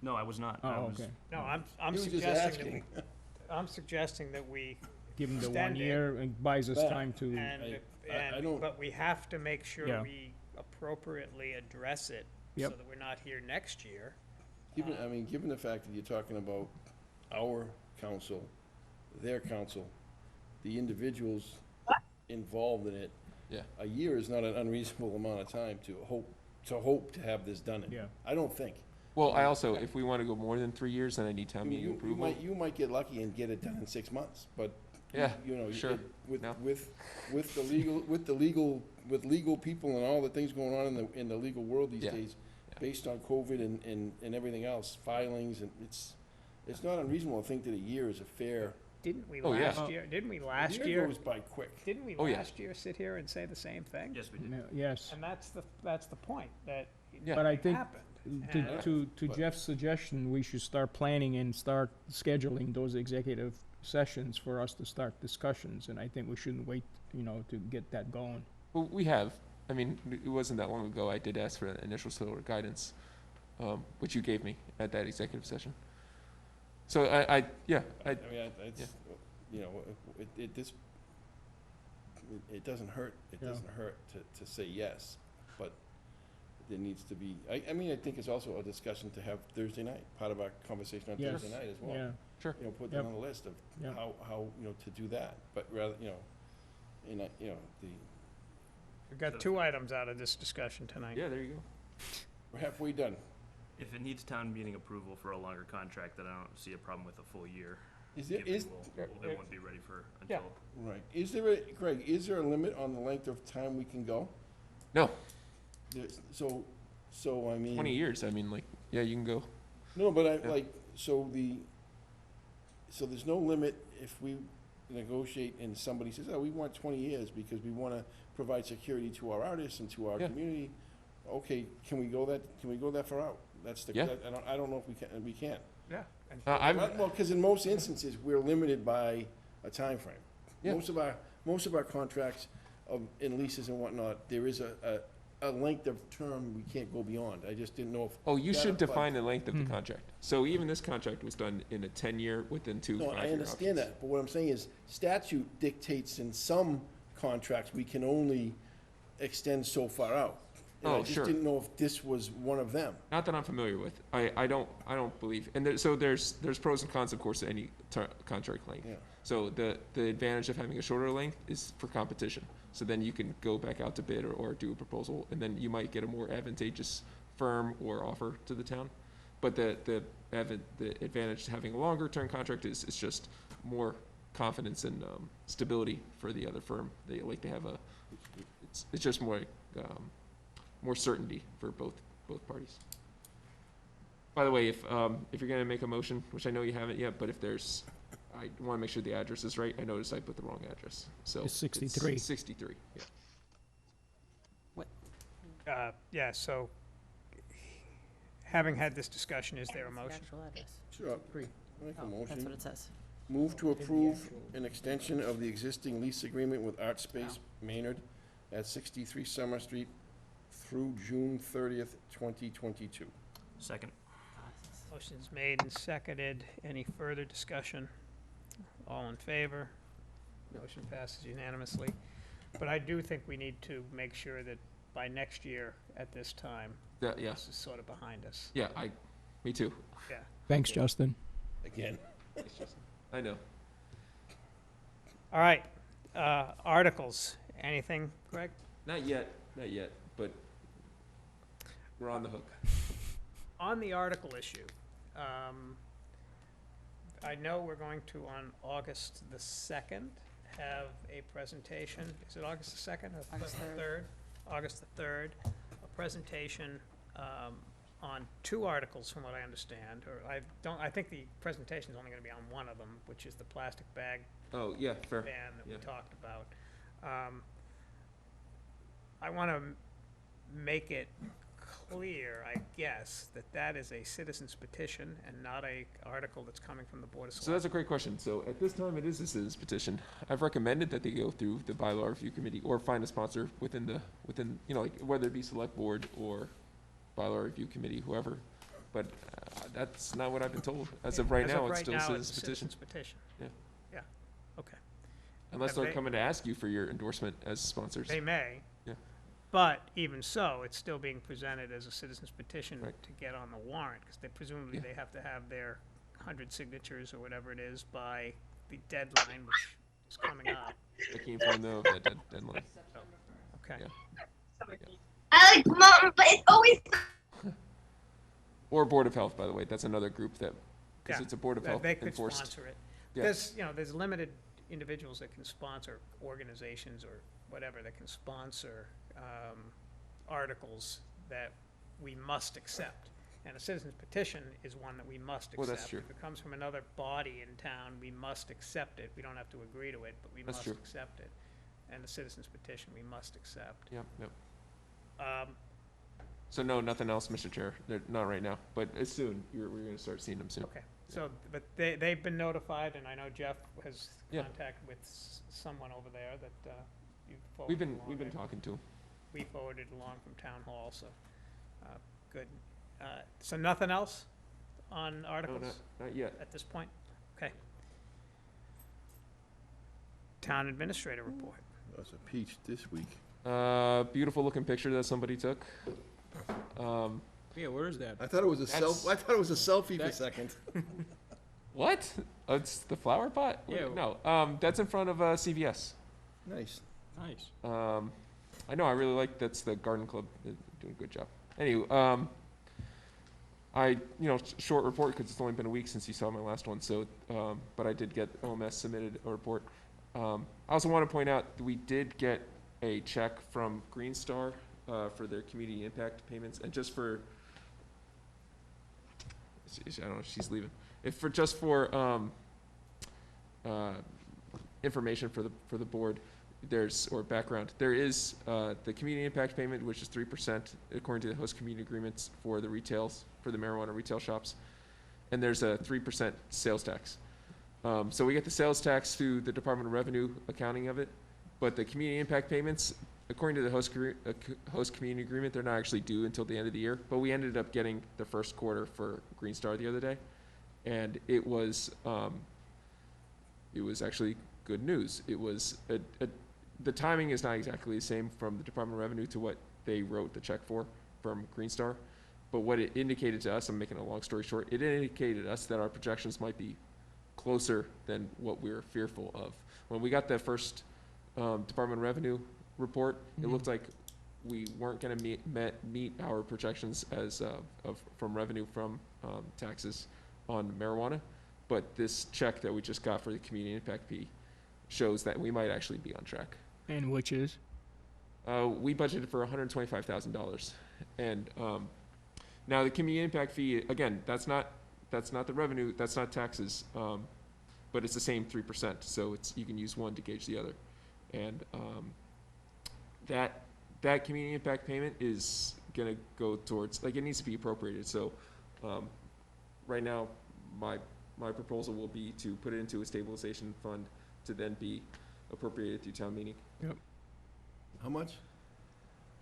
No, I was not. I Oh, was- okay. No, He I'm was just suggesting that asking. I'm suggesting that we Give them the Extend 1 it. year and buys us But- time to, and, I don't- but we have to make sure Yeah. we appropriately address it so Yep. that we're not here next year. Given the fact that you're talking about our council, their council, the individuals involved in it. Yeah. A year is not an unreasonable amount of time to hope to have this done in. Yeah. I don't think. Well, I also, if we want to go more than 3 years, then I need I town mean, meeting you approval. might, you might get lucky and get it done in 6 months, but. Yeah, You know, sure. with, No. with legal people and all the things going on in the legal world these Yeah. days, Yeah. based on COVID and everything else, filings, and it's not unreasonable to think that a year is a fair. Didn't we Oh, yeah. last year, didn't we last A year, goes by quick. didn't we Oh, yeah. last year sit here and say the same thing? Yes, we did. yes. And that's the point, that Yeah. But I it think happened. To, And- to Jeff's suggestion, we should start planning and start scheduling those executive sessions for us to start discussions, and I think we shouldn't wait, to get that going. Well, we have. I mean, it wasn't that long ago. I did ask for initial solar guidance, which you gave me at that executive session. So I mean, yeah. it doesn't hurt, Yeah. to say yes, but there needs to be, I mean, I think it's also a discussion to have Thursday night, part of our conversation on Yes. Thursday night as well. Yeah, Put that Yep. on the list of Yeah. how, to do that, but rather, We got 2 items out of this discussion tonight. Yeah, there you go. we're halfway done. If it needs town meeting approval for a longer contract, then I don't see a problem with a full year. It won't be ready for Yeah. until. right, Greg, is there a limit on the length of time we can go? No, So, I mean. 20 years. I mean, yeah, you can go. No, but Yeah. so there's no limit if we negotiate and somebody says, oh, we want 20 years because we want to provide security to our artists and to our Yeah. community. Okay, can we go that far out? That's the, Yeah. I don't know if we can. Yeah. And Well, because in most instances, we're limited by a time frame. Yeah. Most of our contracts in leases and whatnot, there is a length of term we can't go beyond. I just didn't know if. Oh, you that should applied. define the length of the contract. So even this contract was done in a 10-year within 2 No, 5-year I understand options. that, but what I'm saying is statute dictates in some contracts, we can only extend so far out. And Oh, I just sure. didn't know if this was one of them. Not that I'm familiar with. I don't believe. And there's pros and cons, of course, to any contract length. Yeah. So the advantage of having a shorter length is for competition. So then you can go back out to bid or do a proposal, and then you might get a more advantageous firm or offer to the town. But the advantage to having a longer term contract is just more confidence and stability for the other firm. They like to have it's just more certainty for both parties. By the way, if you're gonna make a motion, which I know you haven't yet, but I wanna make sure the address is right. I noticed I put the wrong address, so. It's 63. 63, yeah. Yeah, so, having had this discussion, is there a motion? Actual address. Sure. Make a Oh, that's what motion. it says. Move to approve an extension of the existing lease agreement with Art Space Maynard at 63 Summer Street through June 30th, 2022. Second. Motion's made and seconded. Any further discussion? All in favor? Motion passes unanimously. But I do think we need to make sure that by next year at this time, That, yeah, this is sort of behind us. yeah, me too. Yeah. Thanks, Justin. Again. I know. All right, articles, anything, Greg? Not yet, but we're on the hook. On the article issue, I know we're going to, on August the 2nd, have a presentation. Is it August the 2nd or August the 3rd? August the 3rd, a presentation on 2 articles from what I understand, or I think the presentation is only going to be on one of them, which is the plastic bag Oh, yeah, fair. ban that we Yeah. talked about. I want to make it clear, I guess, that that is a citizen's petition and not a article that's coming from the Board of So Selectmen. that's a great question. So at this time, it is a citizen's petition. I've recommended that they go through the bylaw review committee or find a sponsor within, you know, like whether it be select board or bylaw review committee, whoever. But that's not what I've been told. As of right now, it's still a citizen's petition. Petition. Yeah. Yeah, okay. Unless Have they're they- coming to ask you for your endorsement as sponsors. They may. Yeah. But even so, it's still being presented as a citizen's petition Right. to get on the warrant, because they presumably Yeah. they have to have their 100 signatures or whatever it is by the deadline, which is coming up. I can't inform them of that deadline. Okay. Yeah. I like mom, but it's always. Or Board of Health, by the way. That's another group that, because Yeah, it's a Board of Health They could enforced. sponsor it. Yeah. There's limited individuals that can sponsor organizations or whatever that can sponsor articles that we must accept. And a citizen's petition is one that we must accept. Well, that's true. If it comes from another body in town, we must accept it. We don't have to agree to it, but we That's must true. accept it. And the citizen's petition, we must accept. Yep, yep. Um, So no, nothing else, Mr. Chair. They're not right now, but it's soon. We're gonna start seeing them soon. Okay, so, but they've been notified, and I know Jeff has Yeah. contact with someone over there that you forwarded We've been along. talking to them. We forwarded along from Town Hall, so, good. So nothing else on No, articles not yet. at this point? Okay. Town Administrator Report. That's a peach this week. Beautiful looking picture that somebody took. Yeah, where is that? I thought it was a That's- I thought it was a selfie for a That- second. What? Oh, it's the flower pot? Yeah. No, that's in front of CVS. Nice. Nice. I know, I really like, that's the garden club. They're doing a good job. Anyway, short report, because it's only been a week since you saw my last one, so, but I did get OMS submitted a report. I also want to point out that we did get a check from Green Star for their community impact payments, and just for, I don't know, she's leaving. Just for information for the board, or background, there is the community impact payment, which is 3% according to the host community agreements for the marijuana retail shops, and there's a 3% sales tax. So we get the sales tax through the Department of Revenue accounting of it, but the community impact payments, according to the host community agreement, they're not actually due until the end of the year. But we ended up getting the first quarter for Green Star the other day, and it was actually good news. It was the timing is not exactly the same from the Department of Revenue to what they wrote the check for from Green Star, but what it indicated to us, I'm making a long story short, it indicated to us that our projections might be closer than what we were fearful of. When we got the first Department of Revenue report, it looked like we weren't going to meet our projections as from revenue from taxes on marijuana, but this check that we just got for the community impact fee shows that we might actually be on track. And which is? We budgeted for $125,000, and now the community impact fee, again, that's not the revenue, that's not taxes, but it's the same 3%. So you can use one to gauge the other, and that community impact payment is gonna go towards, like, it needs to be appropriated. So right now, my proposal will be to put it into a stabilization fund to then be appropriated through town meeting. Yep. How much?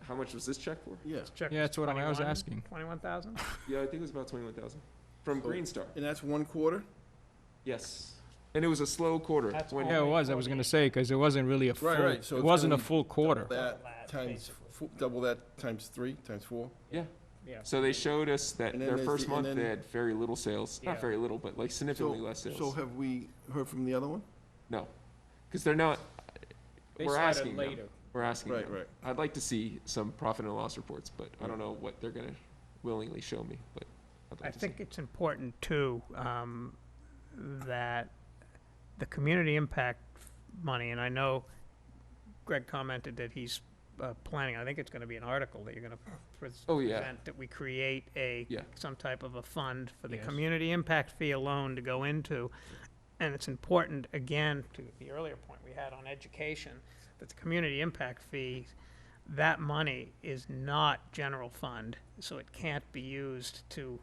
How much was this check for? Yeah. Check Yeah, that's what I was 21 asking. 21,000? Yeah, I think it was about 21,000 from So- Green Star. And that's 1/4? Yes, and it was a slow quarter. That's when- Yeah, it was. I was gonna say, because it wasn't really Right, right. So it it's wasn't a gonna be full quarter. That times double that times 3, times 4? Yeah. Yeah. So they showed us that And then their there's first the- and month, then- they had very little sales. Yeah. Not very little, but like significantly less sales. So have we heard from the other one? No, because they're not, They we're started asking them. later. We're asking Right, them. right. I'd like to see some profit and loss reports, but I don't know what they're gonna willingly show me, but I'd I like to think see. it's important too, that the community impact money, and I know Greg commented that he's planning, I think it's gonna be an article that you're gonna Oh, yeah. present, that we create Yeah. some type of a fund for the Yes. community impact fee alone to go into. And it's important, again, to the earlier point we had on education, that the community impact fee, that money is not general fund, so it can't be used to,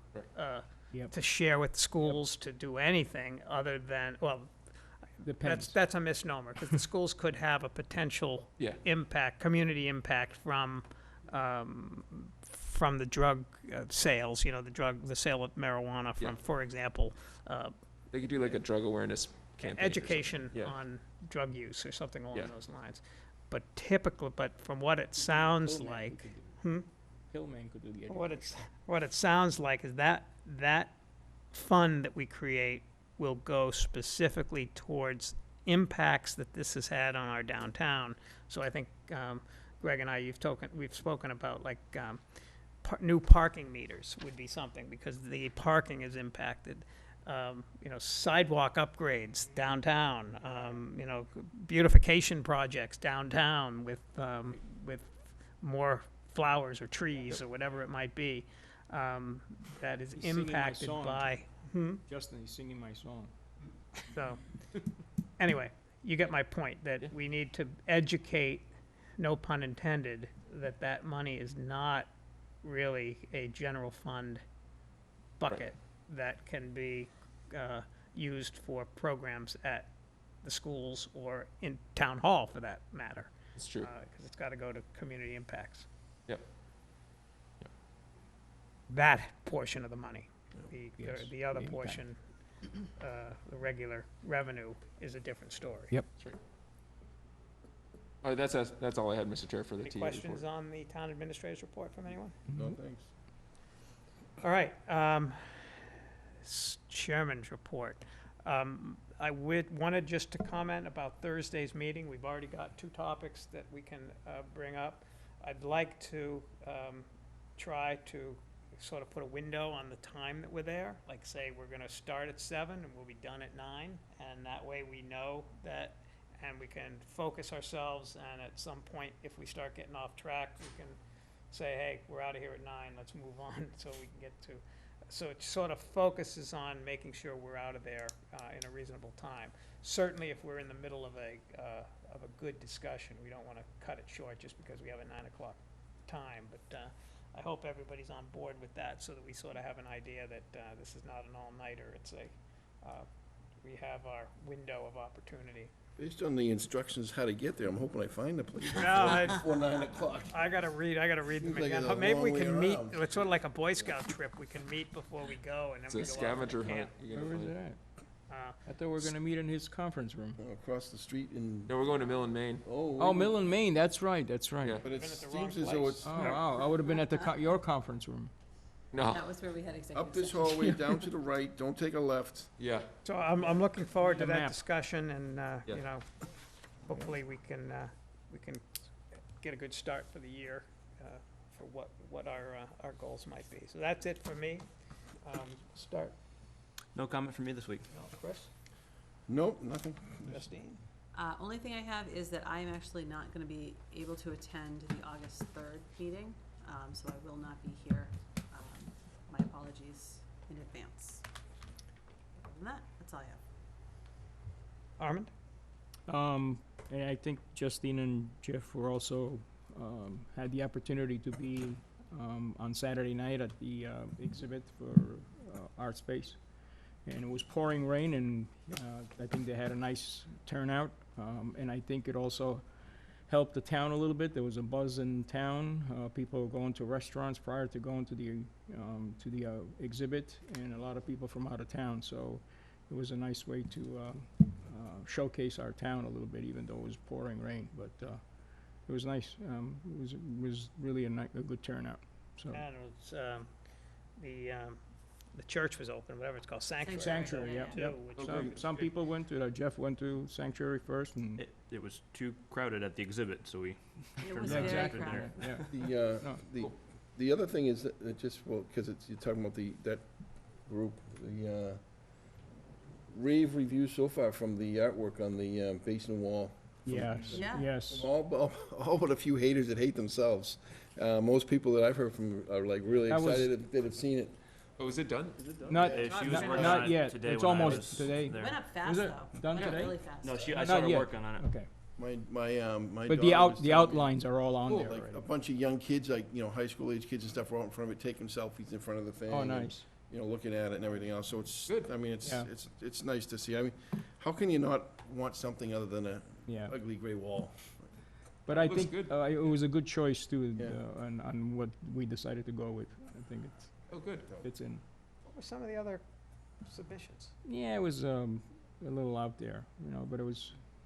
Yep. to share with schools, to do anything other than, well, Depends. that's a misnomer, because the schools could have a potential Yeah. impact, community impact from the drug sales, you know, the sale of marijuana Yeah. from, for example, They could do like a drug awareness campaign. or something. education Yeah. on drug use or something along Yeah. those lines. But typically, but from what it sounds Hillman like, could do- hmm? Hillman could do the What it sounds like is that fund that we create will go specifically towards impacts that this has had on our downtown. So I think, Greg and I, we've spoken about like, new parking meters would be something, because the parking is impacted. You know, sidewalk upgrades downtown, you know, beautification projects downtown with more flowers or trees or whatever it might be, that is He's singing my impacted song. by, Justin, he's singing my song. so, anyway, you get my point, that Yeah. we need to educate, no pun intended, that that money is not really a general fund bucket that can be used for programs at the schools or in town hall, for that matter. It's true. Because it's got to go to community impacts. Yep. That portion of the money. Yes, The other the impact. portion, the regular revenue, is a different story. Yep. That's right. All right, that's all I had, Mr. Chair, for the Any TA questions report. on the town administrator's report from anyone? No, thanks. All right, chairman's report. I wanted just to comment about Thursday's meeting. We've already got 2 topics that we can bring up. I'd like to try to sort of put a window on the time that we're there. Like, say, we're gonna start at 7 and we'll be done at 9, and that way we know that, and we can focus ourselves, and at some point, if we start getting off track, we can say, hey, we're out of here at 9, let's move on, so we can get to, so it sort of focuses on making sure we're out of there in a reasonable time. Certainly, if we're in the middle of a good discussion, we don't want to cut it short just because we have a 9 o'clock time, but I hope everybody's on board with that, so that we sort of have an idea that this is not an all-nighter, it's we have our window of opportunity. Based on the instructions how to get there, I'm hoping I find the place No, before 9 o'clock. I gotta read them Seems like again. it's a Maybe we long way can meet, around. it's sort of like a Boy Scout trip, we can meet before we go, and then It's we a go off scavenger to hunt. camp. You're gonna Where is find. it at? Uh, I thought we were gonna meet in his conference room. Across the street in, No, we're going to Mill and Main. Oh, Mill and Main, that's right, that's right. Yeah. but it Been at the wrong seems as though place. it's Oh, wow, I would've been at your conference room. No. That was where we had executive up this session. hallway, down to the right, don't take a left. Yeah. So I'm looking forward to The that map. discussion, and, Yeah. you know, hopefully we can get a good start for the year, for what our goals might be. So that's it for me. Start, No comment from me this week. Chris, Nope, nothing. Justine? Only thing I have is that I am actually not gonna be able to attend the August 3rd meeting, so I will not be here. My apologies in advance. Other than that, that's all I have. Armand? And I think Justine and Jeff were also, had the opportunity to be, on Saturday night at the, exhibit for, Art Space. And it was pouring rain, and, I think they had a nice turnout, and I think it also helped the town a little bit. There was a buzz in town, people were going to restaurants prior to going to the exhibit, and a lot of people from out of town, so it was a nice way to, showcase our town a little bit, even though it was pouring rain, but, It was nice. It was really a good turnout, so. And it was, the church was open, whatever it's called, Sanctuary. Sanctuary, yeah, too, yeah. which- Some people went to, Jeff went to Sanctuary first, and. It was too crowded at the exhibit, so we. It turned was it very back in crowded. there. Yeah. The, No. the other thing is that just, well, because you're talking about that group, the rave reviews so far from the artwork on the basin wall. Yes, Yeah. yes. All but a few haters that hate themselves. Most people that I've heard from are like really That was- excited that have seen it. Oh, is it done? Not, She was working on not it yet. today It's when I almost was today. there. Went up Is fast, it though. done Went up today? really fast. No, I Not saw her yet. working on it. Okay. My But the daughter was telling me- outlines are all on Oh, there like already. a bunch of young kids, like, high school age kids and stuff, were out in front of it, taking selfies in front of the thing. Oh, and, nice. looking at it and everything else, so it's, Good. I mean, it's, Yeah. it's nice to see. I mean, how can you not want something other than a Yeah. ugly gray wall? But I Looks think good. it was a good choice too, Yeah. on what we decided to go with. I think it Oh, good. fits in. What were some of the other submissions? Yeah, it was a little out there, but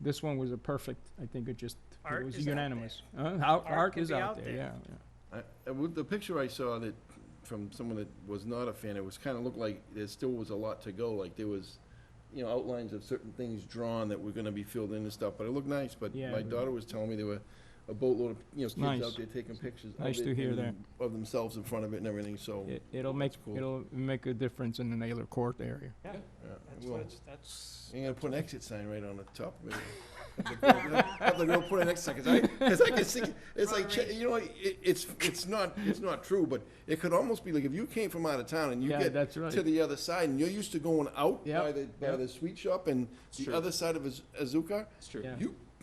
this one was a perfect, I think it Art was is out unanimous. Art Art can is be out out there, there. yeah. With the picture I saw that, from someone that was not a fan, it was kind of looked like there still was a lot to go, like there was, outlines of certain things drawn that were gonna be filled in and stuff, but it looked nice, but Yeah, my but- daughter was telling me there were a boatload of, kids nice. out there taking pictures of Nice it to hear and that. of themselves in front of it and everything, so. It'll that's cool. make a difference in the Naylor Court area. Yeah, Yeah, that's well, what it's, you're gonna put an exit sign right on the top of it. Have the girl put an exit sign, because I can see, it's like, it's not true, but it could almost be like if you came from out of town and you Yeah, get that's right. to the other side and you're used to going out Yep, by yep. the sweet shop and the true. other side of Azuka, It's true. Yeah.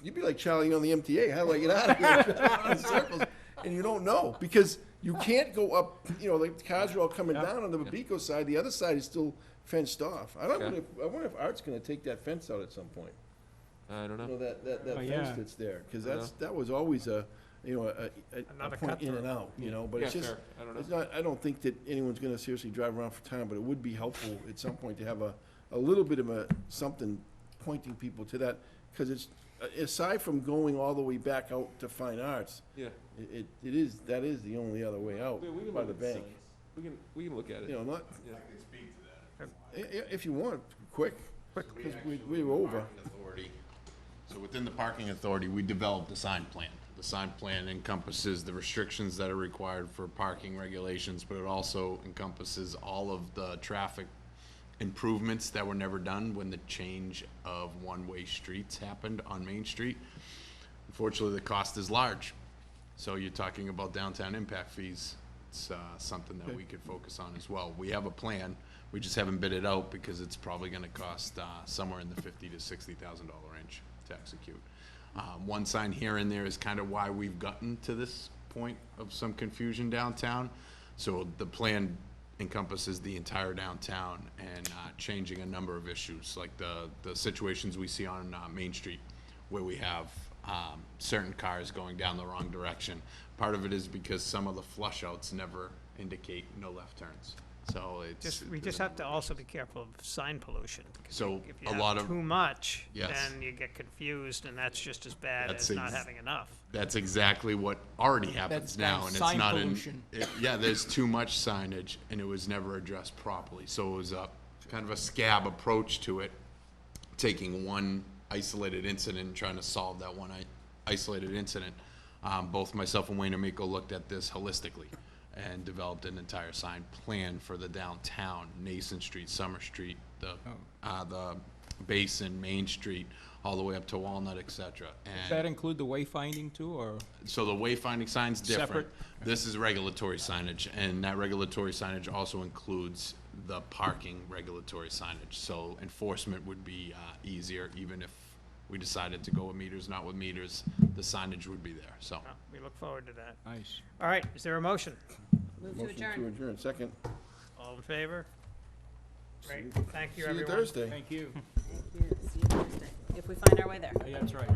you'd be like Charlie on the MTA, how do I get out of here? In circles, and you don't know, because you can't go up, like the cars are all coming Yep. down on the Babico side, the other side is still fenced off. I Okay. wonder if Art's gonna take that fence out at some point. I don't know. That Oh, fence yeah. that's there, because I know. that was always a Another point in cut-through. and out, but Yeah, it's just, fair. I don't know. it's not, I don't think that anyone's gonna seriously drive around for time, but it would be helpful at some point to have a little bit of something pointing people to that, because it's, aside from going all the way back out to Fine Arts, Yeah. that is the only other way out We can by look the at bank. signs. We can look at it. Not, Yeah. if you want, quick, because we're over. Authority. So within the parking authority, we developed a sign plan. The sign plan encompasses the restrictions that are required for parking regulations, but it also encompasses all of the traffic improvements that were never done when the change of one-way streets happened on Main Street. Unfortunately, the cost is large. So you're talking about downtown impact fees. It's something that we could focus on as well. We have a plan. We just haven't bid it out because it's probably gonna cost somewhere in the $50,000 to $60,000 range to execute. One sign here and there is kind of why we've gotten to this point of some confusion downtown. So the plan encompasses the entire downtown and changing a number of issues, like the situations we see on Main Street, where we have certain cars going down the wrong direction. Part of it is because some of the flush outs never indicate no left turns. So we just have to also be careful of sign pollution. Because So if you a have lot of- too much, Yes. then you get confused, and that's just as bad That's as not ex- having enough. That's exactly what already That's happens now, and it's sign not pollution. yeah, there's too much signage, and it was never addressed properly. So it was a kind of a scab approach to it, taking one isolated incident and trying to solve that one isolated incident. Both myself and Wayne Amico looked at this holistically and developed an entire sign plan for the downtown, Nason Street, Summer Street, the Basin, Main Street, all the way up to Walnut, et cetera. Does that include the wayfinding too, or? So the wayfinding sign's different. Separate? This is regulatory signage, and that regulatory signage also includes the parking regulatory signage. So enforcement would be easier, even if we decided to go with meters, not with meters, the signage would be there, so. Well, we look forward to that. Nice. All right, is there a motion? Move to Motion to adjourn. adjourn, second. All in favor? Great, thank you, See you everyone. Thursday. Thank you. See you Thursday, if we find our way there. Yeah, that's right.